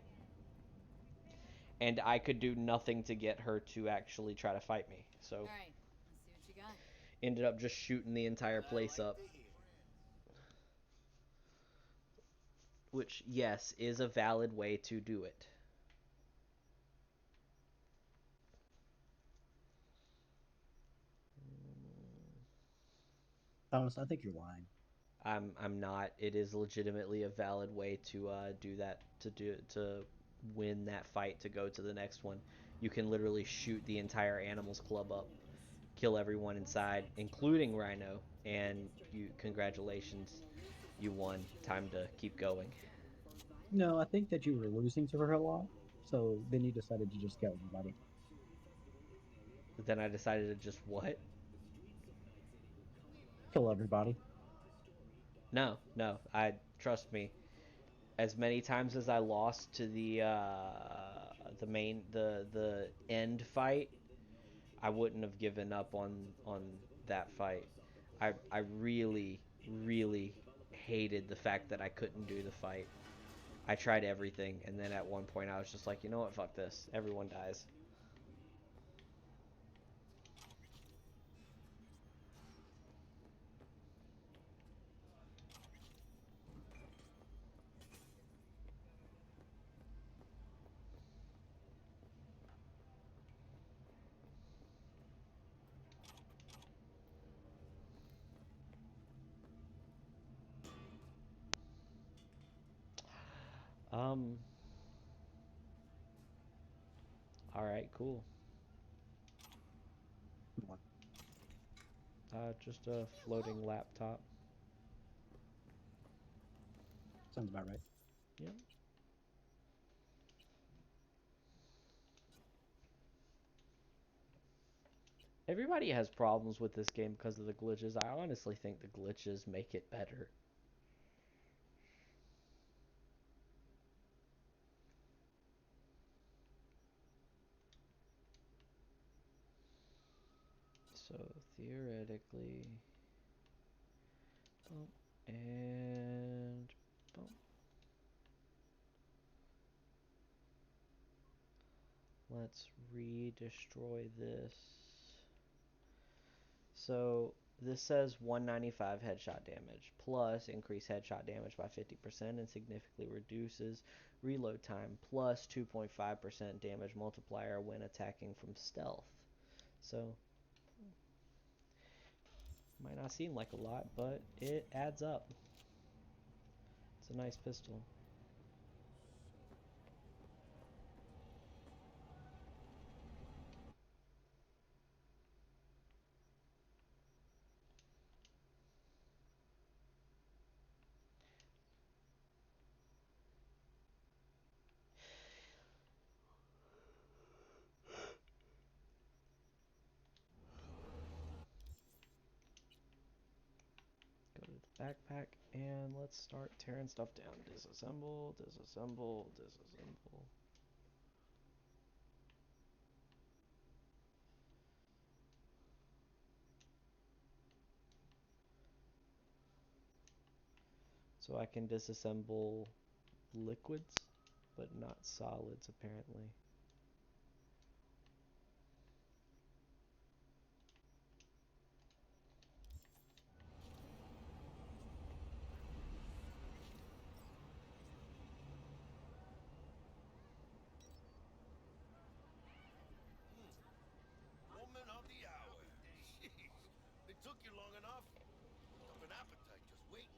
And I could do nothing to get her to actually try to fight me. So All right, let's see what you got. Ended up just shooting the entire place up. Which, yes, is a valid way to do it. Thomas, I think you're lying. I'm not. It is legitimately a valid way to do that, to win that fight, to go to the next one. You can literally shoot the entire Animals Club up, kill everyone inside, including Rhino, and congratulations, you won. Time to keep going. No, I think that you were losing to her a lot, so then you decided to just kill everybody. But then I decided to just what? Kill everybody. No, no. I trust me. As many times as I lost to the end fight, I wouldn't have given up on that fight. I really really hated the fact that I couldn't do the fight. I tried everything, and then at one point I was just like, you know what, fuck this. Everyone dies. Um. All right, cool. What? Just a floating laptop. Sounds about right. Yep. Everybody has problems with this game because of the glitches. I honestly think the glitches make it better. So theoretically, boom, and boom. Let's re-destroy this. So this says 195 headshot damage, plus increase headshot damage by 50% and significantly reduces reload time, plus 2.5% damage multiplier when attacking from stealth. So might not seem like a lot, but it adds up. It's a nice pistol. Go to the backpack and let's start tearing stuff down. Disassemble, disassemble, disassemble. So I can disassemble liquids, but not solids apparently. Woman of the hour. Jeez. It took you long enough. Worked up an appetite just waiting.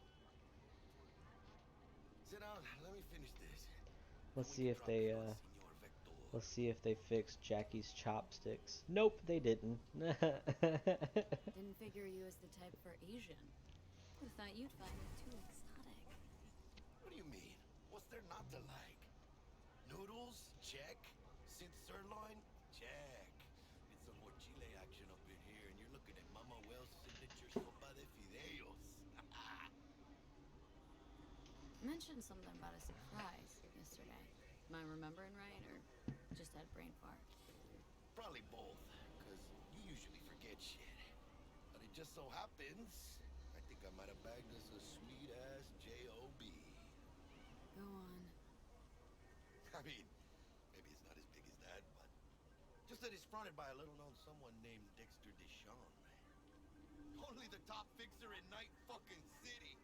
Sit down. Let me finish this. Let's Then we see can if drop in they on Senor Vector. let's see if they fixed Jackie's chopsticks. Nope, they didn't. Didn't figure you as the type for Asian. Would've thought you'd find it too exotic. What do you mean? What's there not to like? Noodles? Check. Since sirloin? Check. It's some more chile action up in here, and you're looking at Mama Wells' signature sopa de fideos. Mentioned something about a surprise yesterday. Am I remembering right, or just had a brain fart? Probably both, because you usually forget shit. But it just so happens, I think I might have bagged us a sweet-ass J.O.B. Go on. I mean, maybe it's not as big as that, but just that it's fronted by a little-known someone named Dexter Deshawn. Only the top fixer in Night fucking City.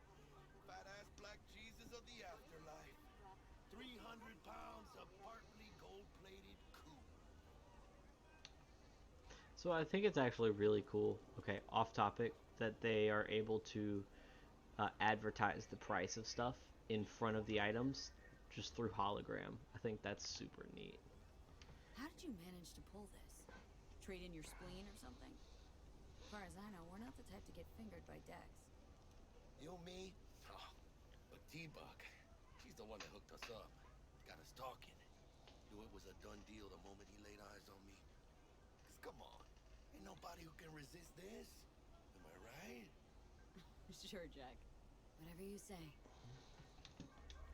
Fat-ass black Jesus of the afterlife. 300 pounds of partly gold-plated coup. So I think it's actually really cool. Okay, off topic, that they are able to advertise the price of stuff in front of the items just through hologram. I think that's super neat. How did you manage to pull this? Trade in your spleen or something? As far as I know, we're not the type to get fingered by Dex. You, me? Oh, but T-Bug, she's the one that hooked us up. Got us talking. Knew it was a done deal the moment he laid eyes on me. 'Cause come on, ain't nobody who can resist this. Am I right? Sure, Jack. Whatever you say.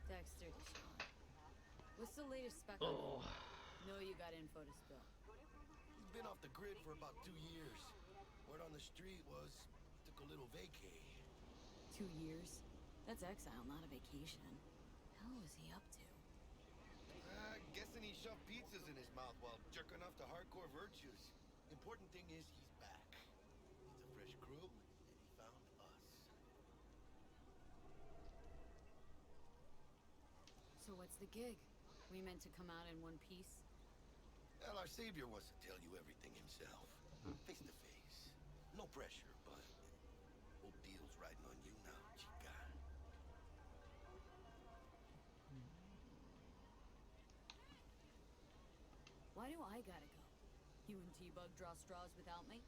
Dexter Deshawn. What's the latest spec on Oh. him? Know you got info to spill. He's been off the grid for about 2 years. Word on the street was took a little vacay. 2 years? That's exile, not a vacation. Hell was he up to? Guessing he shoved pizzas in his mouth while jerking off to hardcore virtues. Important thing is he's back. He's a fresh crew, and he found us. So what's the gig? We meant to come out in one piece? Well, our savior wants to tell you everything himself. Face to face. No pressure, but whole deal's riding on you now, chica. Why do I gotta go? You and T-Bug draw straws without me?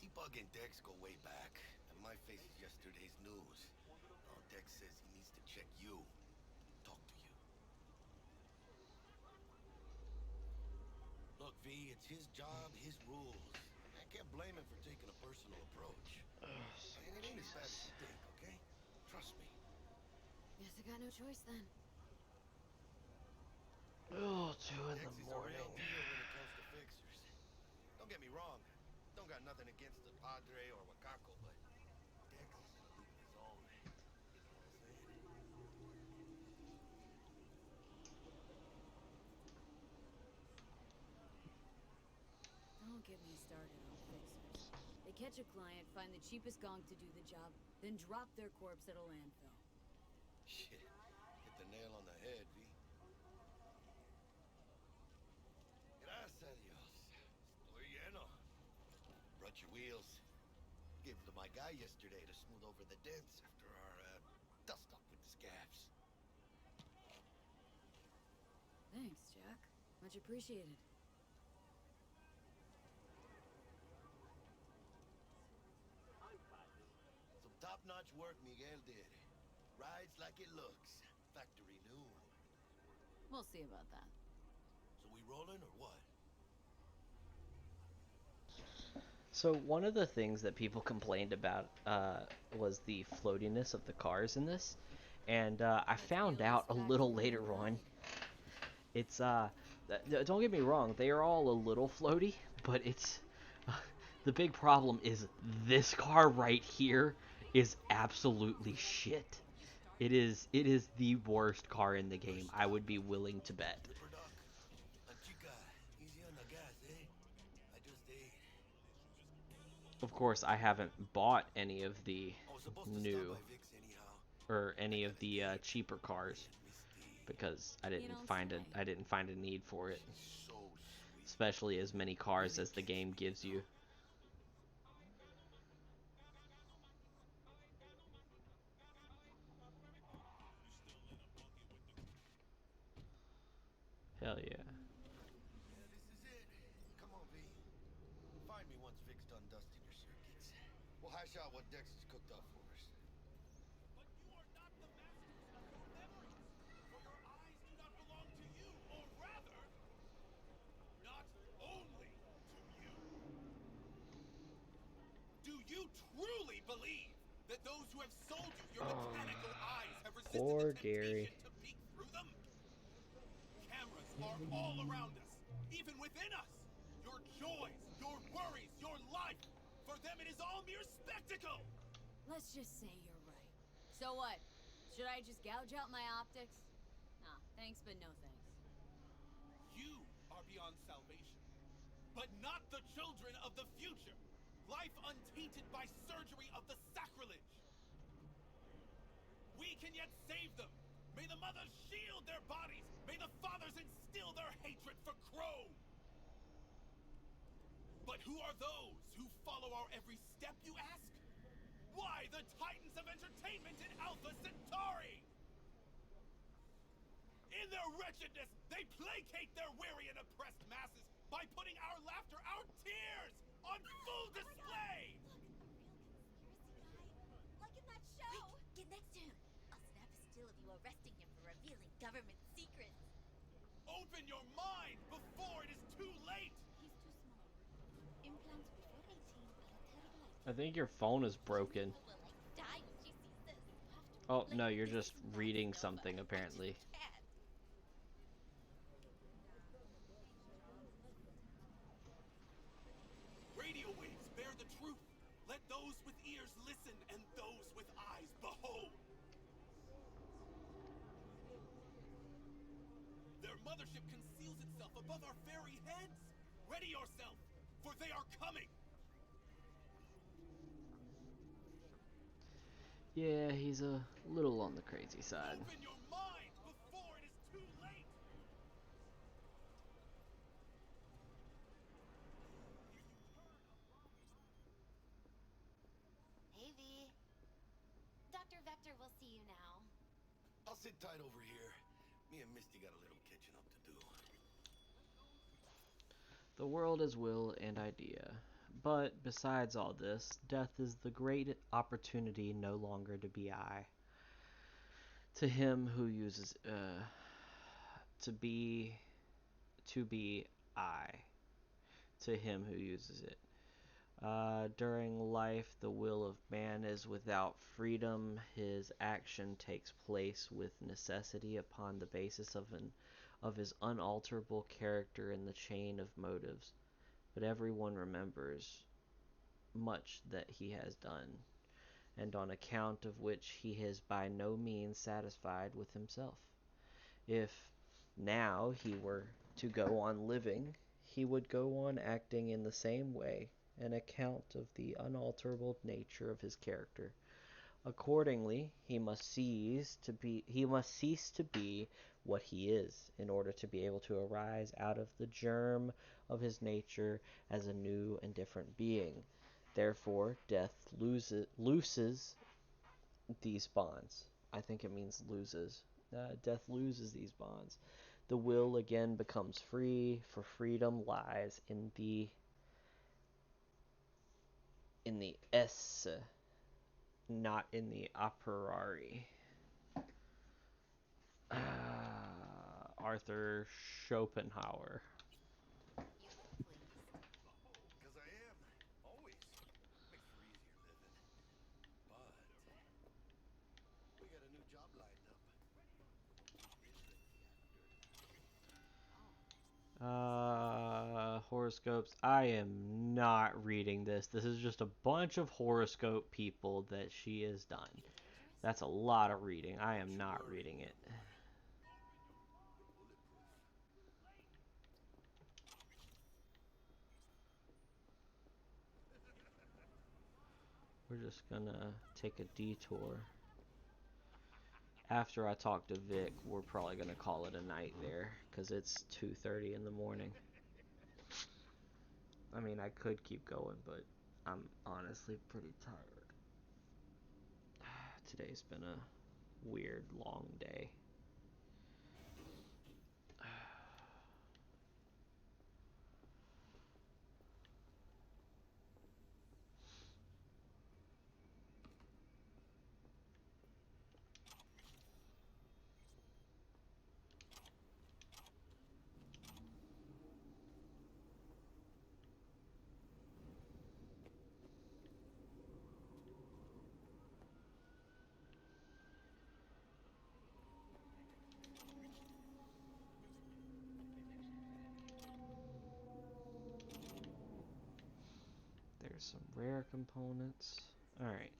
T-Bug and Dex go way back, and my face is yesterday's news. Now Dex says he needs to check you, talk to you. Look, V, it's his job, his rules. I can't blame him for taking a personal approach. And it ain't as bad as you think, okay? Trust me. Guess I got no choice then. Oh, 2 in Dex the is a real morning. deal when it comes to fixers. Don't get me wrong. Don't got nothing against the Padre or Wakako, but Dex is in a league of his own. You know what I'm saying? Don't get me started on fixers. They catch a client, find the cheapest gonk to do the job, then drop their corpse at a landfill. Shit. Hit the nail on the head, V. Gracias a Dios. Estoy lleno. Brought your wheels. Gave them to my guy yesterday to smooth over the dents after our dust up with the scabs. Thanks, Jack. Much appreciated. Some top-notch work Miguel did. Rides like it looks. Factory new. We'll see about that. So we rolling or what? So one of the things that people complained about was the floatiness of the cars in this, and I found out a little later on. It's don't get me wrong, they are all a little floaty, but it's the big problem is this car right here is absolutely shit. It is the worst car in the game. I would be willing to bet. Of course, I haven't bought any of the new or any of the cheaper cars because I didn't find a need for it, especially as many cars as the game gives you. Hell yeah. Yeah, this is it. Come on, V. Find me once Vic's done dusting your circuits. We'll hash out what Dex has cooked up for us. But you are not the masters of your memories, for your eyes do not belong to you, or rather, not only to you. Do you truly believe that those who have sold you your mechanical eyes have resisted Poor the Gary. temptation to peek through them? Cameras are all around us, even within us. Your joys, your worries, your life. For them, it is all mere spectacle. Let's just say you're right. So what? Should I just gouge out my optics? Nah, thanks, but no thanks. You are beyond salvation, but not the children of the future. Life untainted by surgery of the sacrilege. We can yet save them. May the mothers shield their bodies. May the fathers instill their hatred for Crow. But who are those who follow our every step, you ask? Why, the titans of entertainment in Alpha Centauri! In their wretchedness, they placate their weary and oppressed masses by putting our laughter, our tears, on full display! Like in that show! Quick, get next to him! I'll snap a still of you arresting him for revealing government secrets. Open your mind before it is too late! He's too small. Implants before 18 are a terrible idea. I think your phone is broken. People will die when she sees this. Have Oh, no, you're just reading something, apparently. Radio waves bear the truth. Let those with ears listen and those with eyes behold. Their mothership conceals itself above our very heads. Ready yourself, for they are coming. Yeah, he's a little on the crazy side. Open your mind before it is too late. Hey, V. Dr. Vector will see you now. I'll sit tight over here. Me and Misty got a little catching up to do. The world is will and idea. But besides all this, death is the great opportunity no longer to be I. To him who uses to be I. To him who uses it. During life, the will of man is without freedom. His action takes place with necessity upon the basis of his unalterable character in the chain of motives. But everyone remembers much that he has done, and on account of which he is by no means satisfied with himself. If now he were to go on living, he would go on acting in the same way, an account of the unalterable nature of his character. Accordingly, he must cease to be what he is, in order to be able to arise out of the germ of his nature as a new and different being. Therefore, death looses these bonds. I think it means loses. Death loses these bonds. The will again becomes free, for freedom lies in the esse, not in the a priori. Arthur Schopenhauer. You please. Because I am. Always. Makes for easier living. But we got a new job lined up. Who is the Horoscopes. I am not reading this. This is just a bunch of horoscope people that she has done. That's a lot of reading. I am not reading it. We're just gonna take a detour. After I talk to Vic, we're probably gonna call it a night there, because it's 2:30 in the morning. I mean, I could keep going, but I'm honestly pretty tired. Today's been a weird, long day. There's some rare components. Alright.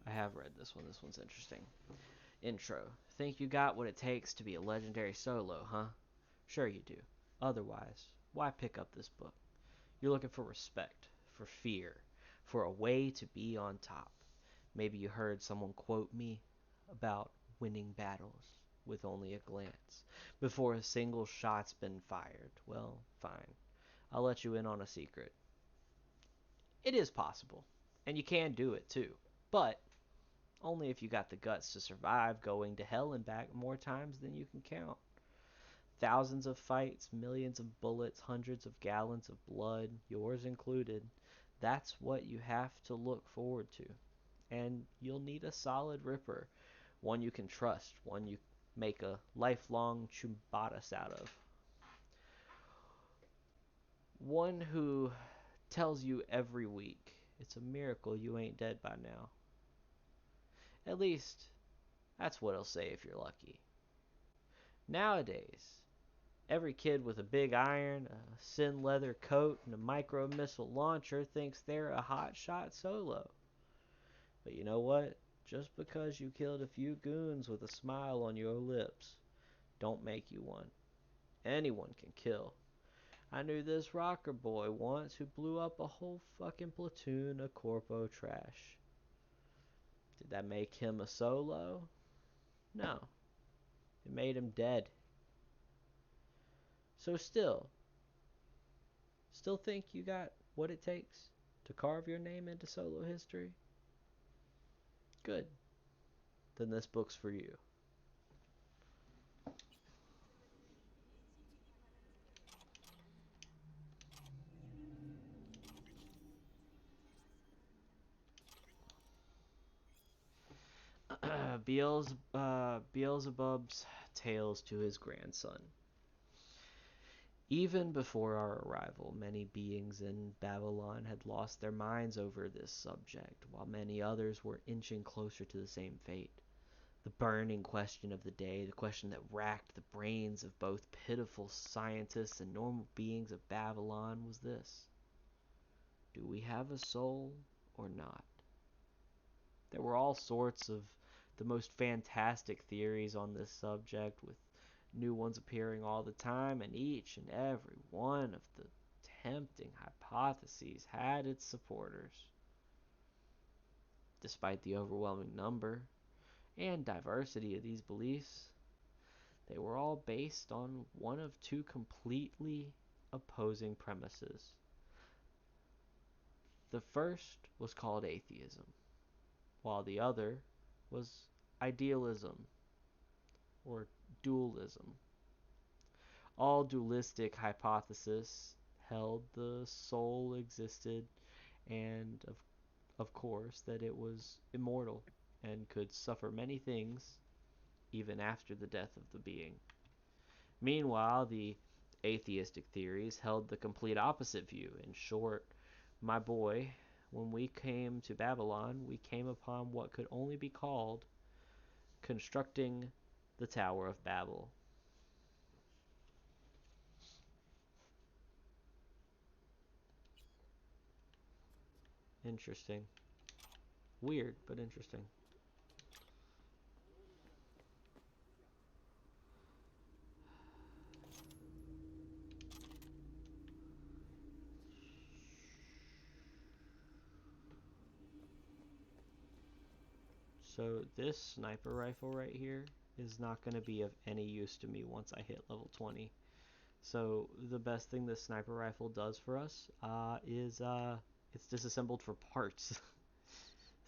I have read this one. This one's interesting. Intro. Think you got what it takes to be a legendary solo, huh? Sure you do. Otherwise, why pick up this book? You're looking for respect, for fear, for a way to be on top. Maybe you heard someone quote me about winning battles with only a glance, before a single shot's been fired. Well, fine. I'll let you in on a secret. It is possible, and you can do it too, but only if you got the guts to survive going to hell and back more times than you can count. Thousands of fights, millions of bullets, hundreds of gallons of blood, yours included. That's what you have to look forward to. And you'll need a solid ripper, one you can trust, one you make a lifelong chumbadas out of. One who tells you every week, it's a miracle you ain't dead by now. At least, that's what he'll say if you're lucky. Nowadays, every kid with a big iron, a sin leather coat, and a micro missile launcher thinks they're a hotshot solo. But you know what? Just because you killed a few goons with a smile on your lips, don't make you one. Anyone can kill. I knew this rocker boy once who blew up a whole fucking platoon of corpo trash. Did that make him a solo? No. It made him dead. So still think you got what it takes to carve your name into solo history? Good. Then this book's for you. Beelzebub's tales to his grandson. Even before our arrival, many beings in Babylon had lost their minds over this subject, while many others were inching closer to the same fate. The burning question of the day, the question that racked the brains of both pitiful scientists and normal beings of Babylon, was this: do we have a soul or not? There were all sorts of the most fantastic theories on this subject, with new ones appearing all the time, and each and every one of the tempting hypotheses had its supporters. Despite the overwhelming number and diversity of these beliefs, they were all based on one of two completely opposing premises. The first was called atheism, while the other was idealism or dualism. All dualistic hypotheses held the soul existed and, of course, that it was immortal and could suffer many things even after the death of the being. Meanwhile, the atheistic theories held the complete opposite view. In short, my boy, when we came to Babylon, we came upon what could only be called constructing the Tower of Babel. Interesting. Weird, but interesting. So this sniper rifle right here is not going to be of any use to me once I hit level 20. So the best thing this sniper rifle does for us is it's disassembled for parts.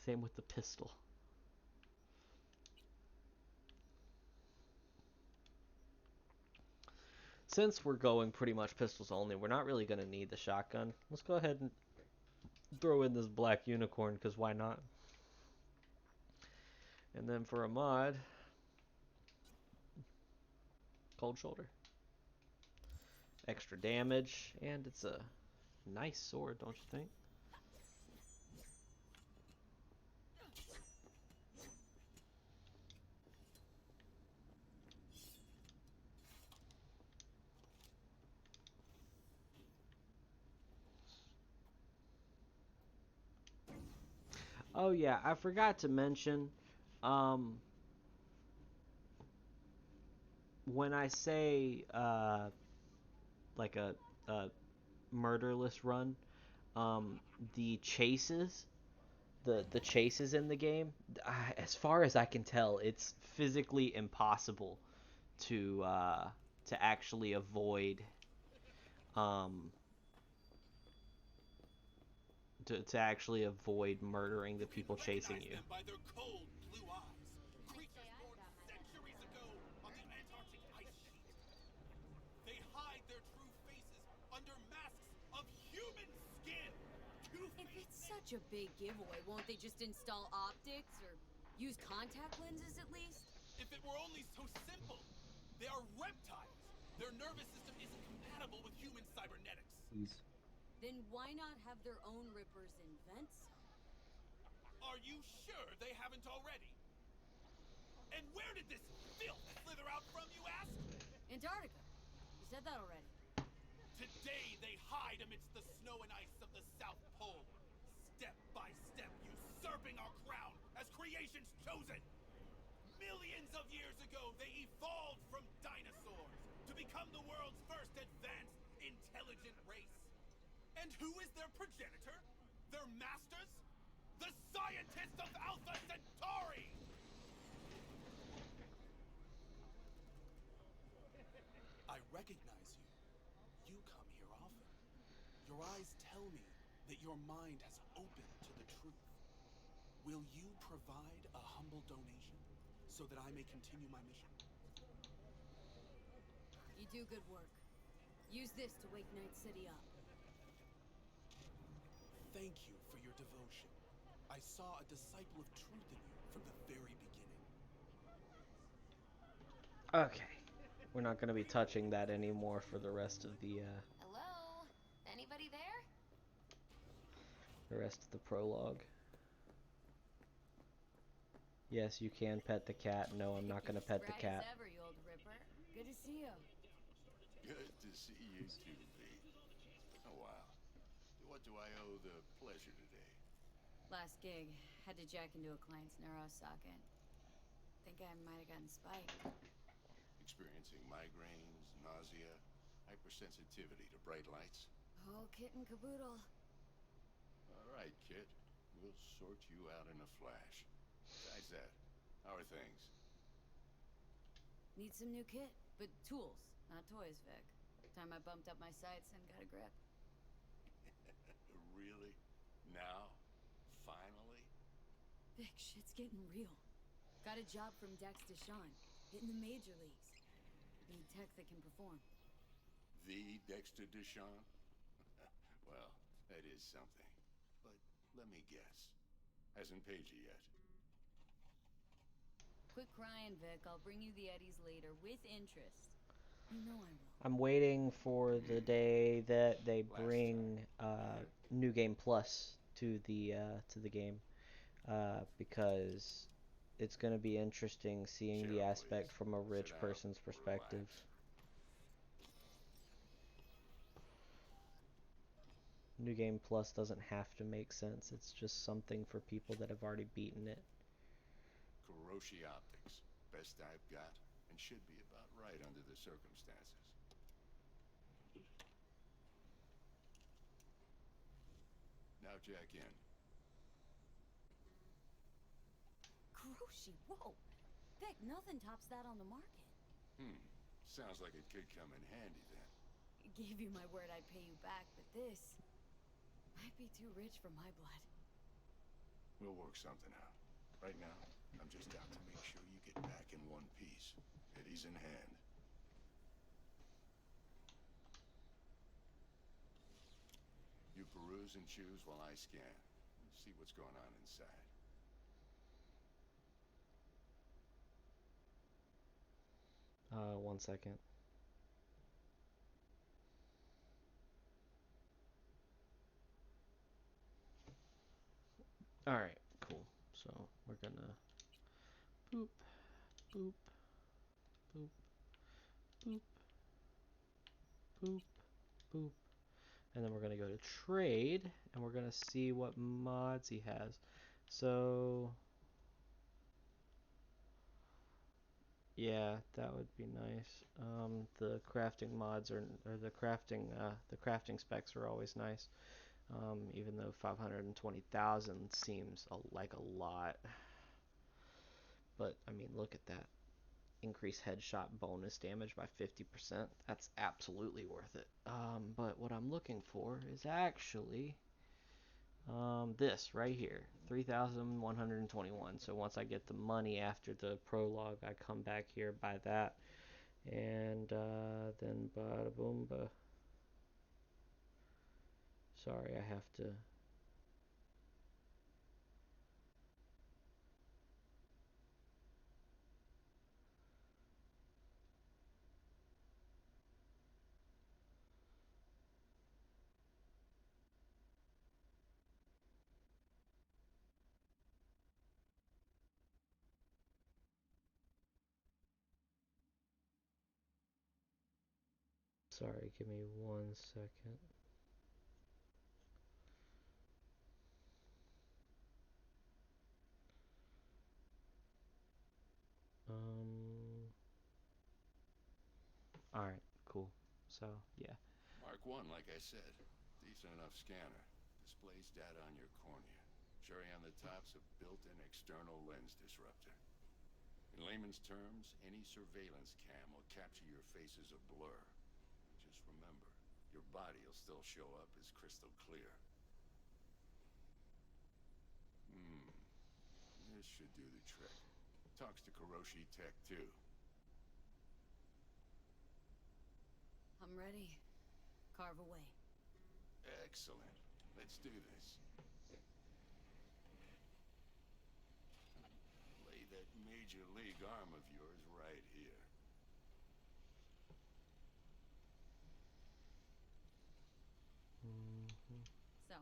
Same with the pistol. Since we're going pretty much pistols only, we're not really going to need the shotgun. Let's go ahead and throw in this black unicorn, because why not? And then for a mod, cold shoulder. Extra damage, and it's a nice sword, don't you think? Oh yeah, I forgot to mention, when I say like a murderless run, the chases, the chases in the game, as far as I can tell, it's physically impossible to actually avoid um to actually avoid murdering the people chasing you. Them by their cold blue eyes. Creatures born centuries ago on the Antarctic ice sheet. They hide their true faces under masks of human skin. If it's such a big giveaway, won't they just install optics or use contact lenses at least? If it were only so simple. They are reptiles. Their nervous system isn't compatible with human cybernetics. Then why not have their own rippers invent some? Are you sure they haven't already? And where did this filth slither out from, you ask? Antarctica. You said that already. Today they hide amidst the snow and ice of the South Pole, step by step usurping our crown as creation's chosen. Millions of years ago, they evolved from dinosaurs to become the world's first advanced, intelligent race. And who is their progenitor? Their masters? The scientists of Alpha Centauri! I recognize you. You come here often. Your eyes tell me that your mind has opened to the truth. Will you provide a humble donation so that I may continue my mission? You do good work. Use this to wake Night City up. Thank you for your devotion. I saw a disciple of truth in you from the very beginning. Okay. We're not going to be touching that anymore for the rest of the Hello? Anybody there? prologue. Yes, you can pet the cat. No, I'm not going to pet the Spry cat. as ever, you old ripper. Good to see you. Good to see you too, V. Oh, wow. What do I owe the pleasure today? Last gig. Had to jack into a client's neuro socket. Think I might have gotten spiked. Experiencing migraines, nausea, hypersensitivity to bright lights? Oh, kit and caboodle. All right, kid. We'll sort you out in a flash. Besides that, how are things? Need some new kit, but tools, not toys, Vic. Time I bumped up my sights and got a grip. Really? Now? Finally? Vic, shit's getting real. Got a job from Dex Deshawn, hitting the major leagues. Need tech that can perform. The Dexter Deshawn? Well, that is something. But let me guess. Hasn't paid you yet. Quit crying, Vic. I'll bring you the Eddies later with interest. You know I will. I'm waiting for the day that they bring New Game Plus to the game, because it's going to be interesting seeing the aspect from a rich person's perspective. New Game Plus doesn't have to make sense. It's just something for people that have already beaten it. Kuroshi Optics. Best I've got, and should be about right under the circumstances. Now jack in. Kuroshi, whoa! Vic, nothing tops that on the market. Sounds like it could come in handy then. Gave you my word I'd pay you back, but this might be too rich for my blood. We'll work something out. Right now, I'm just out to make sure you get back in one piece. Eddie's in hand. You peruse and choose while I scan. See what's going on inside. 1 second. Alright, cool. So we're gonna boop, boop, boop, boop, boop, boop. And then we're gonna go to trade, and we're gonna see what mods he has. So yeah, that would be nice. The crafting mods or the crafting specs are always nice. Even though 520,000 seems like a lot. But I mean, look at that. Increase headshot bonus damage by 50%. That's absolutely worth it. But what I'm looking for is actually this right here, 3,121. So once I get the money after the prologue, I come back here, buy that, and then bada boom ba. Sorry, I have to. Sorry, give me 1 second. Alright, cool. So, yeah. Mark 1, like I said. Decent enough scanner. Displays data on your cornea. Cherry on the top's a built-in external lens disruptor. In layman's terms, any surveillance cam will capture your face as a blur. Just remember, your body will still show up as crystal clear. This should do the trick. Talks to Kuroshi Tech, too. I'm ready. Carve away. Excellent. Let's do this. Lay that major league arm of yours right here. So,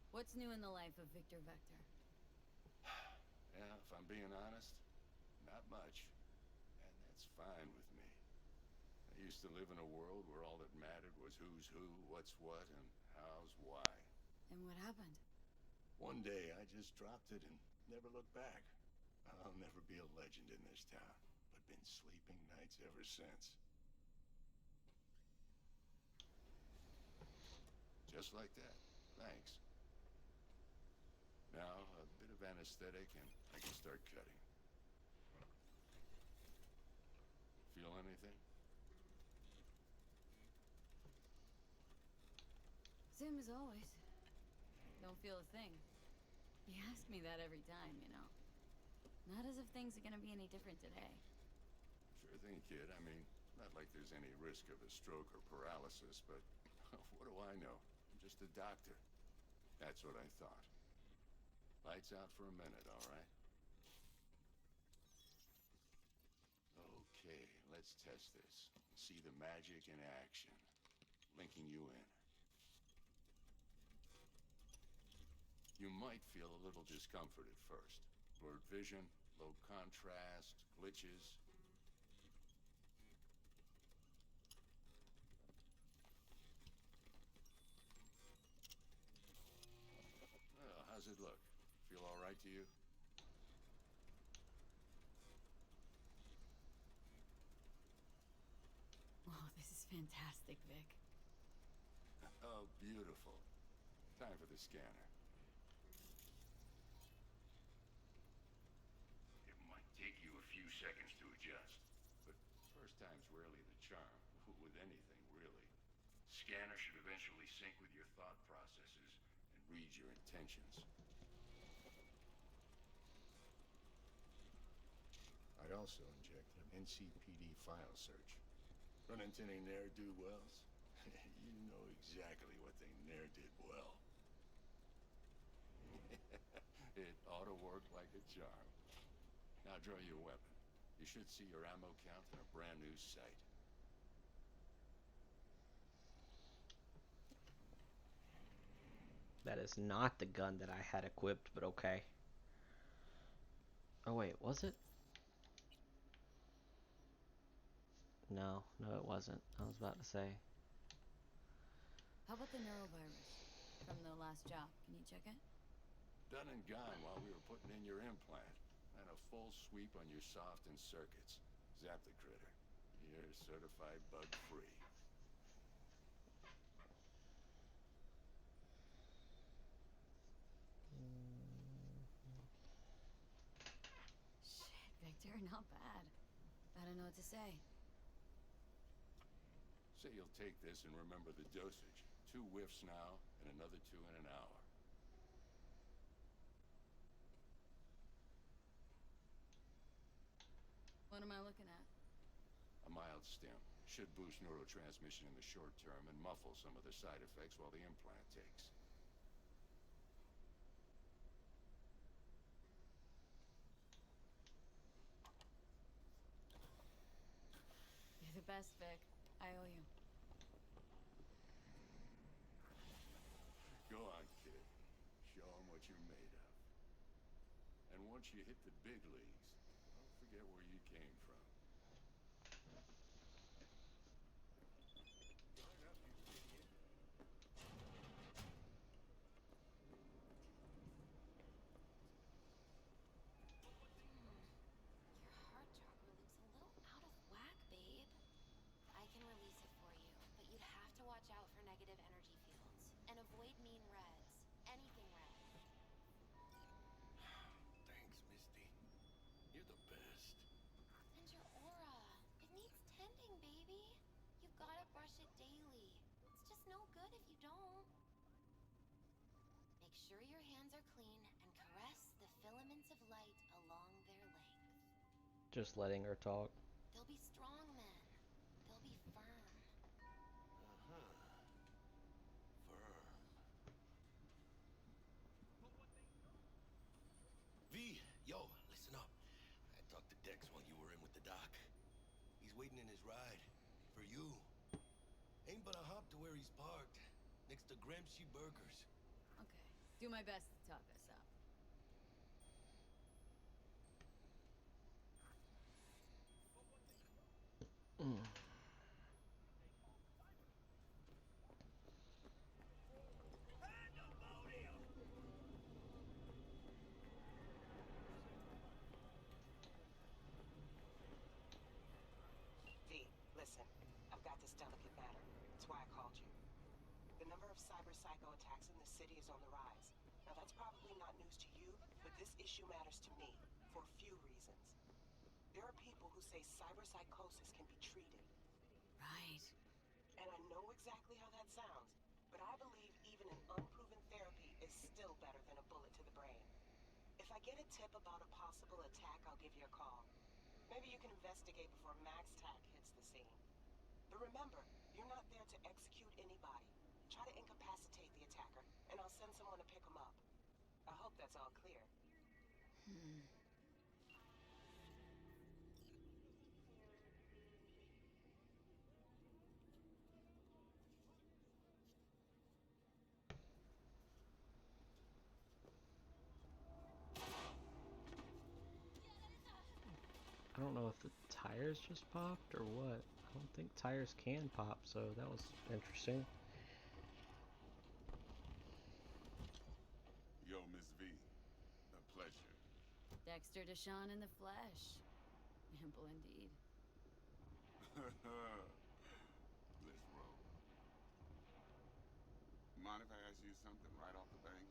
what's new in the life of Victor Vector? Yeah, if I'm being honest, not much. And that's fine with me. I used to live in a world where all that mattered was who's who, what's what, and how's why. And what happened? One day I just dropped it and never looked back. I'll never be a legend in this town, but been sleeping nights ever since. Just like that. Thanks. Now, a bit of anesthetic and I can start cutting. Feel anything? Same as always. Don't feel a thing. You ask me that every time, you know. Not as if things are gonna be any different today. Sure thing, kid. I mean, not like there's any risk of a stroke or paralysis, but what do I know? I'm just a doctor. That's what I thought. Lights out for a minute, all right? Okay, let's test this. See the magic in action. Linking you in. You might feel a little discomfort at first. Blurred vision, low contrast, glitches. Well, how's it look? Feel all right to you? Oh, this is fantastic, Vic. Oh, beautiful. Time for the scanner. It might take you a few seconds to adjust, but first time's rarely the charm, with anything, really. Scanner should eventually sync with your thought processes and read your intentions. I also injected an NCPD file search. Run into any ne'er-do-wells? You know exactly what they ne'er did well. It ought to work like a charm. Now draw your weapon. You should see your ammo count in a brand new sight. That is not the gun that I had equipped, but okay. Oh wait, was it? No, it wasn't. I was about to say. How about the neurovirus from the last job? Can you check it? Done and gone while we were putting in your implant. And a full sweep on your soft and circuits. Zap the critter. You're certified bug-free. Shit, Victor, not bad. I don't know what to say. Say you'll take this and remember the dosage. 2 whiffs now, and another 2 in an hour. What am I looking at? A mild stim. Should boost neurotransmission in the short term and muffle some of the side effects while the implant takes. You're the best, Vic. I owe you. Go on, kid. Show 'em what you're made of. And once you hit the big leagues, don't forget where you came from. sure your hands are clean and caress the filaments of light along their length. Just letting her talk. They'll be strong men. They'll be firm. Uh-huh. Firm. V, yo, listen up. I talked to Dex while you were in with the doc. He's waiting in his ride. For you. Ain't but a hop to where he's parked. Next to Gramsci Burgers. Okay, do my best to talk us up. V, listen. I've got this delicate matter. That's why I called you. The number of cyber-psycho attacks in the city is on the rise. Now that's probably not news to you, but this issue matters to me for a few reasons. There are people who say cyberpsychosis can be treated. Right. And I know exactly how that sounds, but I believe even an unproven therapy is still better than a bullet to the brain. If I get a tip about a possible attack, I'll give you a call. Maybe you can investigate before Max Tack hits the scene. But remember, you're not there to execute anybody. Try to incapacitate the attacker, and I'll send someone to pick him up. I hope that's all clear. I don't know if the tires just popped or what. I don't think tires can pop, so that was interesting. Yo, Miss V. A pleasure. Dexter Deshawn in the flesh. Ample indeed. Let's roll. Mind if I ask you something right off the bank?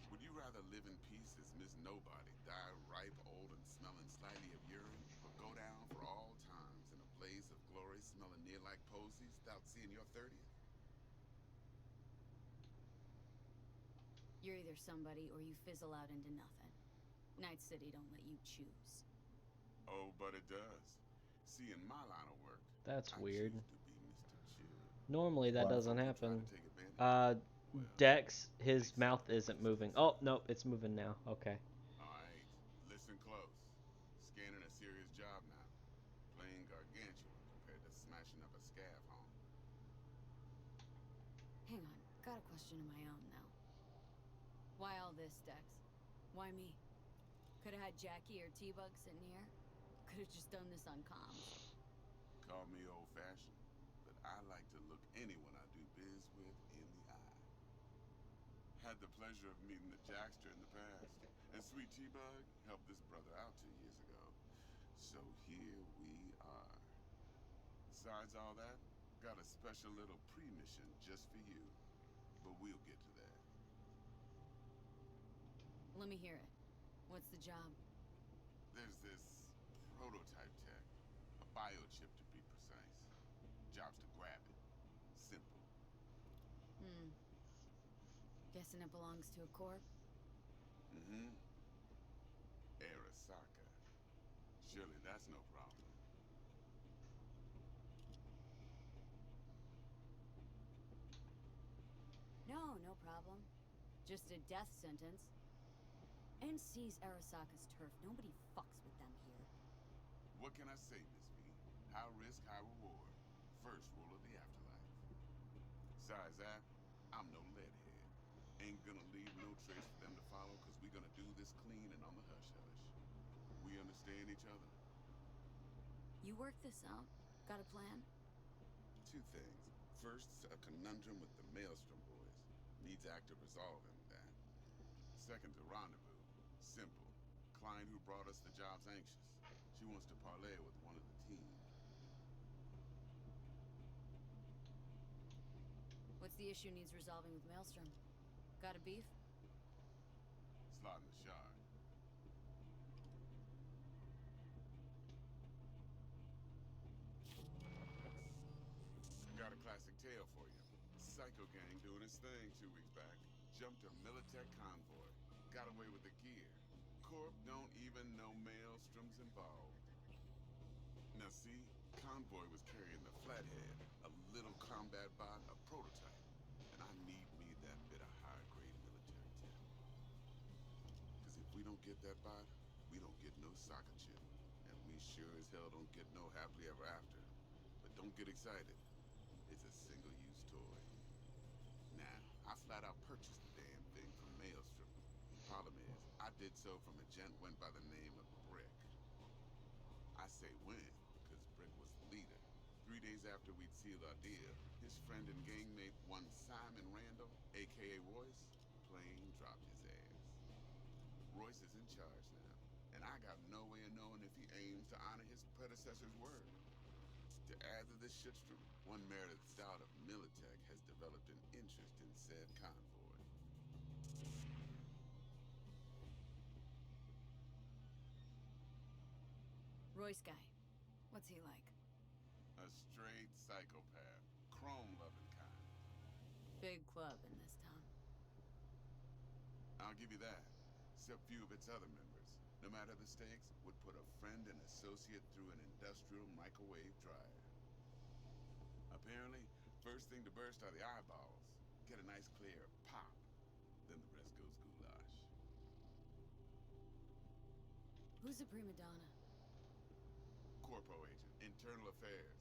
Would you rather live in peace as Miss Nobody, die ripe, old, and smelling slightly of urine, or go down for all times in a blaze of glory smelling near like posies without seeing your 30th? You're either somebody or you fizzle out into nothing. Night City don't let you choose. Oh, but it does. See, in my line of work, That's I weird. choose to be Mr. Chill. Normally that What? doesn't Some try happen. to take advantage. Dex, his mouth isn't moving. Oh, no, it's moving now. Okay. Alright, listen close. Scanning a serious job now. Playing gargantuan compared to smashing up a scav home. Hang on, got a question of my own now. Why all this, Dex? Why me? Could've had Jackie or T-Bug sitting here. Could've just done this on comms. Call me old-fashioned, but I like to look anyone I do biz with in the eye. Had the pleasure of meeting the Jackster in the past, and Sweet T-Bug helped this brother out 2 years ago. So here we are. Besides all that, got a special little pre-mission just for you. But we'll get to that. Let me hear it. What's the job? There's this prototype tech, a biochip to be precise. Job's to grab it. Simple. Guessing it belongs to a corp? Mm-hmm. Arasaka. Surely that's no problem. No problem. Just a death sentence. NC's Arasaka's turf. Nobody fucks with them here. What can I say, Miss V? High risk, high reward. First rule of the afterlife. Besides that, I'm no leadhead. Ain't gonna leave no trace for them to follow, cause we gonna do this clean and on the hush-hush. We understand each other? You work this out? Got a plan? Two things. First, a conundrum with the Maelstrom boys. Needs active resolving, that. Second, a rendezvous. Simple. Client who brought us the job's anxious. She wants to parlay with one of the team. What's the issue needs resolving with Maelstrom? Got a beef? Slot in the shard. Got a classic tale for you. Psycho gang doing its thing 2 weeks back. jumped a Militech convoy. Got away with the gear. Corp don't even know Maelstrom's involved. Now see, Convoy was carrying the Flathead, a little combat bot, a prototype. And I need me that bit of high-grade military tech. Because if we don't get that bot, we don't get no soccer chip. And we sure as hell don't get no happily ever after. But don't get excited. It's a single-use toy. Now, I flat out purchased the damn thing from Maelstrom. Problem is, I did so from a gent went by the name of Brick. I say when, because Brick was the leader. 3 days after we'd sealed our deal, his friend and gangmate, one Simon Randall, a.k.a. Royce, plain dropped his ass. Royce is in charge now, and I got no way of knowing if he aims to honor his predecessor's word. To add to this shitstorm, one Meredith Stout of Militech has developed an interest in said convoy. Royce guy. What's he like? A straight psychopath. Chrome-loving kind. Big club in this town. I'll give you that. Except few of its other members, no matter the stakes, would put a friend and associate through an industrial microwave dryer. Apparently, first thing to burst are the eyeballs. Get a nice clear pop. Then the rest goes goulash. Who's the prima donna? Corpo agent, internal affairs.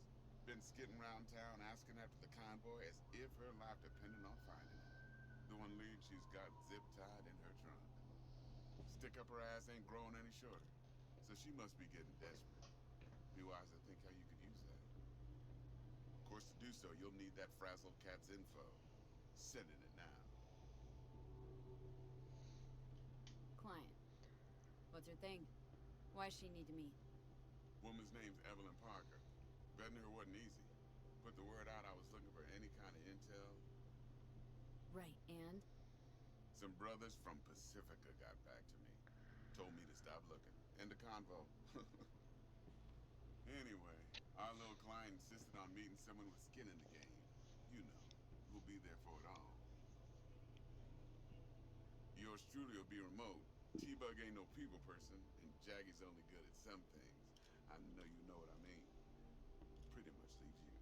Been skidding around town asking after the convoy as if her life depended on finding it. The one lead she's got zip-tied in her trunk. Stick up her ass ain't growing any shorter, so she must be getting desperate. Be wise to think how you could use that. Of course, to do so, you'll need that frazzled cat's info. Sending it now. Client. What's her thing? Why's she need to meet? Woman's name's Evelyn Parker. Betting her wasn't easy. Put the word out I was looking for any kind of intel. Right, and? Some brothers from Pacifica got back to me. Told me to stop looking. End the convo. Anyway, our little client insisted on meeting someone with skin in the game. You know, who'll be there for it all. Yours truly will be remote. T-Bug ain't no people person, and Jaggy's only good at some things. I know you know what I mean. Pretty much leaves you.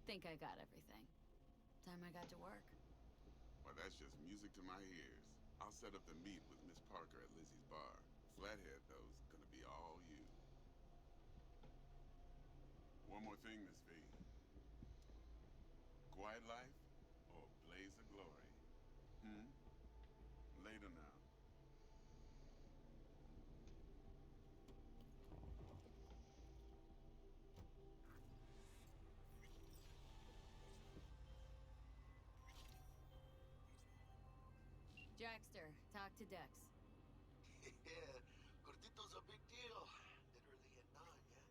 Think I got everything. Time I got to work. Well, that's just music to my ears. I'll set up the meet with Miss Parker at Lizzie's bar. Flathead, though, is gonna be all you. One more thing, Miss V. Quiet life or blaze of glory? Later now. Jackster, talk to Dex. Yeah, Gordito's a big deal. Literally at 9, yeah?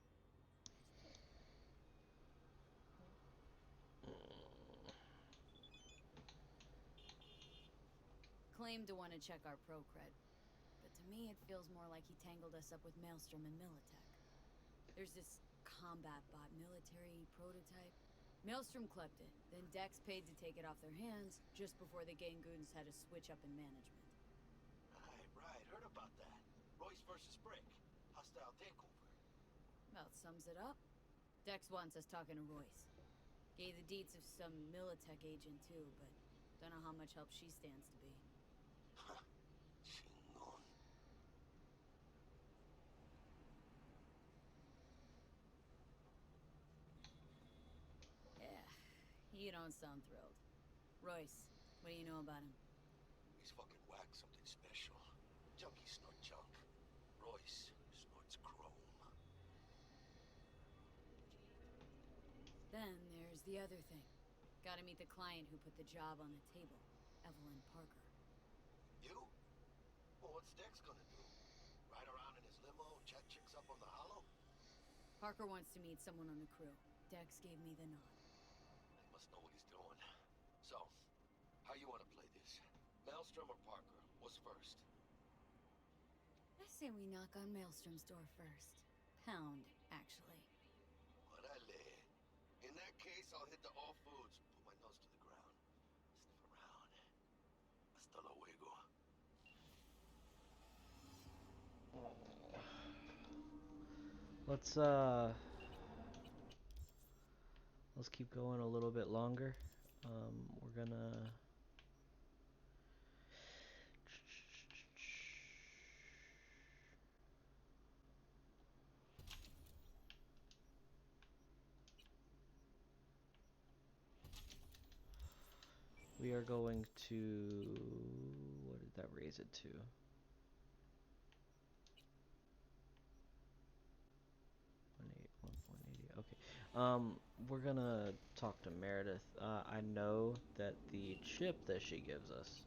Claimed to want to check our pro cred, but to me it feels more like he tangled us up with Maelstrom and Militech. There's this combat bot military prototype. Maelstrom clept it, then Dex paid to take it off their hands just before the Gangoons had a switch up in management. Right, heard about that. Royce versus Brick. Hostile takeover. About sums it up. Dex wants us talking to Royce. Gave the deets of some Militech agent too, but don't know how much help she stands to be. Chingon. Yeah, you don't sound thrilled. Royce, what do you know about him? He's fucking whack, something special. Junkies snort junk. Royce snorts chrome. Then there's the other thing. Gotta meet the client who put the job on the table, Evelyn Parker. You? Well, what's Dex gonna do? Ride around in his limo, chat chicks up on the hollow? Parker wants to meet someone on the crew. Dex gave me the nod. He must know what he's doing. So, how you wanna play this? Maelstrom or Parker? What's first? I say we knock on Maelstrom's door first. Pound, actually. Whatever. that case, I'll hit the All Foods. Put my nose to the ground. Sniff around. Hasta luego. Let's keep going a little bit longer. We're gonna we are going to, what did that raise it to? 1.80. Okay. We're gonna talk to Meredith. I know that the chip that she gives us,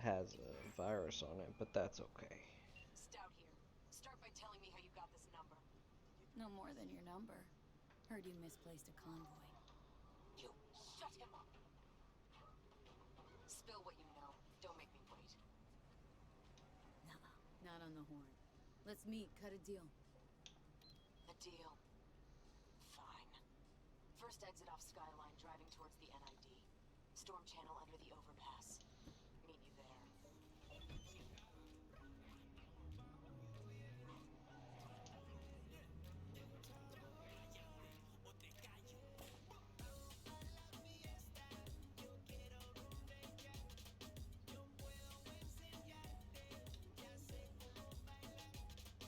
has a virus on it, but that's okay. Stout here. Start by telling me how you got this number. No more than your number. Heard you misplaced a convoy. You shut him up. Spill what you know. Don't make me wait. Nuh-uh. Not on the horn. Let's meet, cut a deal. A deal. Fine. First exit off Skyline, driving towards the NID. Storm channel under the overpass. Meet you there.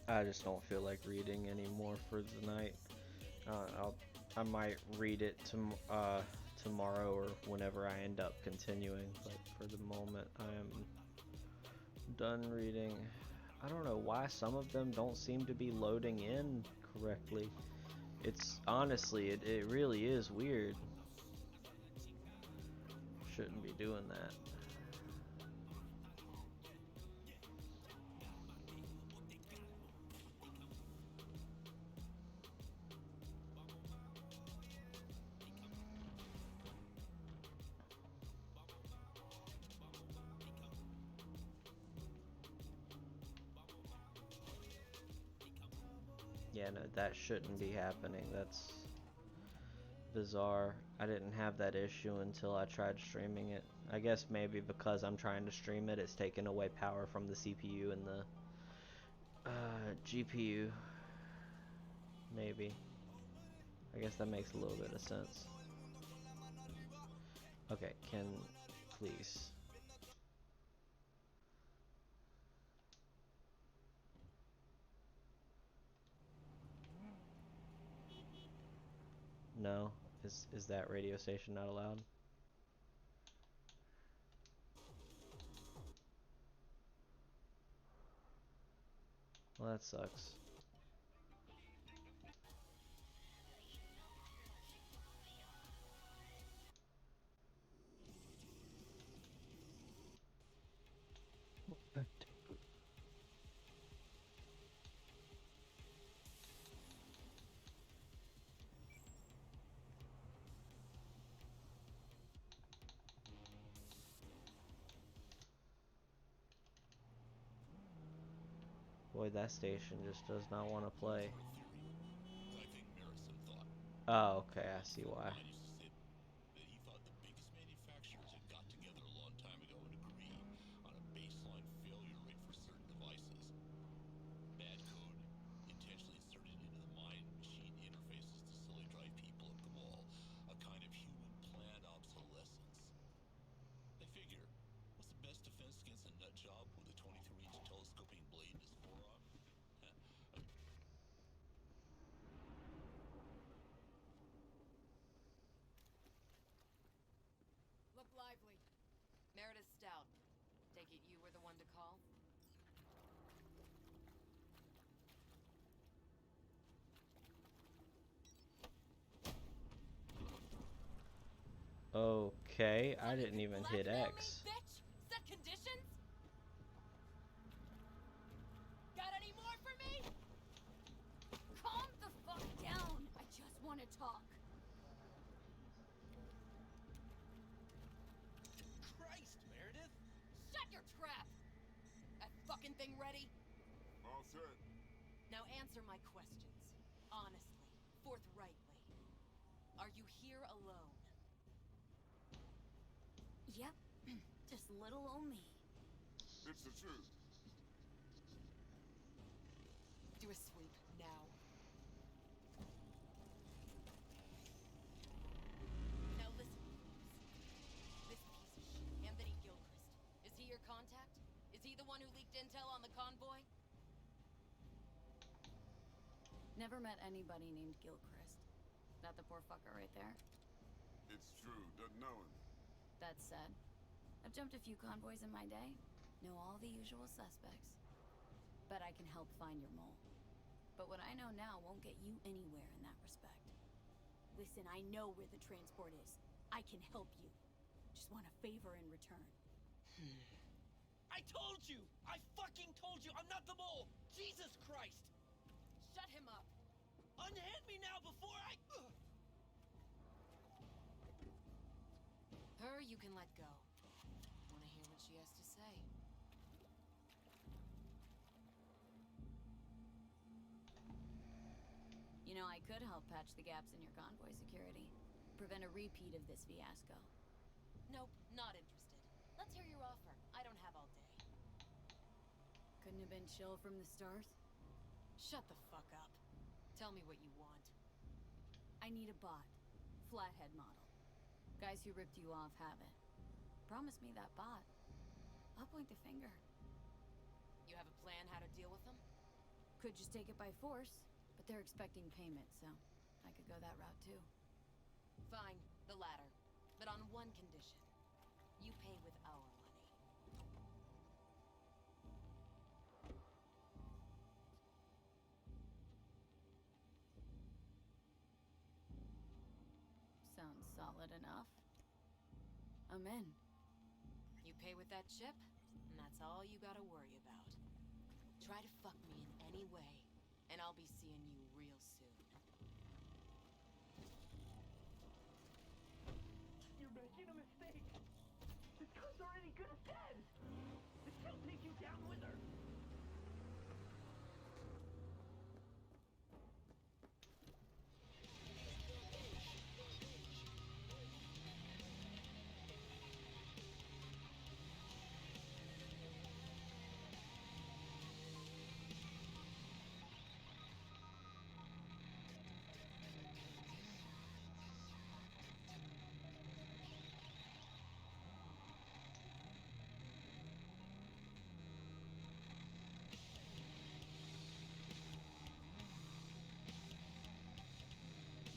I just don't feel like reading anymore for the night. I might read it tomorrow or whenever I end up continuing, but for the moment I am done reading. I don't know why some of them don't seem to be loading in correctly. It's honestly, it really is weird. Shouldn't be doing that. Yeah, no, that shouldn't be happening. That's bizarre. I didn't have that issue until I tried streaming it. I guess maybe because I'm trying to stream it, it's taking away power from the CPU and the GPU. Maybe. I guess that makes a little bit of sense. Okay, please. No? Is that radio station not allowed? Well, that sucks. Boy, that station just does not want to play. I think Marison thought. Oh, okay, I see why. I used to say that he thought the biggest manufacturers had got together a long time ago and agreed on a baseline failure rate for certain devices. Bad code, intentionally inserted into the mind-machine interfaces to slowly drive people up the wall. A kind of human planned obsolescence. They figure, what's the best defense against a nut job with a 23-inch telescoping blade in his forearm? Look lively. Meredith Stout. Take it you were the one to call? Okay, I didn't even hit X. Bitch! Set conditions? Got any more for me? Calm the fuck down. I just want to talk. Christ, Meredith! Shut your trap! That fucking thing ready? All set. Now answer my questions. Honestly. Forthrightly. Are you here alone? Yep. Just little old me. It's the truth. Do a sweep now. Now listen, this piece of shit, Anthony Gilchrist. Is he your contact? Is he the one who leaked intel on the convoy? Never met anybody named Gilchrist. That the poor fucker right there? It's true. Doesn't know him. That said, I've jumped a few convoys in my day. Know all the usual suspects. Bet I can help find your mole. But what I know now won't get you anywhere in that respect. Listen, I know where the transport is. I can help you. Just want a favor in return. I told you! I fucking told you! I'm not the mole! Jesus Christ! Shut him up! Unhand me now before I... Her you can let go. Wanna hear what she has to say? You know, I could help patch the gaps in your convoy security. Prevent a repeat of this fiasco. Nope, not interested. Let's hear your offer. I don't have all day. Couldn't have been chill from the start? Shut the fuck up. Tell me what you want. I need a bot. Flathead model. Guys who ripped you off have it. Promise me that bot. I'll point the finger. You have a plan how to deal with them? Could just take it by force, but they're expecting payment, so I could go that route too. Fine, the latter. But on one condition. You pay with our money. Sounds solid enough. I'm in. You pay with that chip, and that's all you gotta worry about. Try to fuck me in any way, and I'll be seeing you real soon. You're making a mistake. This gun's already good as dead. She'll take you down with her.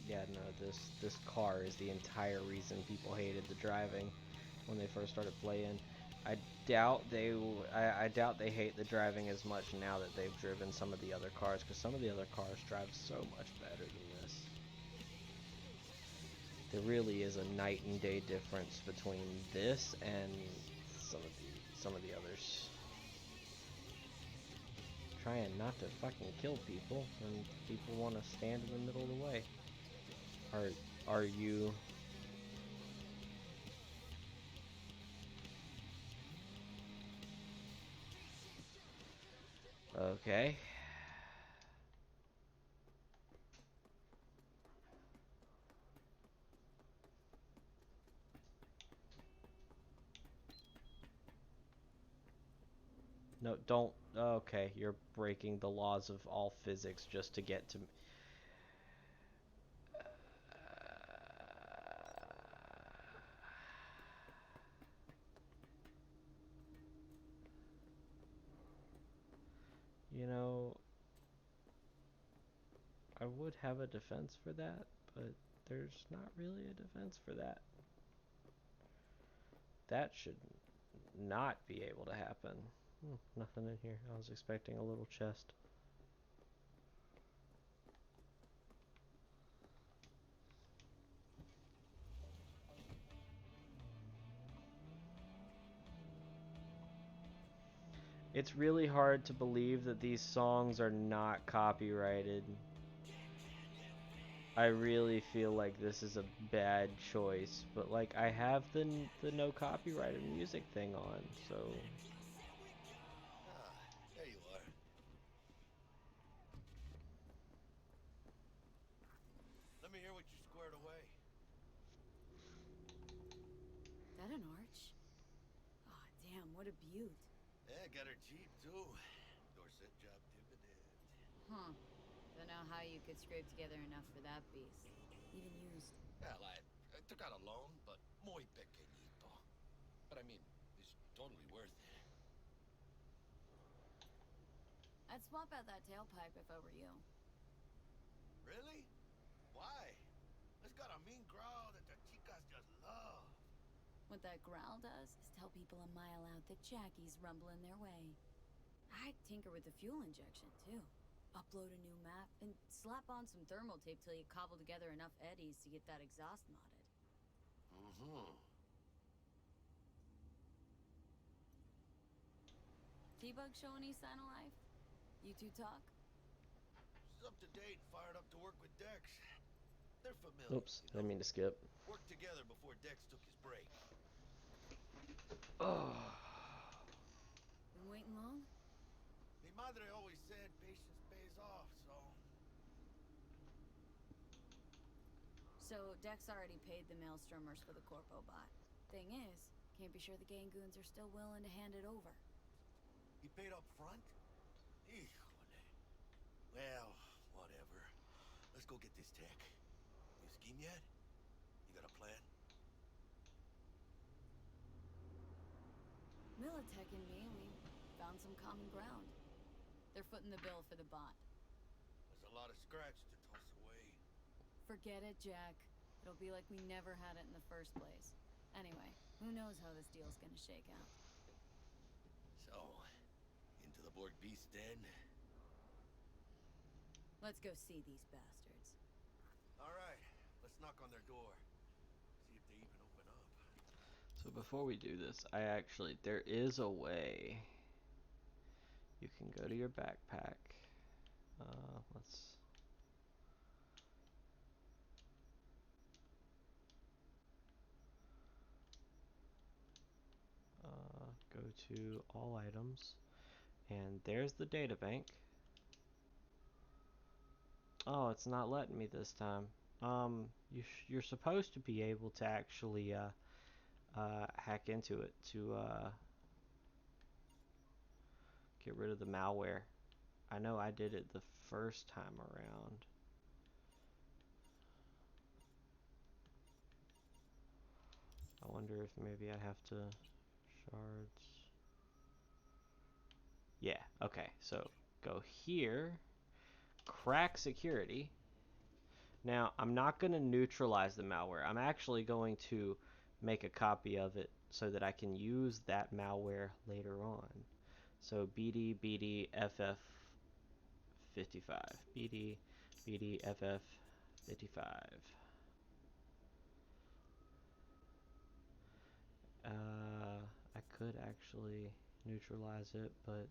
Yeah, no, this car is the entire reason people hated the driving when they first started playing. I doubt I doubt they hate the driving as much now that they've driven some of the other cars, because some of the other cars drive so much better than this. There really is a night and day difference between this and some of the others. Trying not to fucking kill people, and people want to stand in the middle of the way. Are you? Okay. No, don't. Okay, you're breaking the laws of all physics just to get to. You know, I would have a defense for that, but there's not really a defense for that. That should not be able to happen. Nothing in here. I was expecting a little chest. It's really hard to believe that these songs are not copyrighted. I really feel like this is a bad choice, but like I have the no copyrighted music thing on, so. Ah, there you are. Let me hear what you squared away. that an arch? Oh, damn, what a beaut. Yeah, got her cheap too. Dorset job dividend. Huh. Don't know how you could scrape together enough for that beast. Even used. Well, I took out a loan, but muy pequeñito. But I mean, it's totally worth it. I'd swap out that tailpipe if I were you. Really? Why? It's got a mean growl that the chicas just love. What that growl does is tell people a mile out that Jackie's rumbling their way. I'd tinker with the fuel injection, too. Upload a new map, and slap on some thermal tape till you cobble together enough eddies to get that exhaust modded. Mm-hmm. T-Bug show any sign of life? You two talk? She's up to date, fired up to work with Dex. They're familiar. Oops, I didn't mean to skip. Worked together before Dex took his break. Oh. Been waiting long? Mi madre always said patience pays off, so... So, Dex already paid the Maelstromers for the Corpo bot. Thing is, can't be sure the gang goons are still willing to hand it over. He paid up front? Híjole. Well, whatever. Let's go get this tech. You scheme yet? You got a plan? Militech and me, we found some common ground. They're footing the bill for the bot. There's a lot of scratch to toss away. Forget it, Jack. It'll be like we never had it in the first place. Anyway, who knows how this deal's gonna shake out. So, into the Borg Beast Den? Let's go see these bastards. All right, let's knock on their door. See if they even open up. So before we do this, there is a way. You can go to your backpack. Let's... go to all items, and there's the data bank. Oh, it's not letting me this time. You're supposed to be able to actually hack into it to get rid of the malware. I know I did it the first time around. I wonder if maybe I have to shards. Yeah, okay, so go here, crack security. Now, I'm not going to neutralize the malware. I'm actually going to make a copy of it so that I can use that malware later on. So BD FF55. BD FF55. I could actually neutralize it, but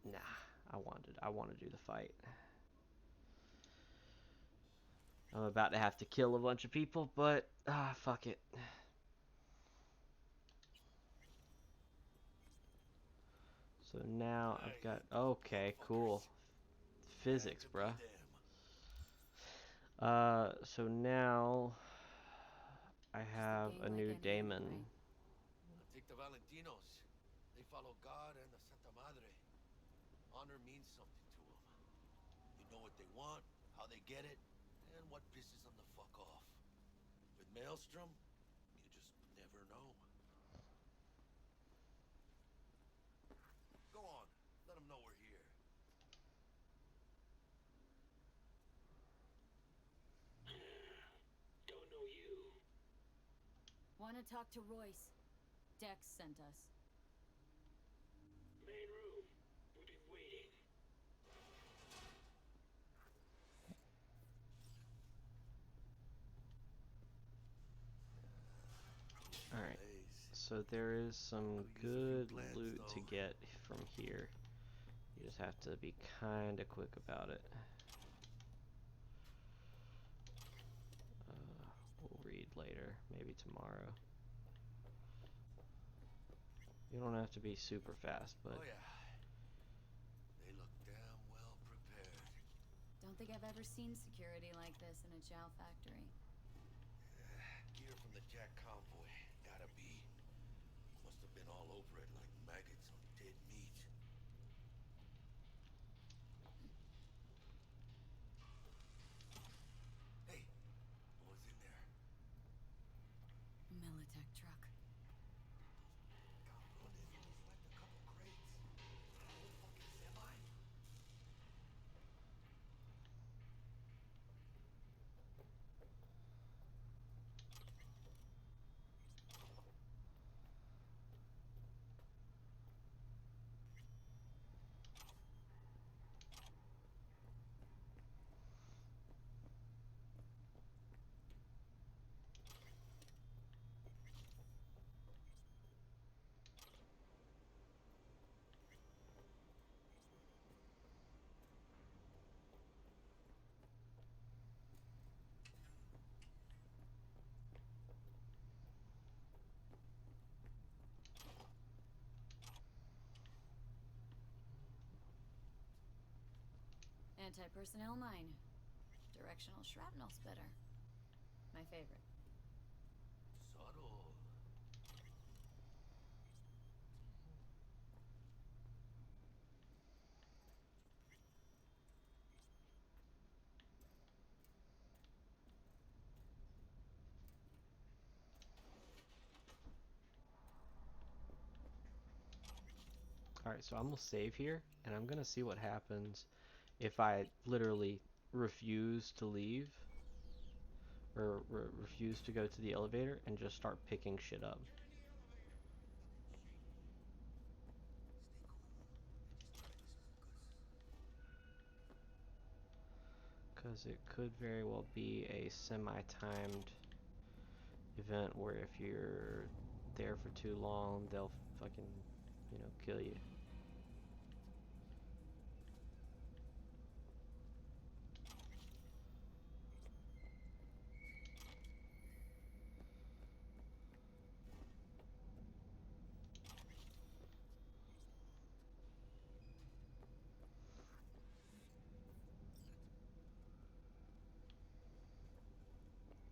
nah, I want to do the fight. I'm about to have to kill a bunch of people, but fuck it. So now I've got, okay, cool. Physics, bruh. So now I have a new daemon. Take the Valentinos. They follow God and the Santa Madre. Honor means something to them. You know what they want, how they get it, and what pisses them the fuck off. With Maelstrom, you just never know. Go on, let them know we're here. Don't know you. Want to talk to Royce? Dex sent us. Main room. We've been waiting. Alright, so there is some good loot to get from here. You just have to be kinda quick about it. We'll read later, maybe tomorrow. You don't have to be super fast, but... Oh yeah. They look damn well prepared. Don't think I've ever seen security like this in a chow factory. Gear from the Jack convoy. Gotta be. Must have been all over it like maggots on dead meat. Hey, what was in there? Militech truck. Cabrón, they only swept a couple crates. A whole fucking semi? Anti-personnel mine. Directional shrapnel's better. My favorite. Subtle. Alright, so I'm gonna save here, and I'm gonna see what happens if I literally refuse to leave, or refuse to go to the elevator, and just start picking shit up. Because it could very well be a semi-timed event where if you're there for too long, they'll fucking, you know, kill you.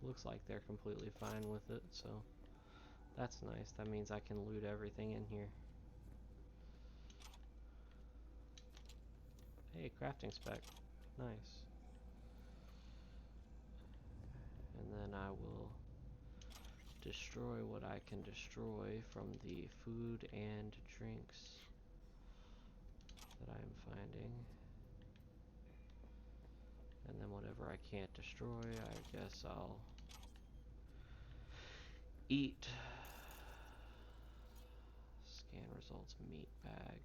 Looks like they're completely fine with it, so that's nice. That means I can loot everything in here. Hey, crafting spec. Nice. And then I will destroy what I can destroy from the food and drinks that I'm finding. And then whatever I can't destroy, I guess I'll eat. Scan results, meat bag.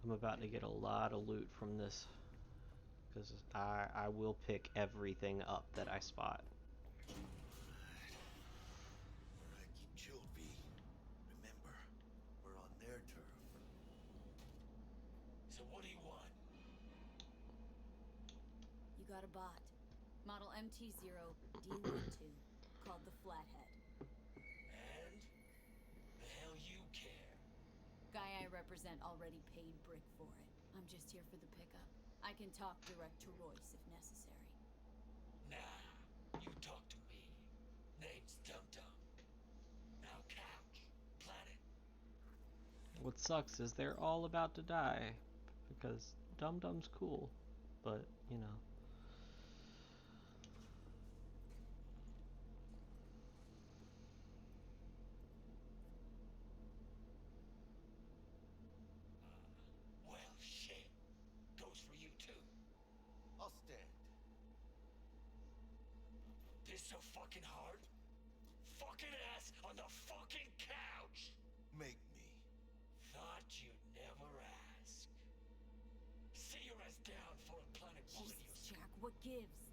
I'm about to get a lot of loot from this, because I will pick everything up that I spot. Alright, keep chilled, V. Remember, we're on their turf. So what do you want? You got a bot. Model MT0D12, called the Flathead. And? The hell you care? Guy I represent already paid Brick for it. I'm just here for the pickup. I can talk direct to Royce if necessary. Nah, you talk to me. Name's Dum Dum. Now couch, planet. What sucks is they're all about to die, because Dum Dum's cool, but, you know. So fucking hard? Fucking ass on the fucking couch! Make me. Thought you'd never ask. Sit your ass down for a planet bullet you. Jesus, Jack, what gives?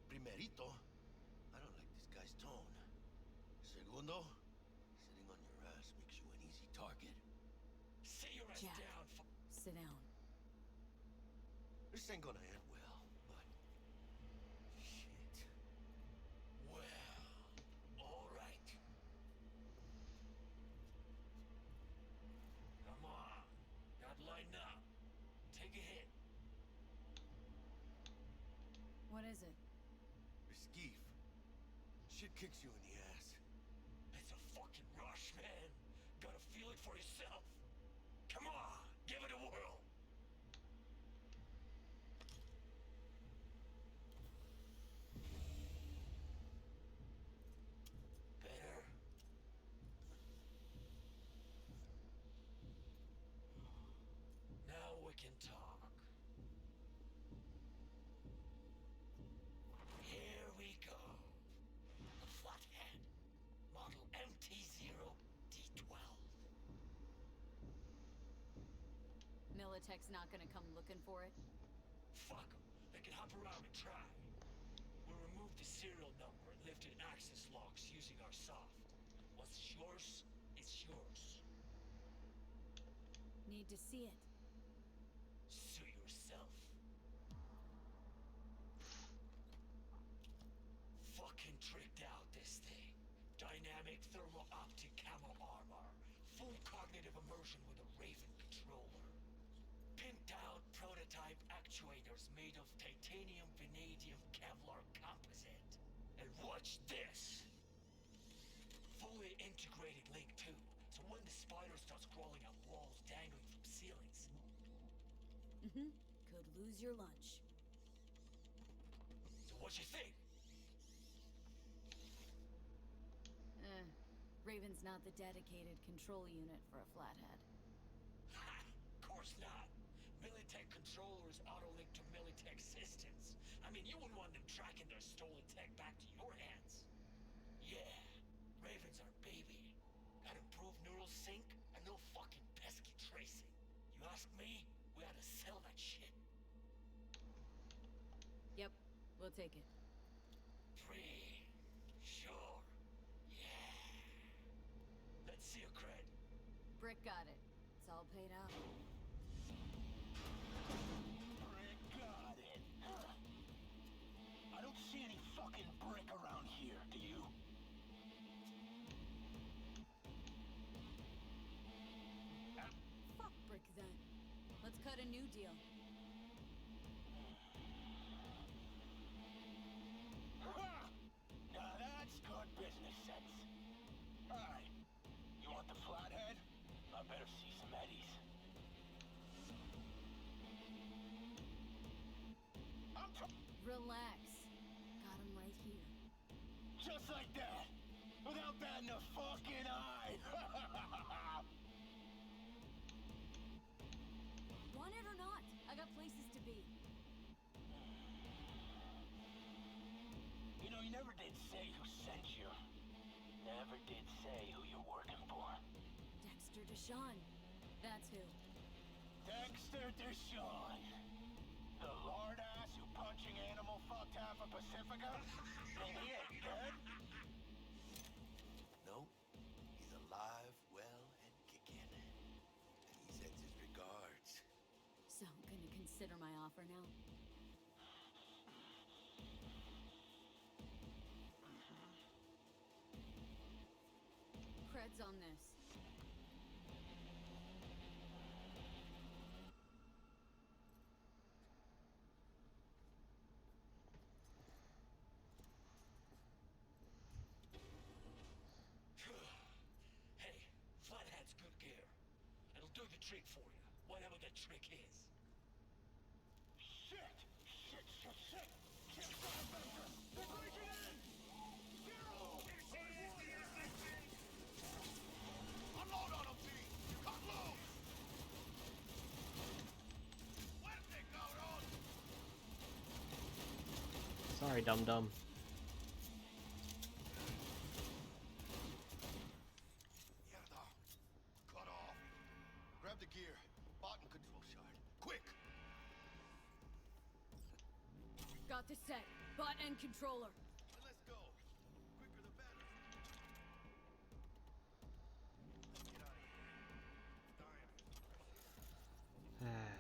Primerito, I don't like this guy's tone. Segundo, sitting on your ass makes you an easy target. Sit your ass Jack, down for. sit down. This ain't gonna end well, but shit. Well, alright. Come on. Got lined up. Take a hit. What is it? Skeef. Shit kicks you in the ass. It's a fucking rush, man. Gotta feel it for yourself. Come on, give it a whirl. Better. Now we can talk. Here we go. A flathead. Model MT0D12. Militech's not gonna come looking for it? Fuck 'em. They can hop around and try. We removed the serial number and lifted access logs using our soft. What's yours is yours. Need to see it. Sue yourself. Fucking tricked out this thing. Dynamic thermal optic camo armor. Full cognitive immersion with a Raven controller. Pimped out prototype actuators made of titanium, vanadium, Kevlar composite. And watch this! Fully integrated link too, so when the spider starts crawling up walls dangling from ceilings. Mm-hmm. Could lose your lunch. So what you think? Raven's not the dedicated control unit for a flathead. Ha! Of course not. Militech controllers auto-link to Militech systems. I mean, you wouldn't want them tracking their stolen tech back to your hands. Yeah, Raven's our baby. Got improved neural sync and no fucking pesky tracing. You ask me, we ought to sell that shit. Yep, we'll take it. Free. Sure. Yeah. Let's see your cred. Brick got it. It's all paid out. Brick got it. I don't see any fucking brick around here, do you? Fuck Brick then. Let's cut a new deal. Now that's good business sense. Alright, you want the flathead? I better see some eddies. Relax. Got him right here. Just like that, without batting a fucking eye. Want it or not? I got places to be. You know, you never did say who sent you. Never did say who you're working for. Dexter Deshawn. That's who. Dexter Deshawn. The lord ass who punching animal fucked half of Pacifica? And he ain't dead? No, he's alive, well, and kicking. And he sends his regards. So, gonna consider my offer now? Creds on this. Hey, Flathead's good gear. It'll do the trick for you, whatever the trick is. Shit! Shit, shit, shit! Shit, Cyperpunk! They're breaking in! Zero! Unload on them, T! Cut loose! Fuerte, cabrón! Sorry, dum dum. to set. Bot and controller. Then let's go. Quicker the better. Let's get out of here. Dying for some fresh air.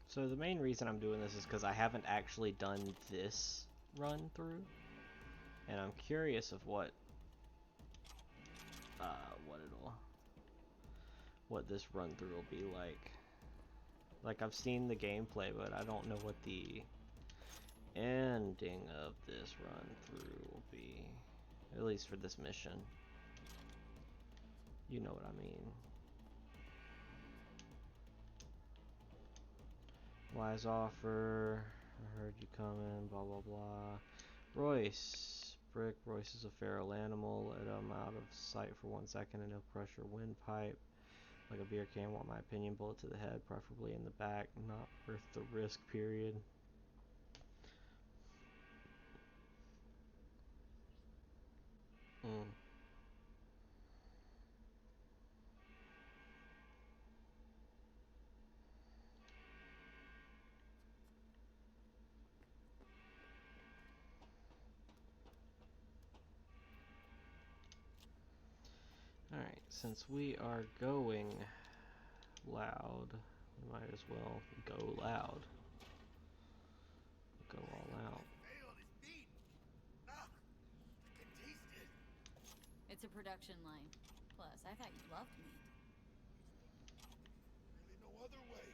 So the main reason I'm doing this is because I haven't actually done this run through, and I'm curious of what this run through will be like. Like, I've seen the gameplay, but I don't know what the ending of this run through will be, at least for this mission. You know what I mean. Wise offer. I heard you coming. Blah blah blah. Royce. Brick. Royce is a feral animal. Let him out of sight for 1 second and he'll crush your windpipe like a beer can. Want my opinion? Bullet to the head, preferably in the back. Not worth the risk. Period. Alright, since we are going loud, we might as well go loud. Go all out. It's a production line. Plus, I thought you loved meat. Really no other way.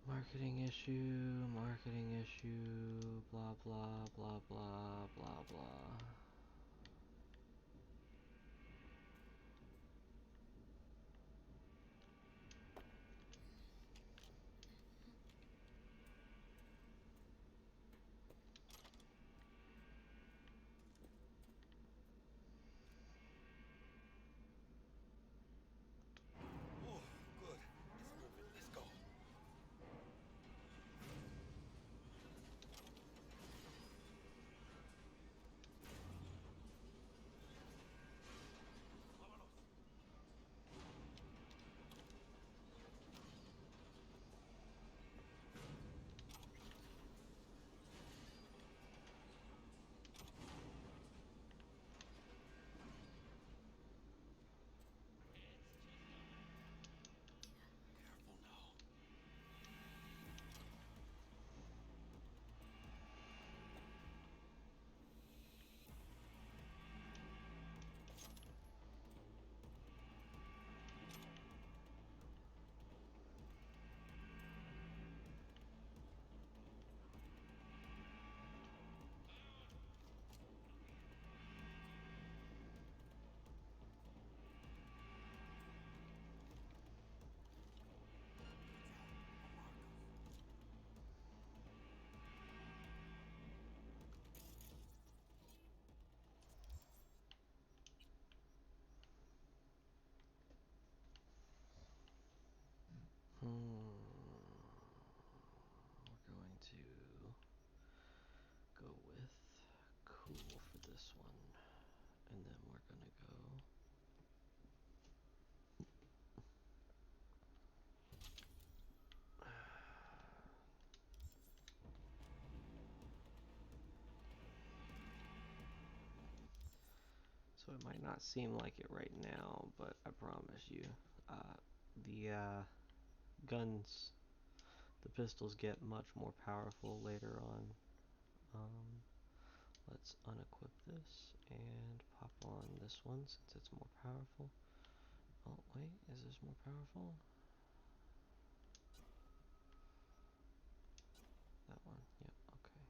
Marketing issue, blah blah blah blah blah blah. Oh, good. Let's move it. Let's go. Careful now. We're going to go with cool for this one, and then we're gonna go. So it might not seem like it right now, but I promise you, the guns, the pistols get much more powerful later on. Let's unequip this and pop on this one since it's more powerful. Oh, wait, is this more powerful? That one, yep, okay.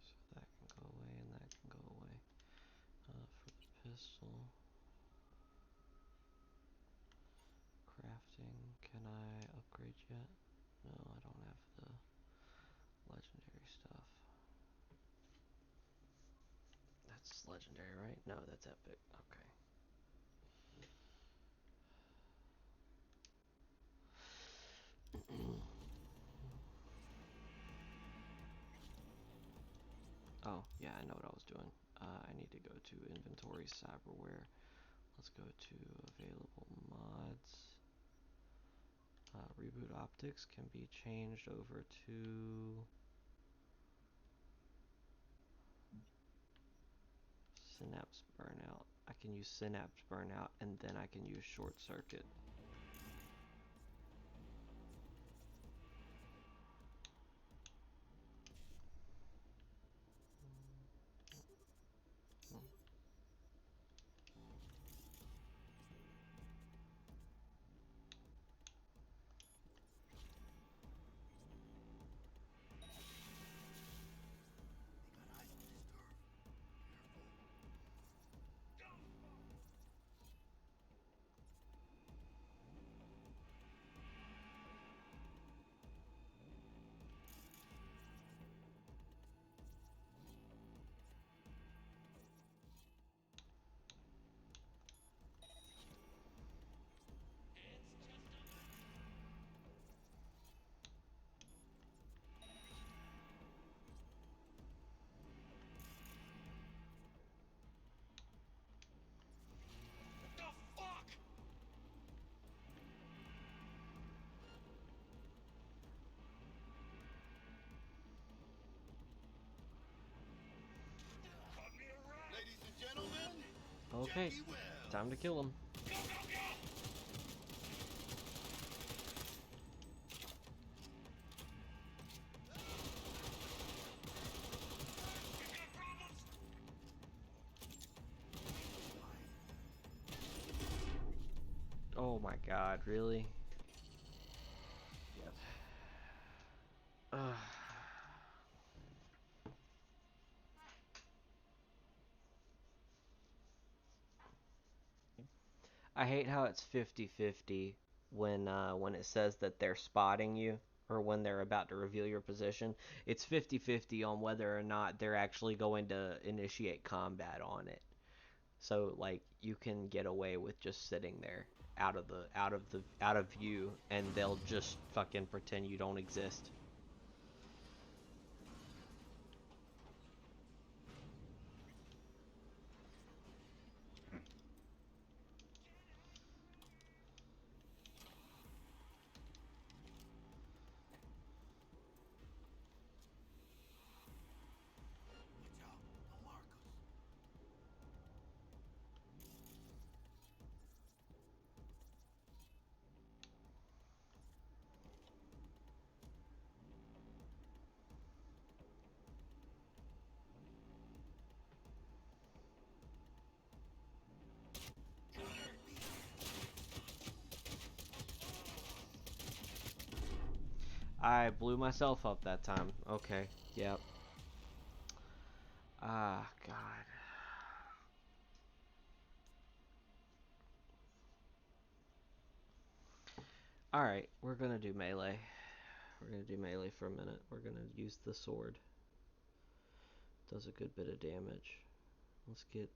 So that can go away and that can go away. For the pistol, crafting, can I upgrade yet? No, I don't have the legendary stuff. That's legendary, right? No, that's epic. Okay. Oh, yeah, I know what I was doing. I need to go to inventory cyberware. Let's go to available mods. Reboot optics can be changed over to synapse burnout. I can use synapse burnout and then I can use short circuit. Ladies and gentlemen, Okay, time to kill him. Oh my god, really? Yes. I hate how it's 50-50 when it says that they're spotting you or when they're about to reveal your position. It's 50-50 on whether or not they're actually going to initiate combat on it. So like you can get away with just sitting there out of view and they'll just fucking pretend you don't exist. I blew myself up that time. Okay, yep. Ah, God. Alright, we're gonna do melee. We're gonna do melee for a minute. We're gonna use the sword. Does a good bit of damage. Let's get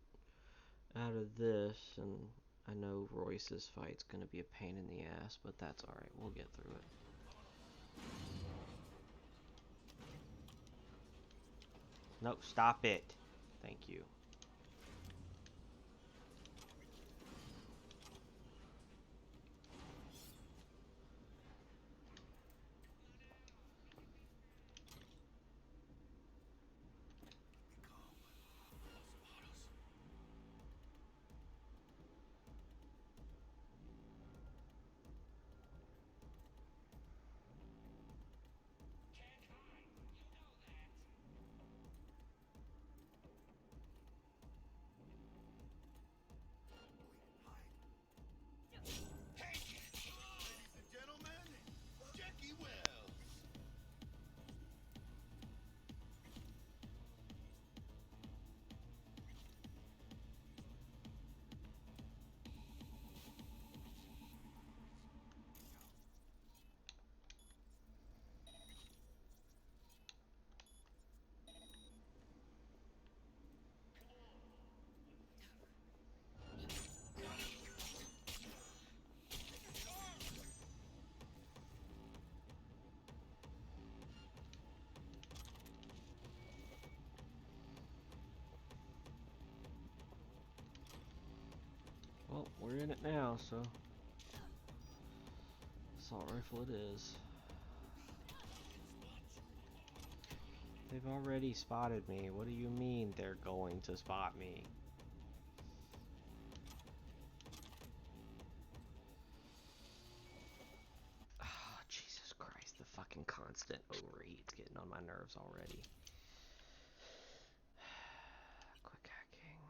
out of this, and I know Royce's fight's gonna be a pain in the ass, but that's alright. We'll get through it. No, stop it. Thank you. Well, we're in it now, so assault rifle it is. They've already spotted me. What do you mean they're going to spot me? Oh, Jesus Christ, the fucking constant overheat's getting on my nerves already. Quick hacking.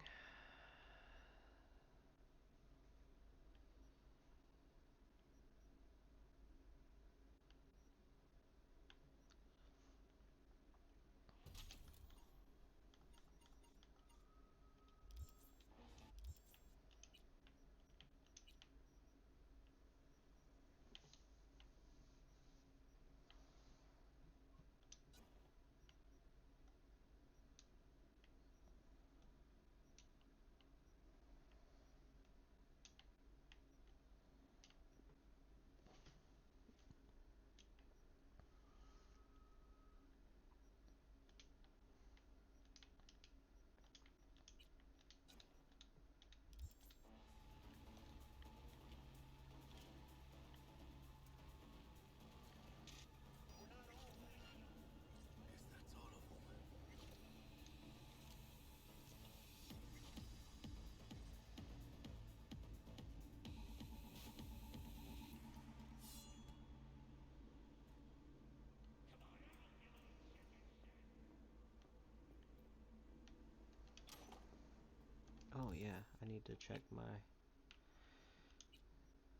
Oh yeah, I need to check my...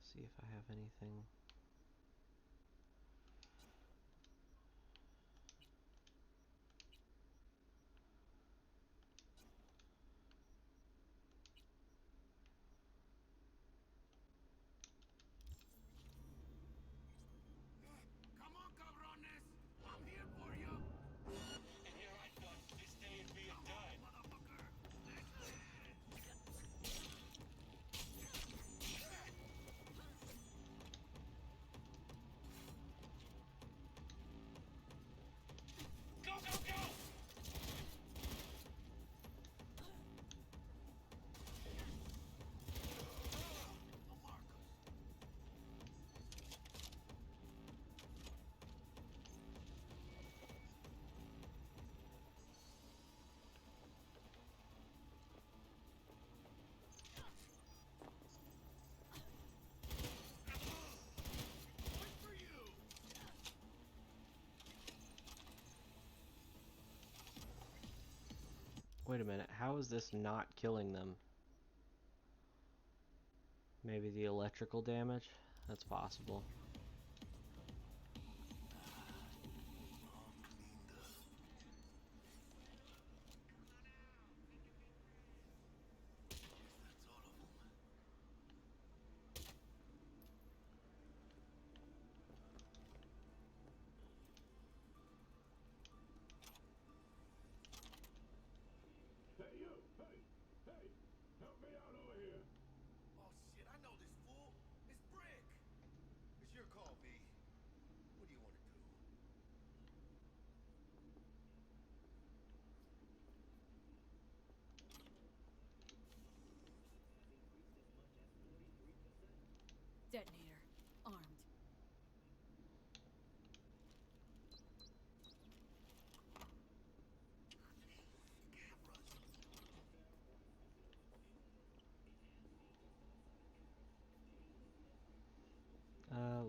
see if I have anything. Come on, cabrones! I'm here for you! And here I thought this day would be done. Motherfucker! Go, go, go! Wait a minute, how is this not killing them? Maybe the electrical damage? That's possible. Hey, you! Hey! Hey! Help me out over here! Oh shit, I know this fool! It's Brick! It's your call, B. What do you want to do? Detonator. Armed.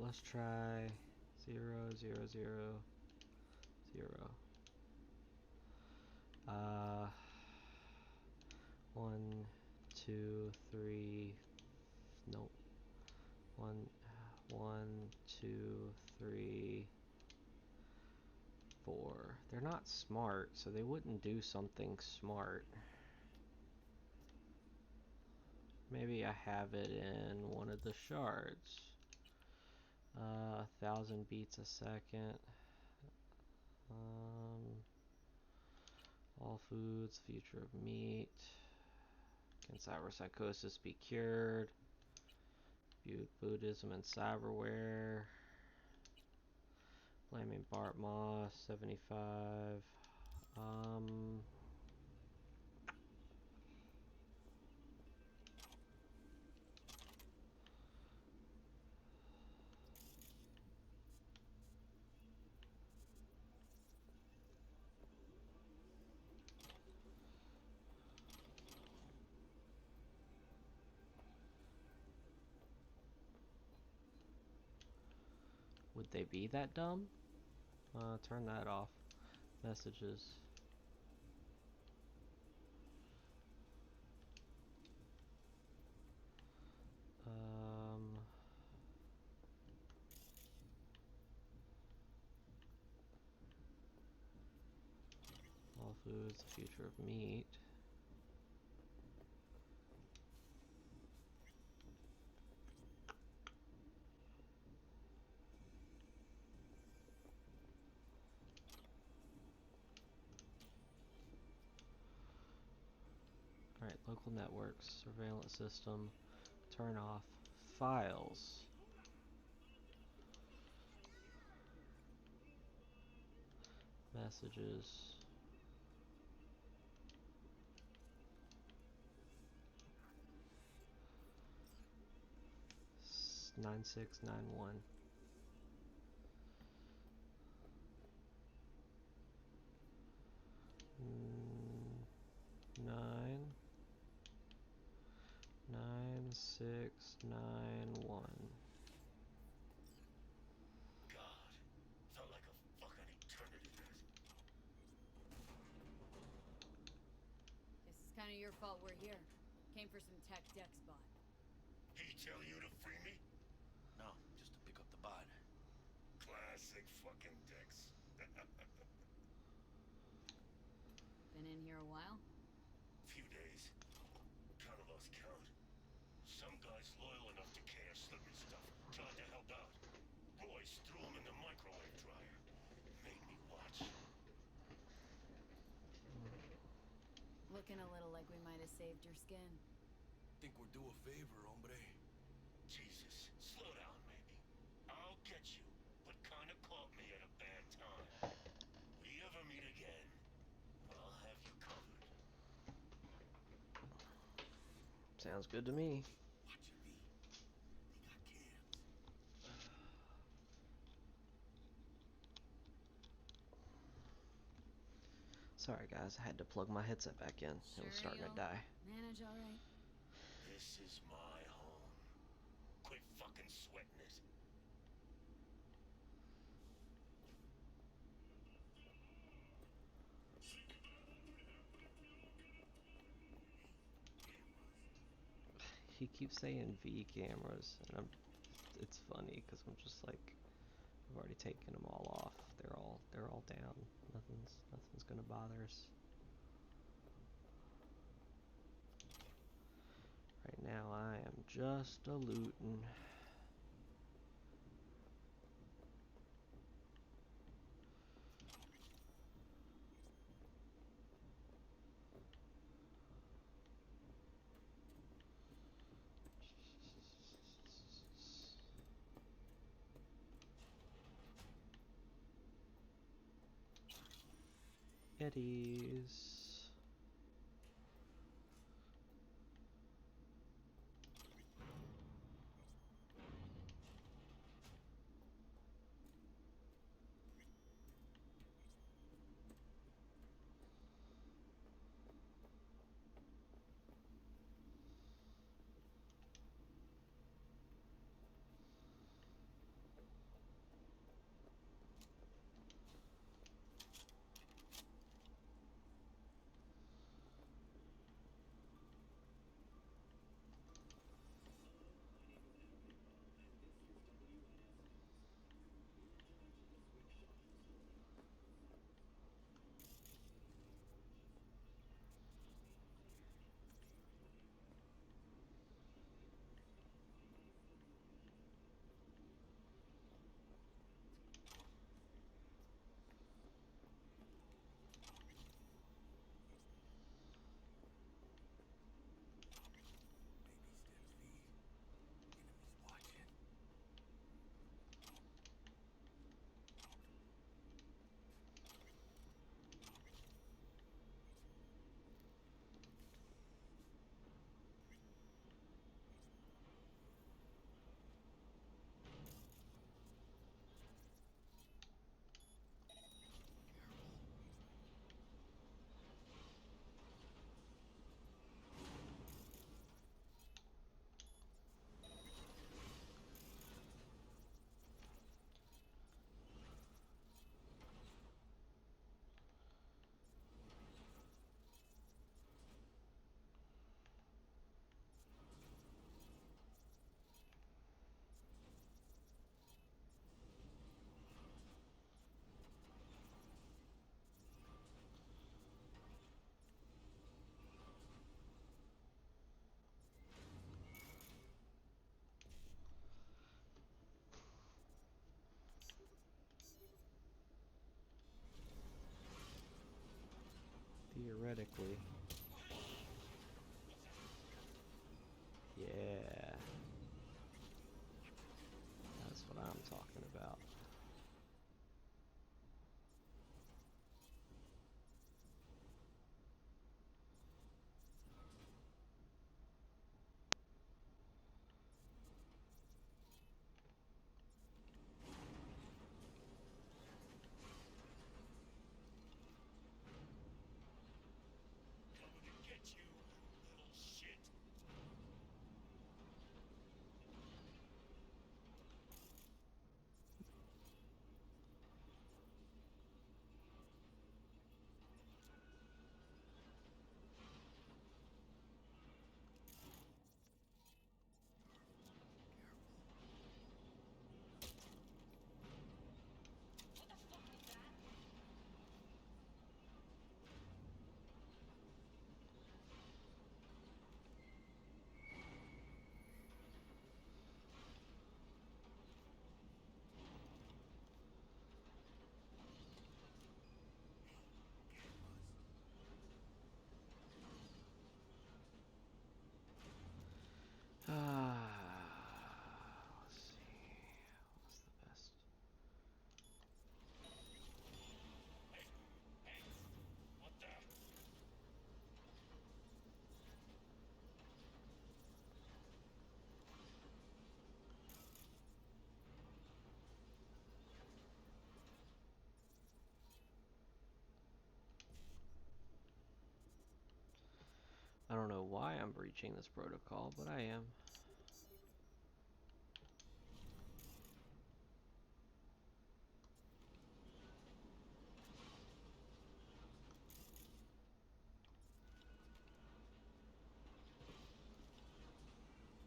Let's try 0, 0, 0, 0. 1, 2, 3. Nope. 1, 2, 3, 4. They're not smart, so they wouldn't do something smart. Maybe I have it in one of the shards. 1,000 beats a second. All foods, future of meat. Can cyberpsychosis be cured? Buddhism and cyberware. Flaming Bart Moss, 75. Would they be that dumb? Turn that off. Messages. All foods, the future of meat. Alright, local networks, surveillance system, turn off, files. Messages. S 9691. Nine 9691. God, felt like a fucking eternity there. Guess it's kind of your fault we're here. Came for some tech deck spot. He tell you to free me? No, just to pick up the bod. Classic fucking dicks. Been in here a while? Few days. Kind of lost count. Some guy's loyal enough to cash slippery stuff. Tried to help out. Royce threw him in the microwave dryer. Made me watch. Looking a little like we might have saved your skin. Think we're due a favor, hombre. Jesus, slow down, maybe. I'll get you, but kinda caught me at a bad time. We ever meet again, I'll have you covered. Sounds good to me. Watch your beat. They got cams. Sorry guys, I had to plug my headset back in. It was starting to die. Manage all right. This is my home. Quit fucking sweating it. He keeps saying V cameras, and it's funny because I'm just like, I've already taken them all off. They're all down. Nothing's gonna bother us. Right now I am just a lootin'. Eddies. theoretically. Yeah. That's what I'm talking about. Get you, little shit. Let's see. What's the best? What the? I don't know why I'm breaching this protocol, but I am.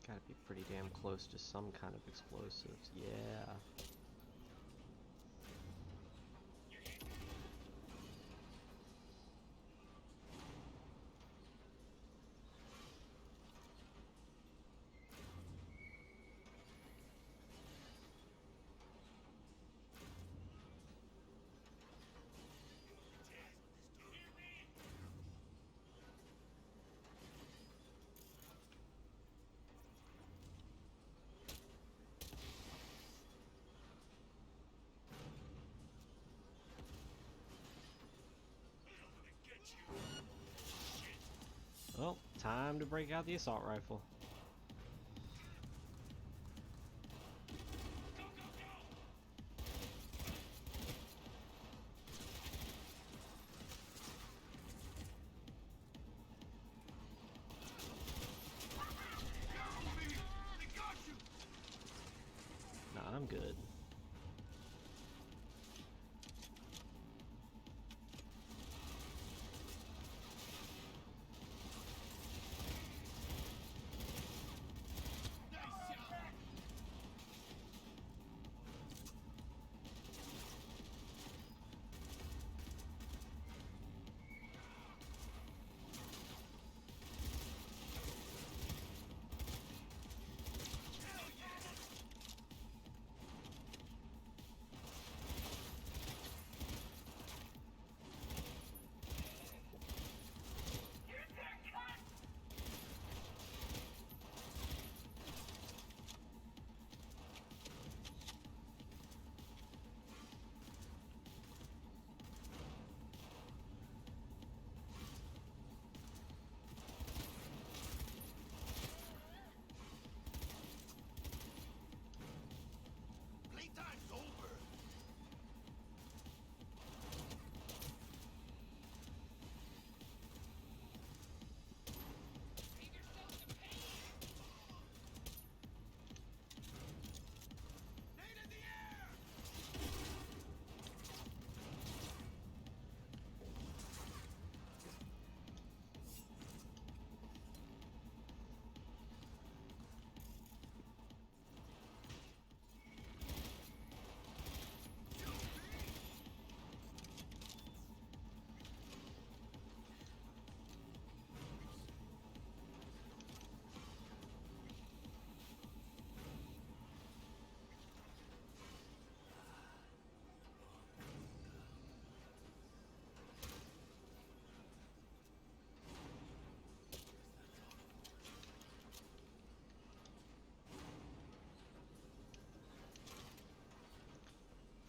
Gotta be pretty damn close to some kind of explosives. Yeah. Well, time to break out the assault rifle. Nah, I'm good.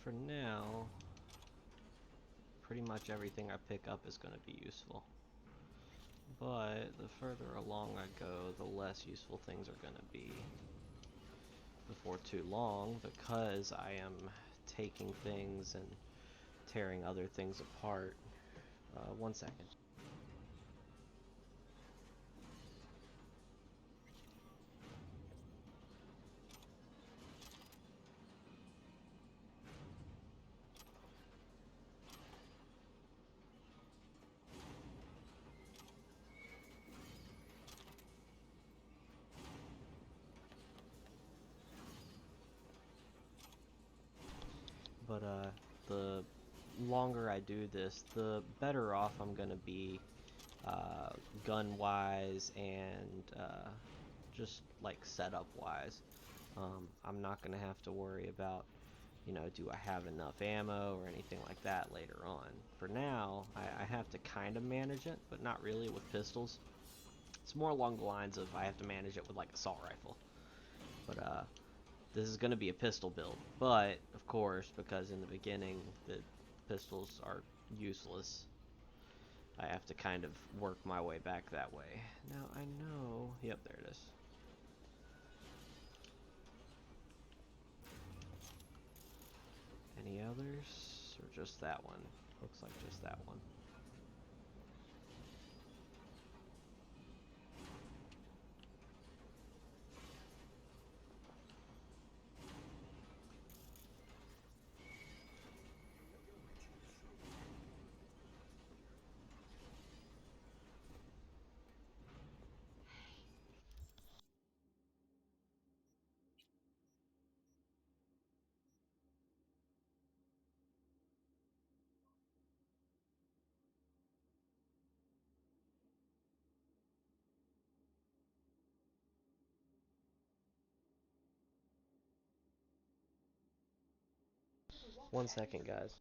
for now, pretty much everything I pick up is going to be useful. But the further along I go, the less useful things are going to be before too long, because I am taking things and tearing other things apart. 1 second. But the longer I do this, the better off I'm gonna be gun-wise and just like setup-wise. I'm not gonna have to worry about, you know, do I have enough ammo or anything like that later on. For now, I have to kind of manage it, but not really with pistols. It's more along the lines of I have to manage it with like assault rifle. But this is going to be a pistol build, but of course, because in the beginning the pistols are useless, I have to kind of work my way back that way. Now I know, yep, there it is. Any others, or just that one? Looks like just that one. One second, guys.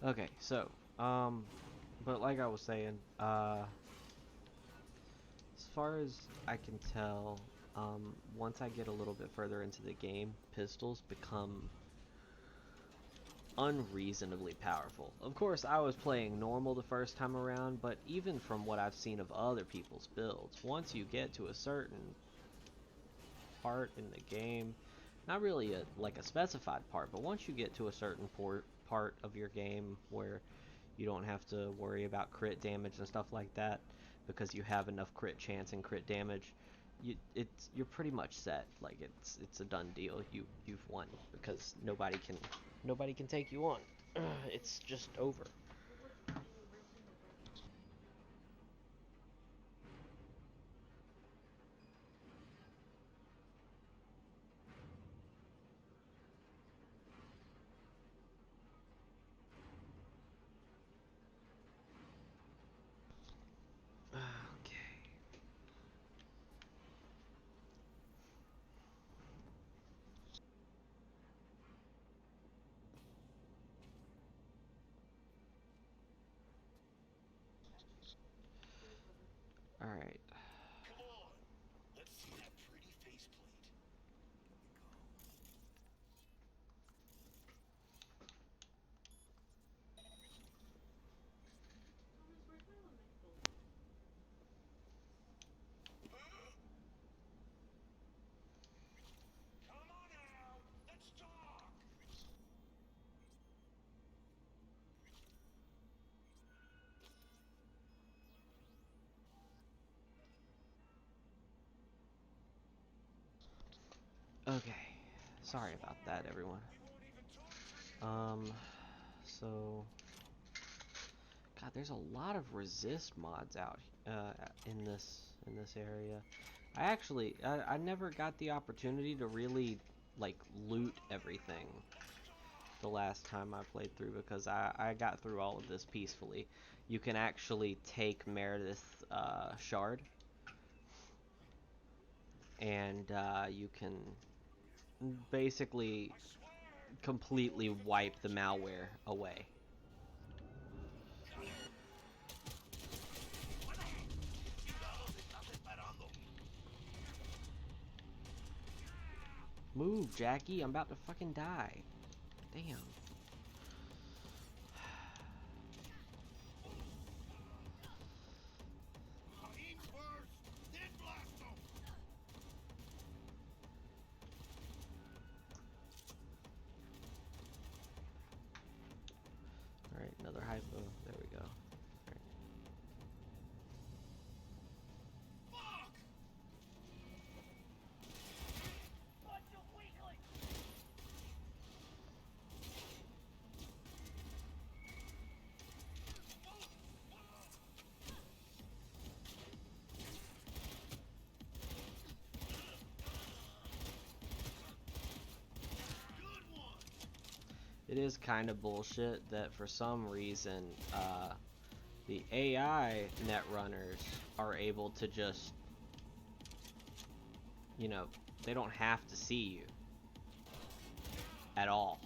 Okay, so, but like I was saying, as far as I can tell, once I get a little bit further into the game, pistols become unreasonably powerful. Of course, I was playing normal the first time around, but even from what I've seen of other people's builds, once you get to a certain part in the game, not really like a specified part, but once you get to a certain part of your game where you don't have to worry about crit damage and stuff like that because you have enough crit chance and crit damage, you're pretty much set. Like it's a done deal. You've won because nobody can take you on. It's just over. Okay. Sorry about that, everyone. So God, there's a lot of resist mods out in this area. I never got the opportunity to really like loot everything the last time I played through because I got through all of this peacefully. You can actually take Meredith's shard and you can basically completely wipe the malware away. Move, Jackie. I'm about to fucking die. Damn. Alright, another hypo. There we go. Right. It is kind of bullshit that for some reason the AI netrunners are able to just, you know, they don't have to see you at all.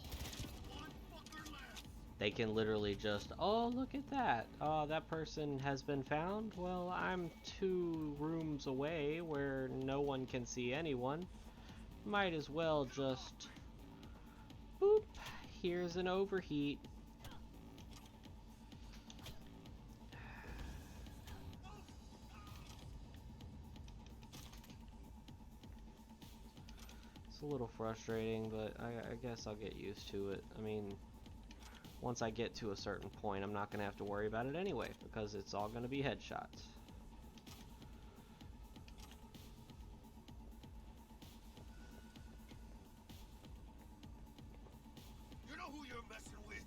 They can literally just, oh, look at that. That person has been found. Well, I'm 2 rooms away where no one can see anyone. Might as well just, boop, here's an overheat. It's a little frustrating, but I guess I'll get used to it. I mean, once I get to a certain point, I'm not going to have to worry about it anyway, because it's all going to be headshots. You know who you're messing with?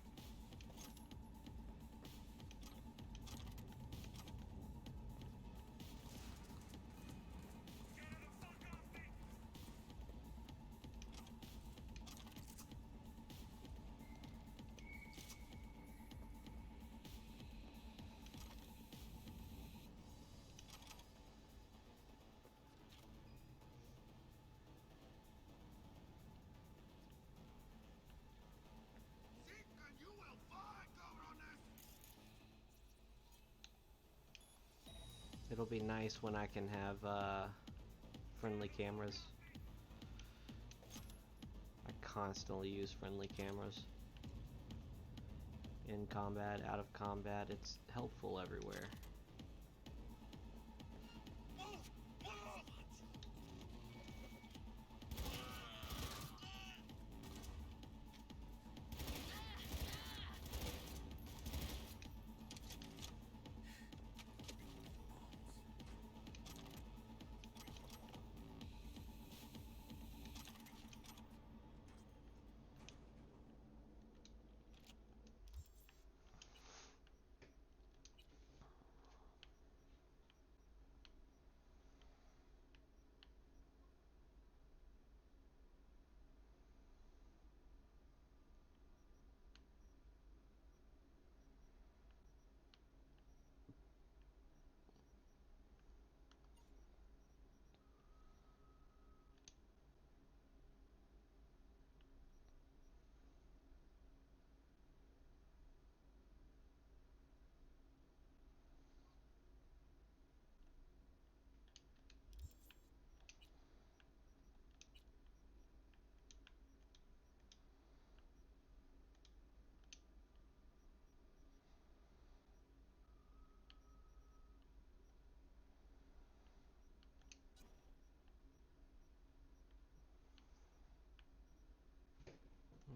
It'll be nice when I can have friendly cameras. I constantly use friendly cameras. In combat, out of combat, it's helpful everywhere.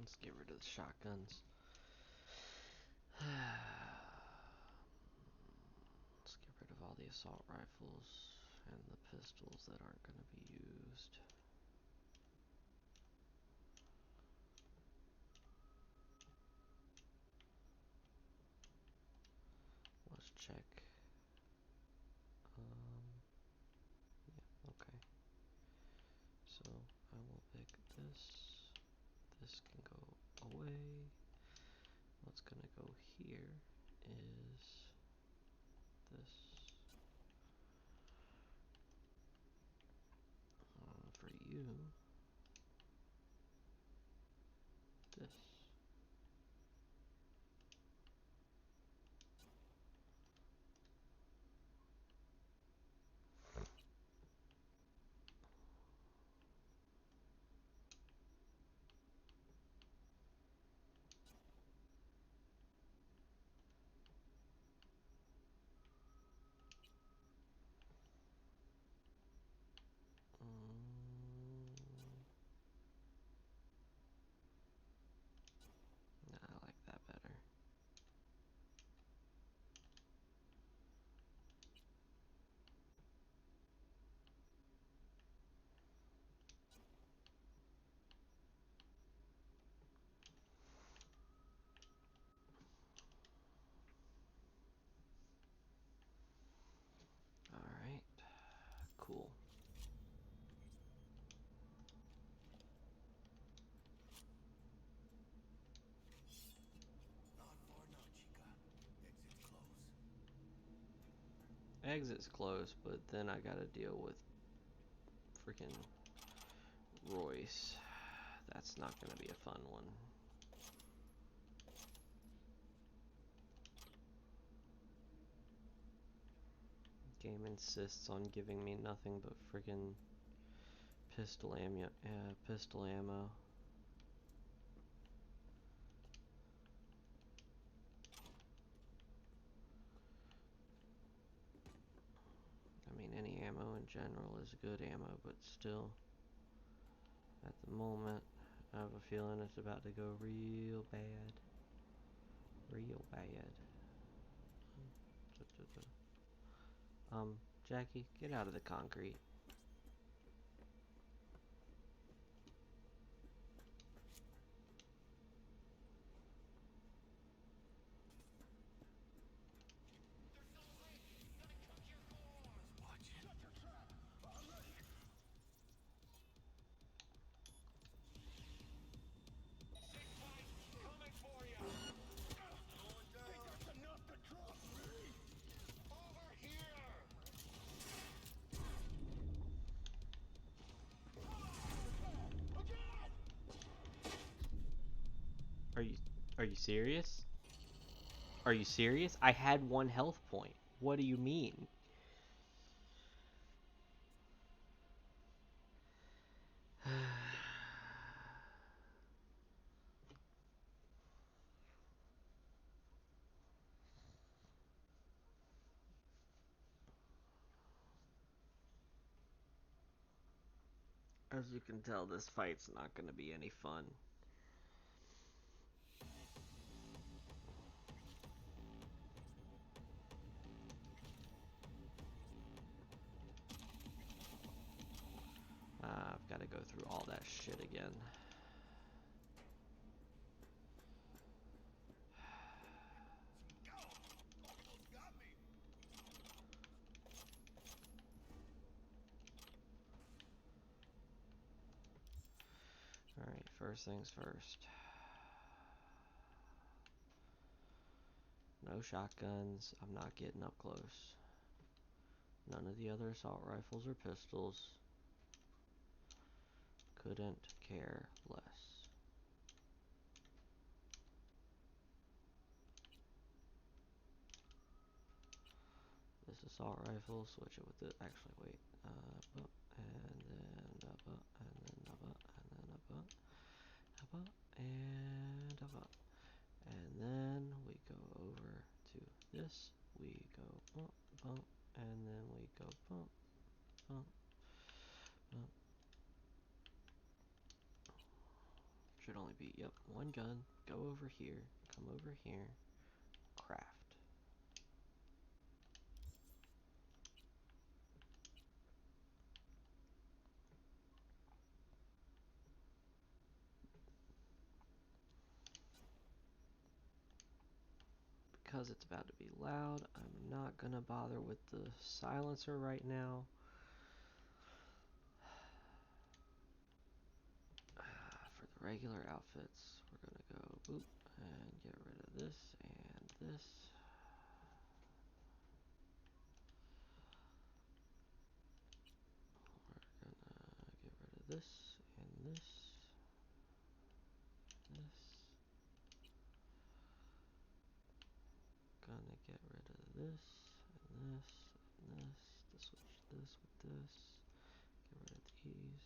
Let's get rid of the shotguns. Let's get rid of all the assault rifles and the pistols that aren't going to be used. check. Yeah, okay. So I will pick this. This can go away. What's gonna go here is this. For you, this. I like that better. Alright, cool. Exit's close, but then I gotta deal with freaking Royce. That's not gonna be a fun one. Game insists on giving me nothing but freaking pistol ammo. Pistol ammo. I mean, any ammo in general is good ammo, but still, at the moment, I have a feeling it's about to go real bad. Real bad. Jackie, get out of the concrete. Are you serious? Are you serious? I had 1 health point. What do you mean? As you can tell, this fight's not going to be any fun. I've got to go through all that shit again. Alright, first things first. No shotguns. I'm not getting up close. None of the other assault rifles or pistols. Couldn't care less. This assault rifle, switch it with it. Actually, wait. Up, and then up, and then up, and then up, and up. And then we go over to this. We go bump, bump, and then we go bump, bump, bump. Should only be, yep, 1 gun. Go over here, come over here, craft. because it's about to be loud, I'm not gonna bother with the silencer right now. For the regular outfits, we're gonna go boop and get rid of this and this. We're gonna get rid of this and this. Gonna get rid of this and this and this. To switch this with this. Get rid of these.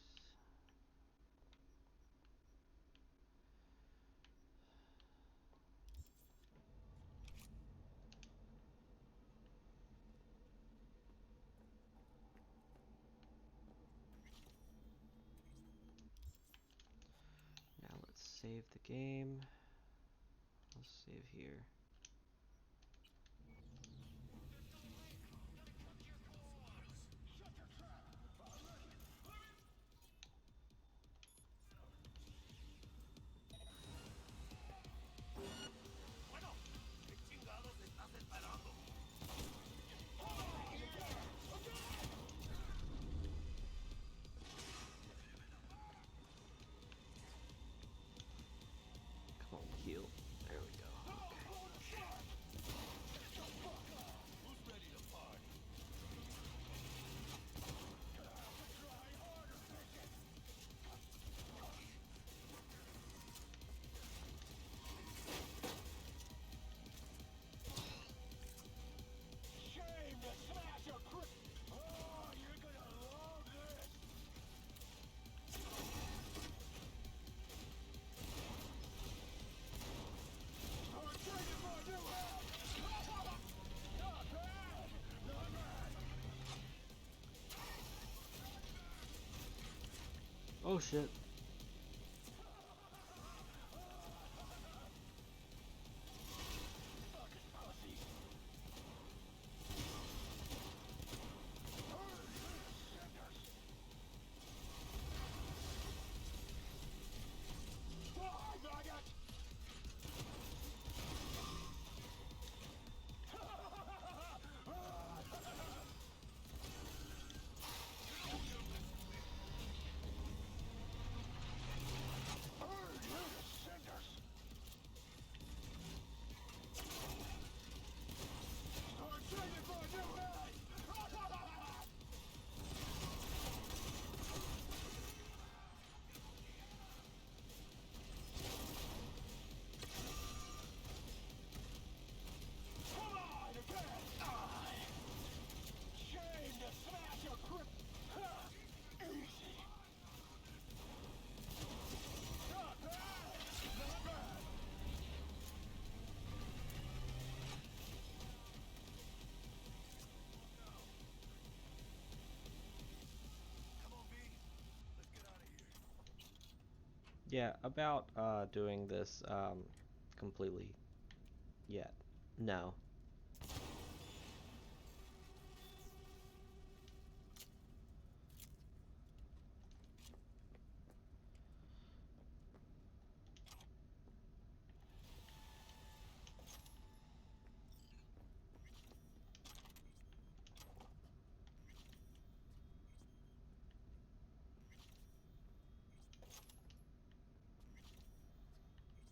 Now let's save the game. Let's save here. Come on, heal. There we go. Shame to smash a Oh, you're gonna love this! I'm trading for a new head! Not bad! Not bad! Oh shit. Yeah, about doing this completely yet. No.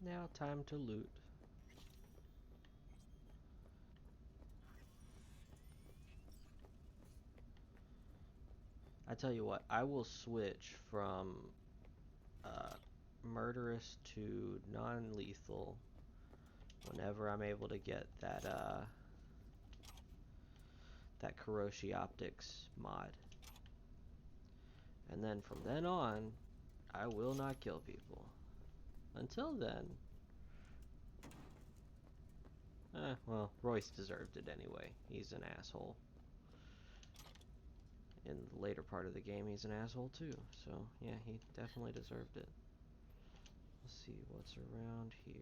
Now time to loot. I tell you what, I will switch from murderous to non-lethal whenever I'm able to get that that Kuroshi Optics mod. And then from then on, I will not kill people. Until then, well, Royce deserved it anyway. He's an asshole. In the later part of the game, he's an asshole too. So, yeah, he definitely deserved it. Let's see what's around here.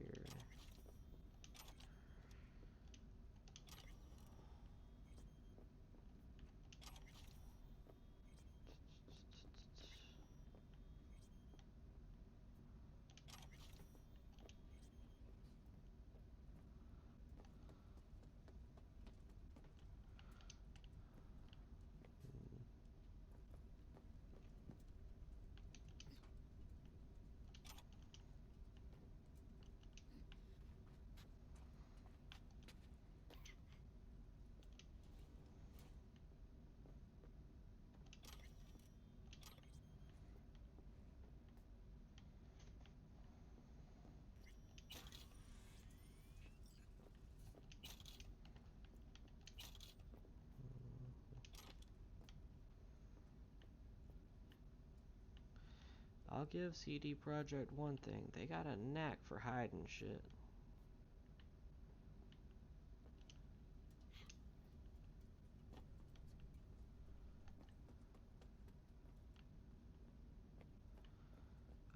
I'll give CD Projekt one thing. They got a knack for hiding shit.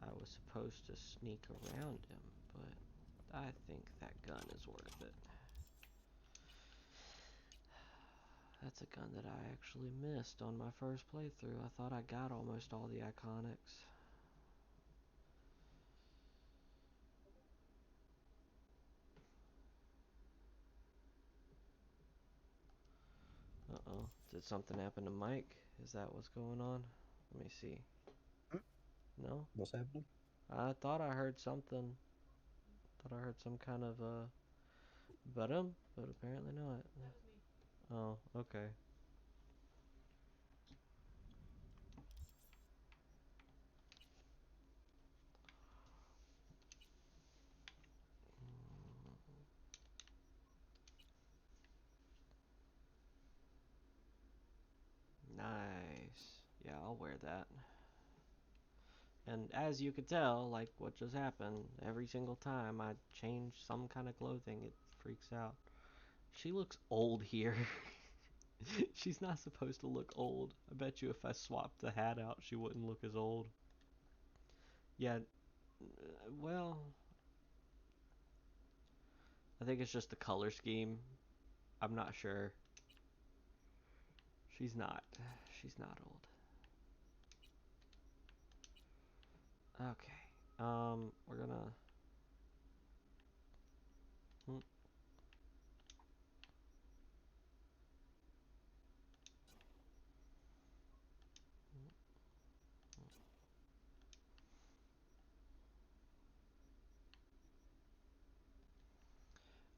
I was supposed to sneak around him, but I think that gun is worth it. That's a gun that I actually missed on my first playthrough. I thought I got almost all the iconics. Uh-oh. Did something happen to Mike? Is that what's going on? Let me see. No? What's happening? I thought I heard something. Thought I heard some kind of but apparently not. That was me. Oh, okay. Nice. Yeah, I'll wear that. And as you could tell, like what just happened, every single time I change some kind of clothing, it freaks out. She looks old here. She's not supposed to look old. I bet you if I swapped the hat out, she wouldn't look as old. Yeah, well, I think it's just the color scheme. I'm not sure. She's not. She's not old. Okay. We're gonna...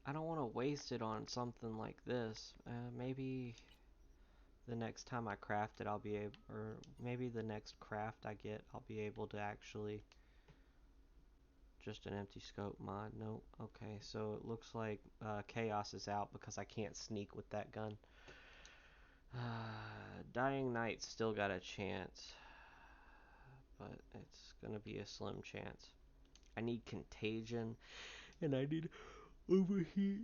I don't want to waste it on something like this. Maybe the next time I craft it, I'll be able... Or maybe the next craft I get, I'll be able to actually... Just an empty scope mod. Nope. Okay, so it looks like Chaos is out because I can't sneak with that gun. Dying Knight's still got a chance, but it's gonna be a slim chance. I need Contagion, and I need Overheat.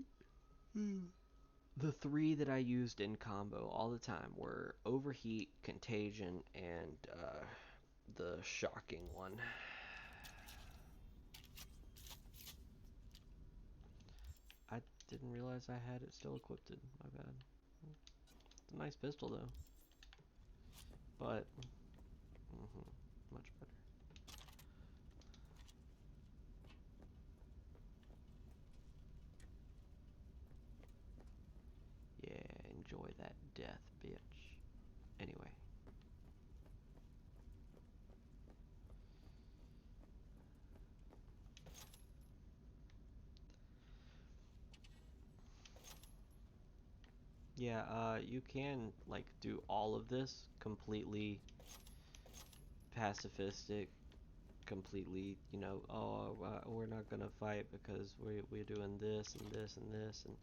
The three that I used in combo all the time were Overheat, Contagion, and the shocking one. I didn't realize I had it still equipped. My bad. It's a nice pistol though, but much better. Yeah, enjoy that death, bitch. Anyway. Yeah, you can, like, do all of this completely pacifistic, completely, you know, oh, we're not gonna fight because we're doing this and this and this, and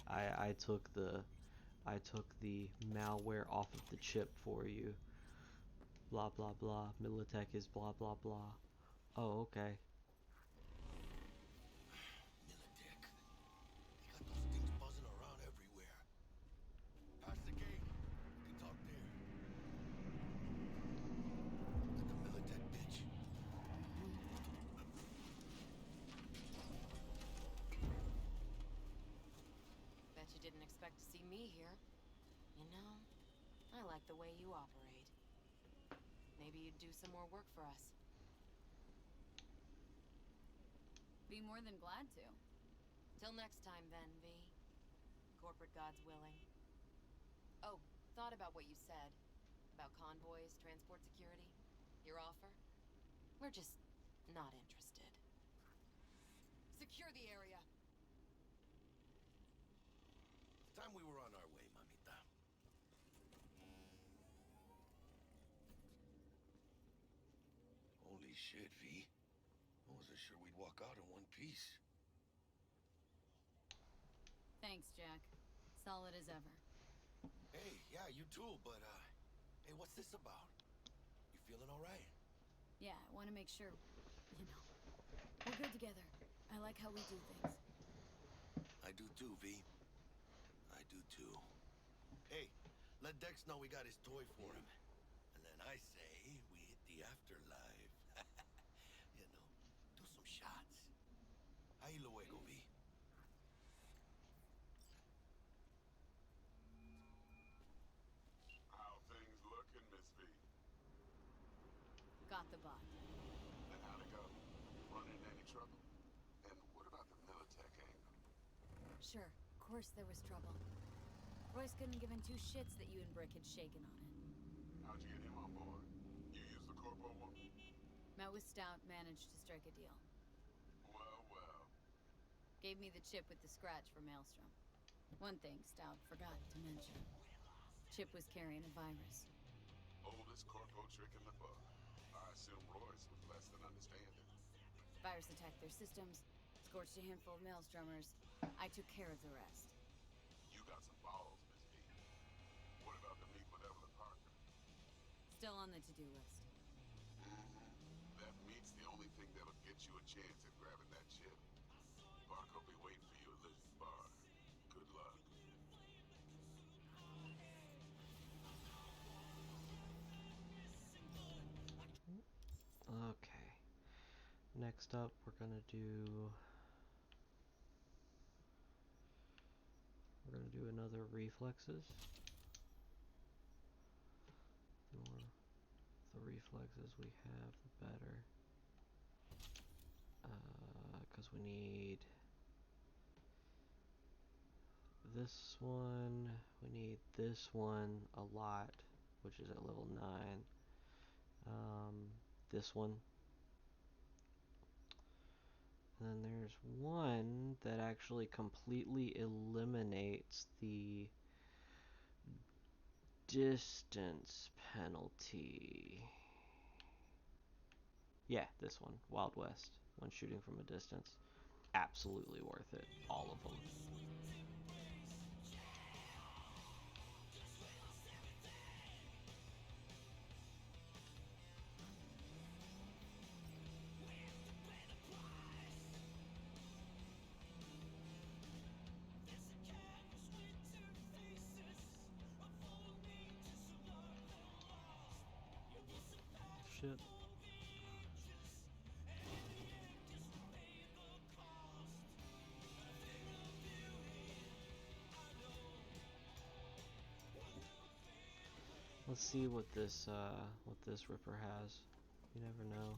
I took the malware off of the chip for you. Blah blah blah. Militech is blah blah blah. Oh, okay. Militech. They got those things buzzing around everywhere. Past the gate. We can talk there. Like a Militech bitch. Bet you didn't expect to see me here. You know, I like the way you operate. Maybe you'd do some more work for us. Be more than glad to. Till next time then, V. Corporate gods willing. Oh, thought about what you said. About convoys, transport security. Your offer? We're just not interested. Secure the area. It's time we were on our way, mamita. Holy shit, V. I wasn't sure we'd walk out in one piece. Thanks, Jack. Solid as ever. Hey, yeah, you too, but, hey, what's this about? You feeling alright? Yeah, I want to make sure, we're good together. I like how we do things. I do too, V. I do too. Hey, let Dex know we got his toy for him. And then I say we hit the afterlife. Do some shots. Ahí luego, V. How things looking, Miss V? Got the bot. And how'd it go? Run into any trouble? And what about the Militech angle? Sure, of course there was trouble. Royce couldn't give in two shits that you and Brick had shaken on it. How'd you get him on board? You used the corpo woman? Met with Stout, managed to strike a deal. Well, well. Gave me the chip with the scratch for Maelstrom. One thing Stout forgot to mention. Chip was carrying a virus. Oldest corpo trick in the book. I assume Royce was less than understanding. Virus attacked their systems, scorched a handful of Maelstromers. I took care of the rest. You got some balls, Miss V. What about the meet with Evelyn Parker? Still on the to-do list. That meet's the only thing that'll get you a chance at grabbing that chip. Parker'll be waiting for you at Liz's bar. Good luck. Okay. Next up, we're gonna do another reflexes. The more the reflexes we have, the better. Because we need this one, we need this one a lot, which is at level 9. This one. And then there's one that actually completely eliminates the distance penalty. Yeah, this one, Wild West, when shooting from a distance. Absolutely worth it, all of them. Shit. Let's see what this Ripper has. You never know.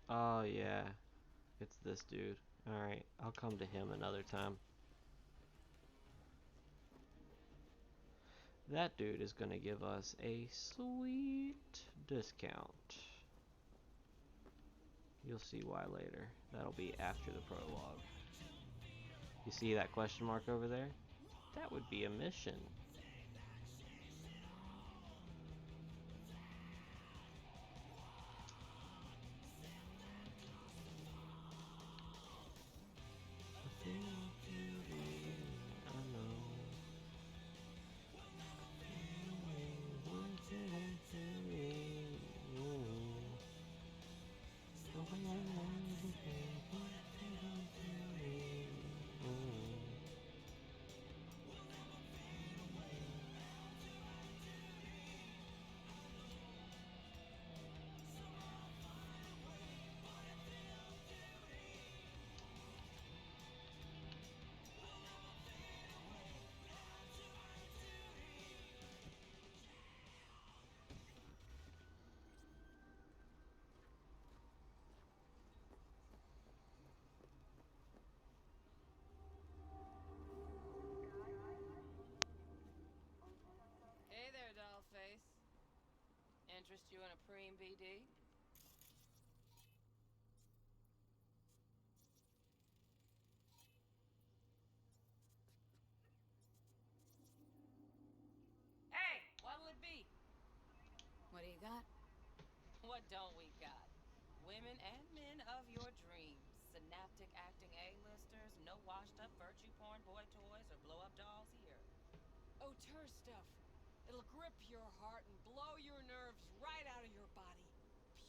Oh yeah, it's this dude. Alright, I'll come to him another time. That dude is gonna give us a sweet discount. You'll see why later. That'll be after the prologue. You see that question mark over there? That would be a mission. Hey there, dollface. Interest you in a preem BD? Hey, what'll it be? What do you got? What don't we got? Women and men of your dreams, synaptic acting A-listers, no washed-up virtue porn boy toys or blow-up dolls here. Auteur stuff. It'll grip your heart and blow your nerves right out of your body.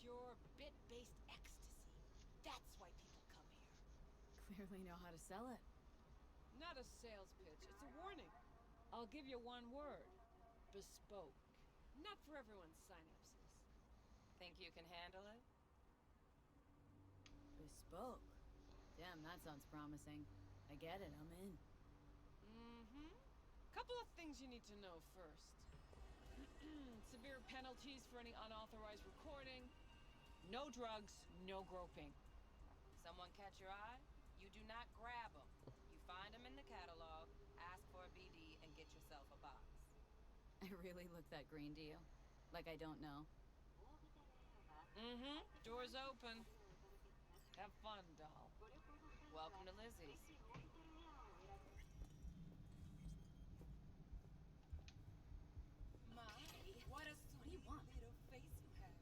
Pure bit-based ecstasy. That's why people come here. Clearly know how to sell it. Not a sales pitch, it's a warning. I'll give you one word. Bespoke. Not for everyone's synapses. Think you can handle it? Bespoke. Damn, that sounds promising. I get it, I'm in. Mm-hmm. Couple of things you need to know first. Severe penalties for any unauthorized recording. No drugs, no groping. Someone catch your eye? You do not grab them. You find them in the catalog, ask for a BD, and get yourself a box. I really look that green to you? Like I don't know? Mm-hmm. Door's open. Have fun, doll. Welcome to Lizzie's. My, what a sweet little face you have.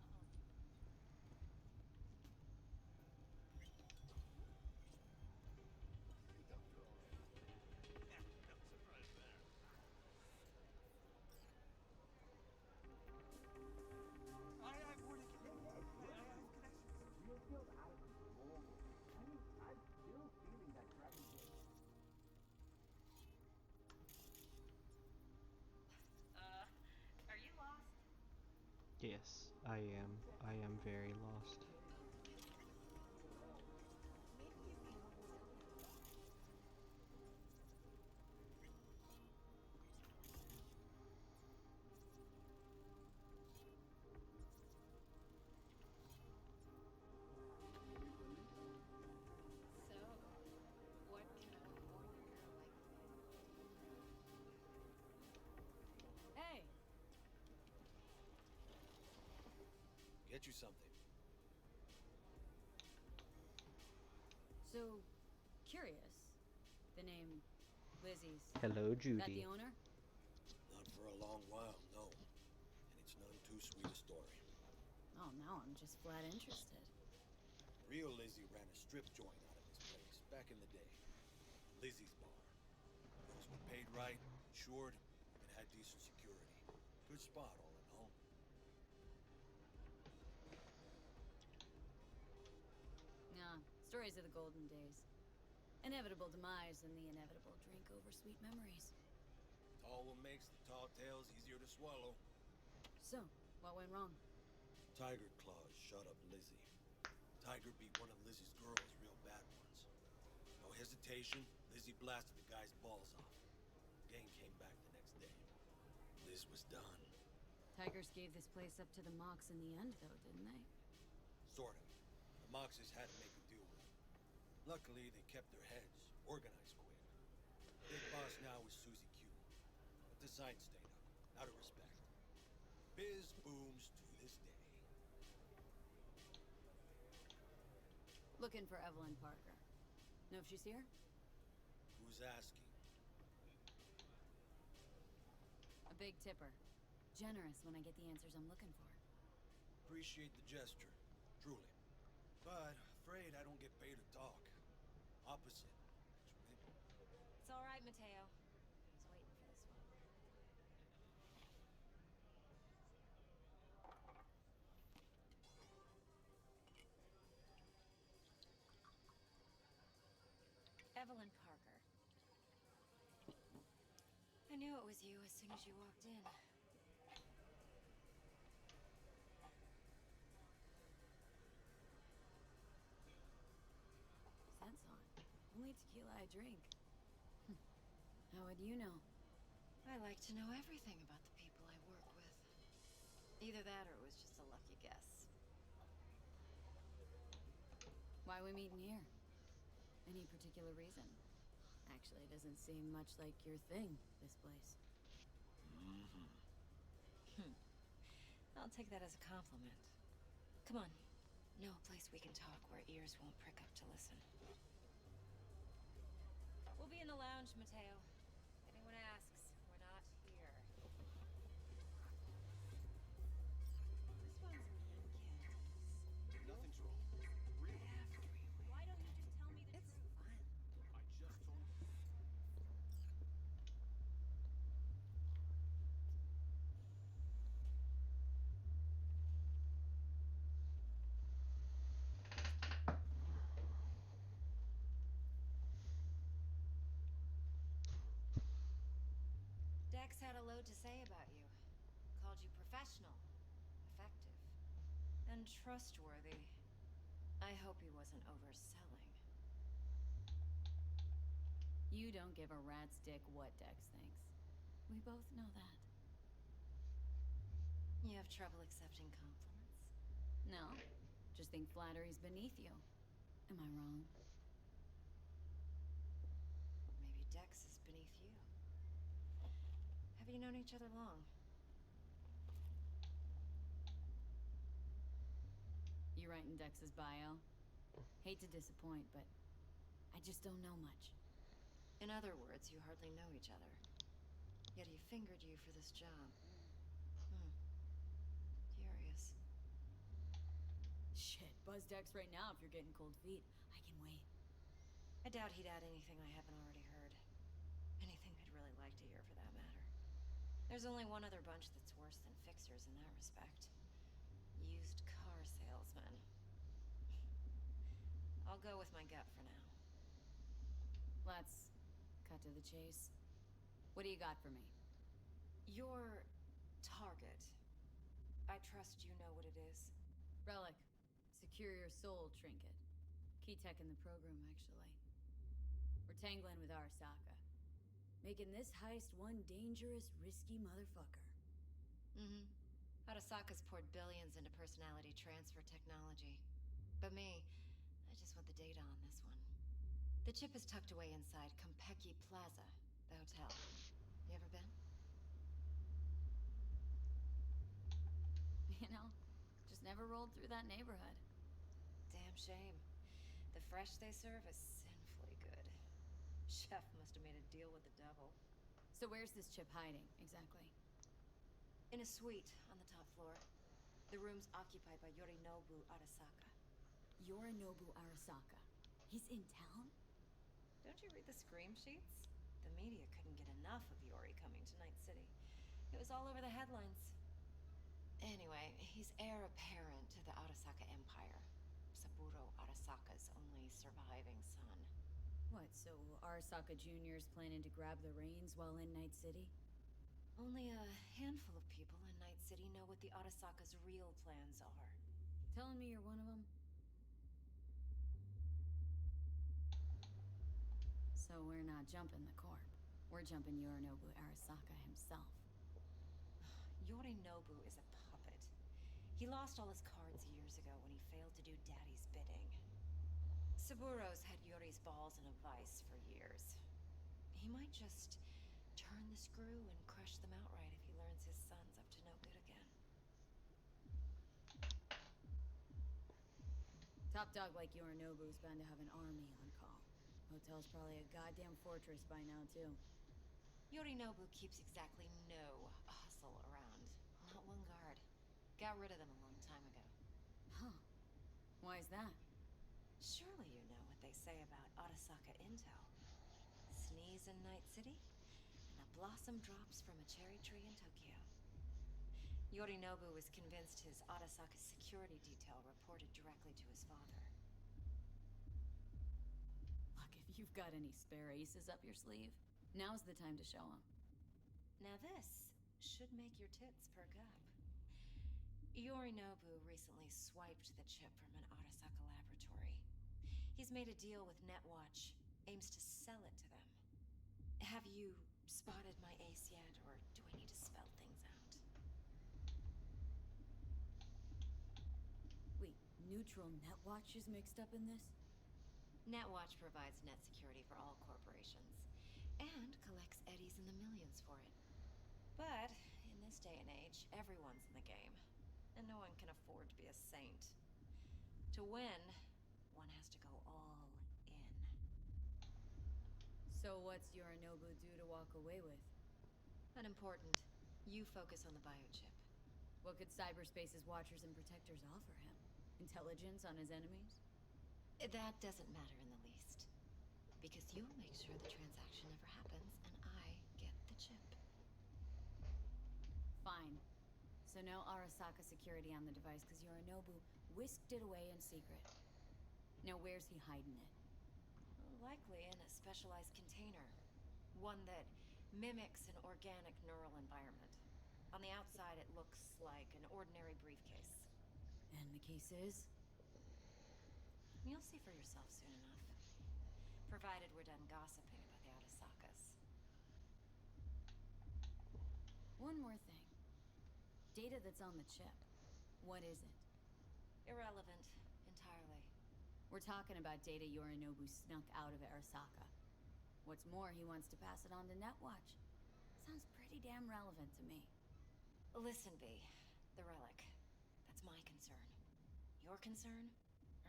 Are you lost? Yes, I am. I am very lost. So, what can a California girl like Hey! Get you something. So, curious. The name Lizzie's. Hello, That Judy. the owner? Not for a long while, no. And it's none too sweet a story. Oh, now I'm just flat interested. Real Lizzie ran a strip joint out of this place back in the day. Lizzie's Bar. Those were paid right, insured, and had decent security. Good spot all in all. Nah, stories of the golden days. Inevitable demise and the inevitable drink over sweet memories. It's all what makes the tall tales easier to swallow. So, what went wrong? Tiger Claws shot up Lizzie. Tiger beat one of Lizzie's girls, real bad ones. No hesitation, Lizzie blasted the guy's balls off. Gang came back the next day. Liz was done. Tigers gave this place up to the Mox in the end, though, didn't they? Sort of. The Moxes had to make a deal with them. Luckily, they kept their heads, organized quick. Big boss now is Susie Q. But the sign stayed up, out of respect. Biz booms to this day. Looking for Evelyn Parker. Know if she's here? Who's asking? A big tipper. Generous when I get the answers I'm looking for. Appreciate the gesture, truly. But afraid I don't get paid to talk. Opposite. It's all right, Mateo. I was waiting for this one. Evelyn Parker. I knew it was you as soon as you walked in. Sense on. Only tequila I drink. How would you know? I like to know everything about the people I work with. Either that or it was just a lucky guess. Why we meeting here? Any particular reason? Actually, it doesn't seem much like your thing, this place. I'll take that as a compliment. Come on. Know a place we can talk where ears won't prick up to listen. We'll be in the lounge, Mateo. If anyone asks, we're not here. This one's mean, Candace. Nothing's wrong. Really. Why don't you just tell me Dex had a load to say about you. Called you professional, effective, and trustworthy. I hope he wasn't overselling. You don't give a rat's dick what Dex thinks. We both know that. You have trouble accepting compliments? No, just think flattery's beneath you. Am I wrong? Maybe Dex is beneath you. Have you known each other long? You writing Dex's bio? Hate to disappoint, but I just don't know much. In other words, you hardly know each other. Yet he fingered you for this job. Curious. Shit, buzz Dex right now if you're getting cold feet. I can wait. I doubt he'd add anything I haven't already heard. Anything I'd really like to hear, for that matter. There's only one other bunch that's worse than fixers in that respect. Used car salesmen. I'll go with my gut for now. Let's cut to the chase. What do you got for me? Your target. I trust you know what it is. Relic. Secure your soul trinket. Key tech in the program, actually. We're tangling with Arasaka. Making this heist one dangerous, risky motherfucker. Arasaka's poured billions into personality transfer technology. But me, I just want the data on this one. The chip is tucked away inside Konpeki Plaza, the hotel. You ever been? You know, just never rolled through that neighborhood. Damn shame. The fresh they serve is sinfully good. Chef must have made a deal with the devil. So where's this chip hiding, exactly? In a suite on the top floor. The room's occupied by Yorinobu Arasaka. Yorinobu Arasaka? He's in town? Don't you read the scream sheets? The media couldn't get enough of Yori coming to Night City. It was all over the headlines. Anyway, he's heir apparent to the Arasaka Empire. Saburo Arasaka's only surviving son. What, so Arasaka Jr.'s planning to grab the reins while in Night City? Only a handful of people in Night City know what the Arasaka's real plans are. Telling me you're one of them? So we're not jumping the corp. We're jumping Yorinobu Arasaka himself. Yorinobu is a puppet. He lost all his cards years ago when he failed to do Daddy's bidding. Saburo's had Yori's balls in a vice for years. He might just turn the screw and crush them outright if he learns his son's up to no good again. Top dog like Yorinobu's bound to have an army on call. Hotel's probably a goddamn fortress by now, too. Yorinobu keeps exactly no hustle around. Not one guard. Got rid of them a long time ago. Huh. Why is that? Surely you know what they say about Arasaka intel. Sneeze in Night City, and a blossom drops from a cherry tree in Tokyo. Yorinobu was convinced his Arasaka security detail reported directly to his father. Look, if you've got any spare aces up your sleeve, now's the time to show them. Now this should make your tits perk up. Yorinobu recently swiped the chip from an Arasaka laboratory. He's made a deal with Netwatch, aims to sell it to them. Have you spotted my ace yet, or do I need to spell things out? Wait, neutral Netwatch is mixed up in this? Netwatch provides net security for all corporations, and collects eddies in the millions for it. But in this day and age, everyone's in the game, and no one can afford to be a saint. To win, one has to go all in. So what's Yorinobu due to walk away with? Unimportant. You focus on the biochip. What could cyberspace's watchers and protectors offer him? Intelligence on his enemies? That doesn't matter in the least. Because you'll make sure the transaction never happens, and I get the chip. Fine. So no Arasaka security on the device because Yorinobu whisked it away in secret. Now where's he hiding it? Likely in a specialized container. One that mimics an organic neural environment. On the outside, it looks like an ordinary briefcase. And the case is? You'll see for yourself soon enough. Provided we're done gossiping about the Arasakas. One more thing. Data that's on the chip. What is it? Irrelevant. Entirely. We're talking about data Yorinobu snuck out of Arasaka. What's more, he wants to pass it on to Netwatch. Sounds pretty damn relevant to me. Listen, B. The relic. That's my concern. Your concern?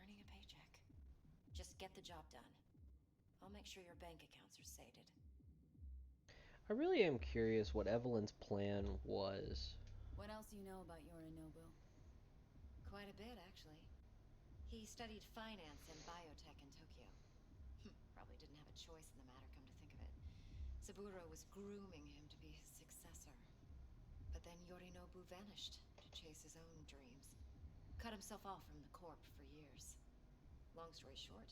Earning a paycheck. Just get the job done. I'll make sure your bank accounts are sated. I really am curious what Evelyn's plan was. What else do you know about Yorinobu? Quite a bit, actually. He studied finance and biotech in Tokyo. Probably didn't have a choice in the matter, come to think of it. Saburo was grooming him to be his successor. But then Yorinobu vanished to chase his own dreams. Cut himself off from the Corp for years. Long story short,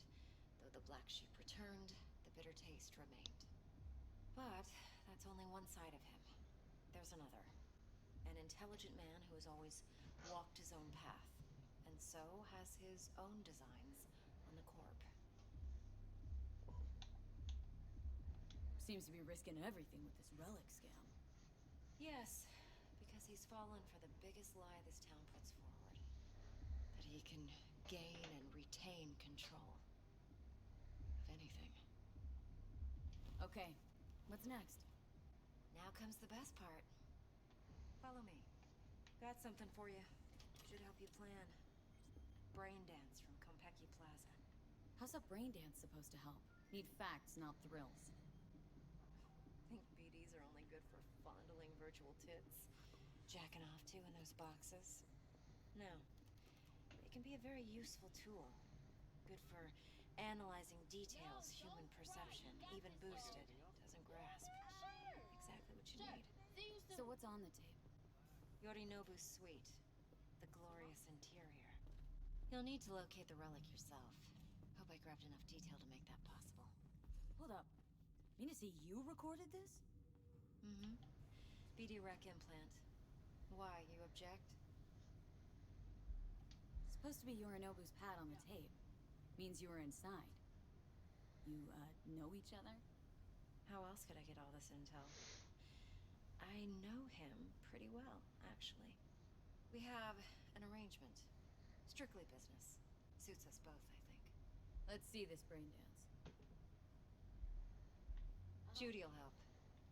though the black sheep returned, the bitter taste remained. But that's only one side of him. There's another. An intelligent man who has always walked his own path, and so has his own designs on the Corp. Seems to be risking everything with this relic scam. Yes, because he's fallen for the biggest lie this town puts forward. That he can gain and retain control of anything. Okay, what's next? Now comes the best part. Follow me. Got something for you. Should help you plan. Brain dance from Konpeki Plaza. How's a brain dance supposed to help? Need facts, not thrills. Think BDs are only good for fondling virtual tits? Jacking off to in those boxes? No. They can be a very useful tool. Good for analyzing details human perception, even boosted, doesn't grasp. Exactly what you need. So what's on the tape? Yorinobu's suite. The glorious interior. You'll need to locate the relic yourself. Hope I grabbed enough detail to make that possible. Hold up. Mean to say you recorded this? Mm-hmm. BD rec implant. Why, you object? Supposed to be Yorinobu's pad on the tape. Means you were inside. You, know each other? How else could I get all this intel? I know him pretty well, actually. We have an arrangement. Strictly business. Suits us both, I think. Let's see this brain dance. Judy'll help.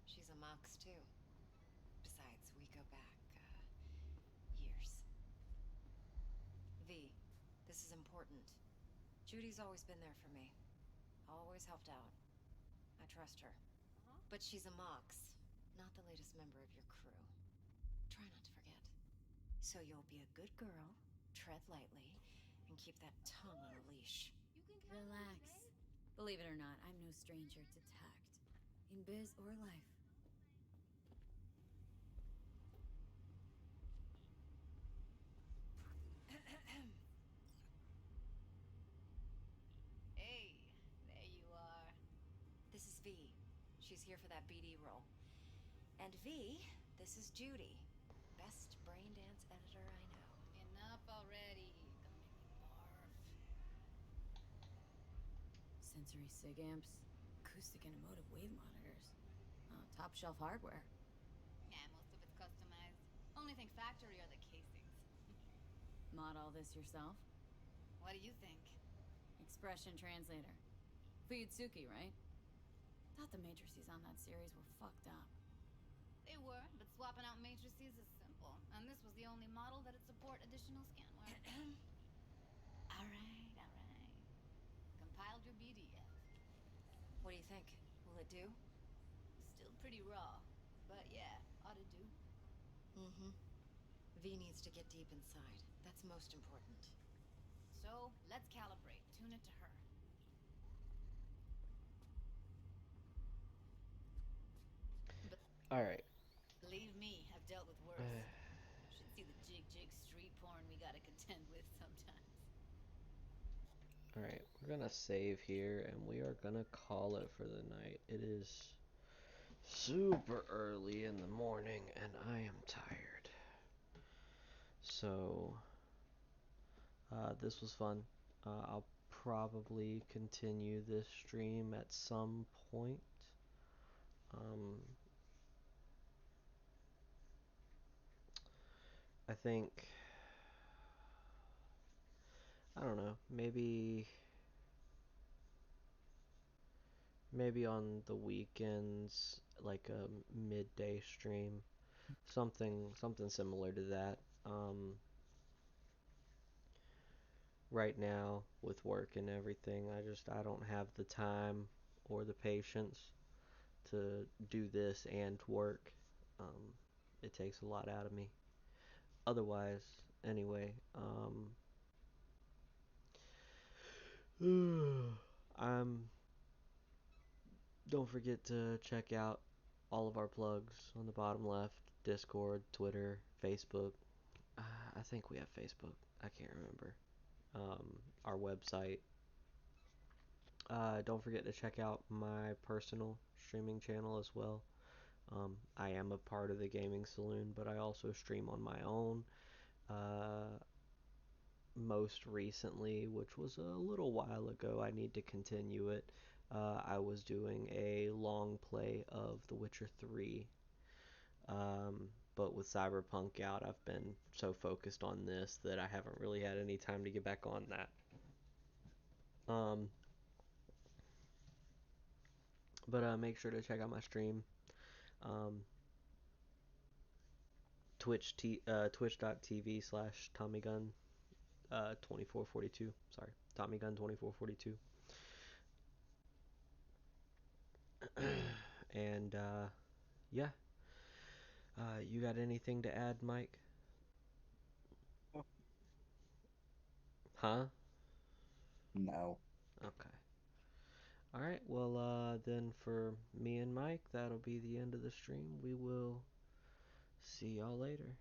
She's a Mox, too. Besides, we go back, years. V, this is important. Judy's always been there for me. Always helped out. I trust her. But she's a Mox, not the latest member of your crew. Try not to forget. So you'll be a good girl, tread lightly, and keep that tongue on a leash. Relax. Believe it or not, I'm no stranger to tact. In biz or life. Hey, there you are. This is V. She's here for that BD role. And V, this is Judy. Best brain dance editor I know. Enough already. Gonna make me barf. Sensory sig amps, acoustic and emotive wave monitors. Top shelf hardware. Yeah, most of it's customized. Only thing factory are the casings. Mod all this yourself? What do you think? Expression translator. Fuyutsuki, right? Thought the matrices on that series were fucked up. They were, but swapping out matrices is simple. And this was the only model that'd support additional scanware. Alright. Compiled your BDF. What do you think? Will it do? Still pretty raw. But yeah, ought to do. Mm-hmm. V needs to get deep inside. That's most important. So, let's calibrate. Tune it to her. Alright. Believe me, I've dealt with worse. Should see the jig street porn we gotta contend with sometimes. Alright, we're gonna save here and we are gonna call it for the night. It is super early in the morning and I am tired. So, this was fun. I'll probably continue this stream at some point. Um, I think, I don't know, maybe on the weekends, like a midday stream, something similar to that. Um, right now with work and everything, I don't have the time or the patience to do this and work. Um, it takes a lot out of me. Otherwise, anyway, I'm don't forget to check out all of our plugs on the bottom left: Discord, Twitter, Facebook. I think we have Facebook. I can't remember. Our website. Don't forget to check out my personal streaming channel as well. I am a part of the gaming saloon, but I also stream on my own. Uh, Most recently, which was a little while ago, I need to continue it. I was doing a long play of The Witcher 3. But with Cyberpunk out, I've been so focused on this that I haven't really had any time to get back on that. Um, but make sure to check out my stream. Um, twitch.tv/TommyGun 2442. Sorry, TommyGun 2442. And yeah, you got anything to add, Mike? Huh? No. Okay. All right. Well, then for me and Mike, that'll be the end of the stream. We will see y'all later.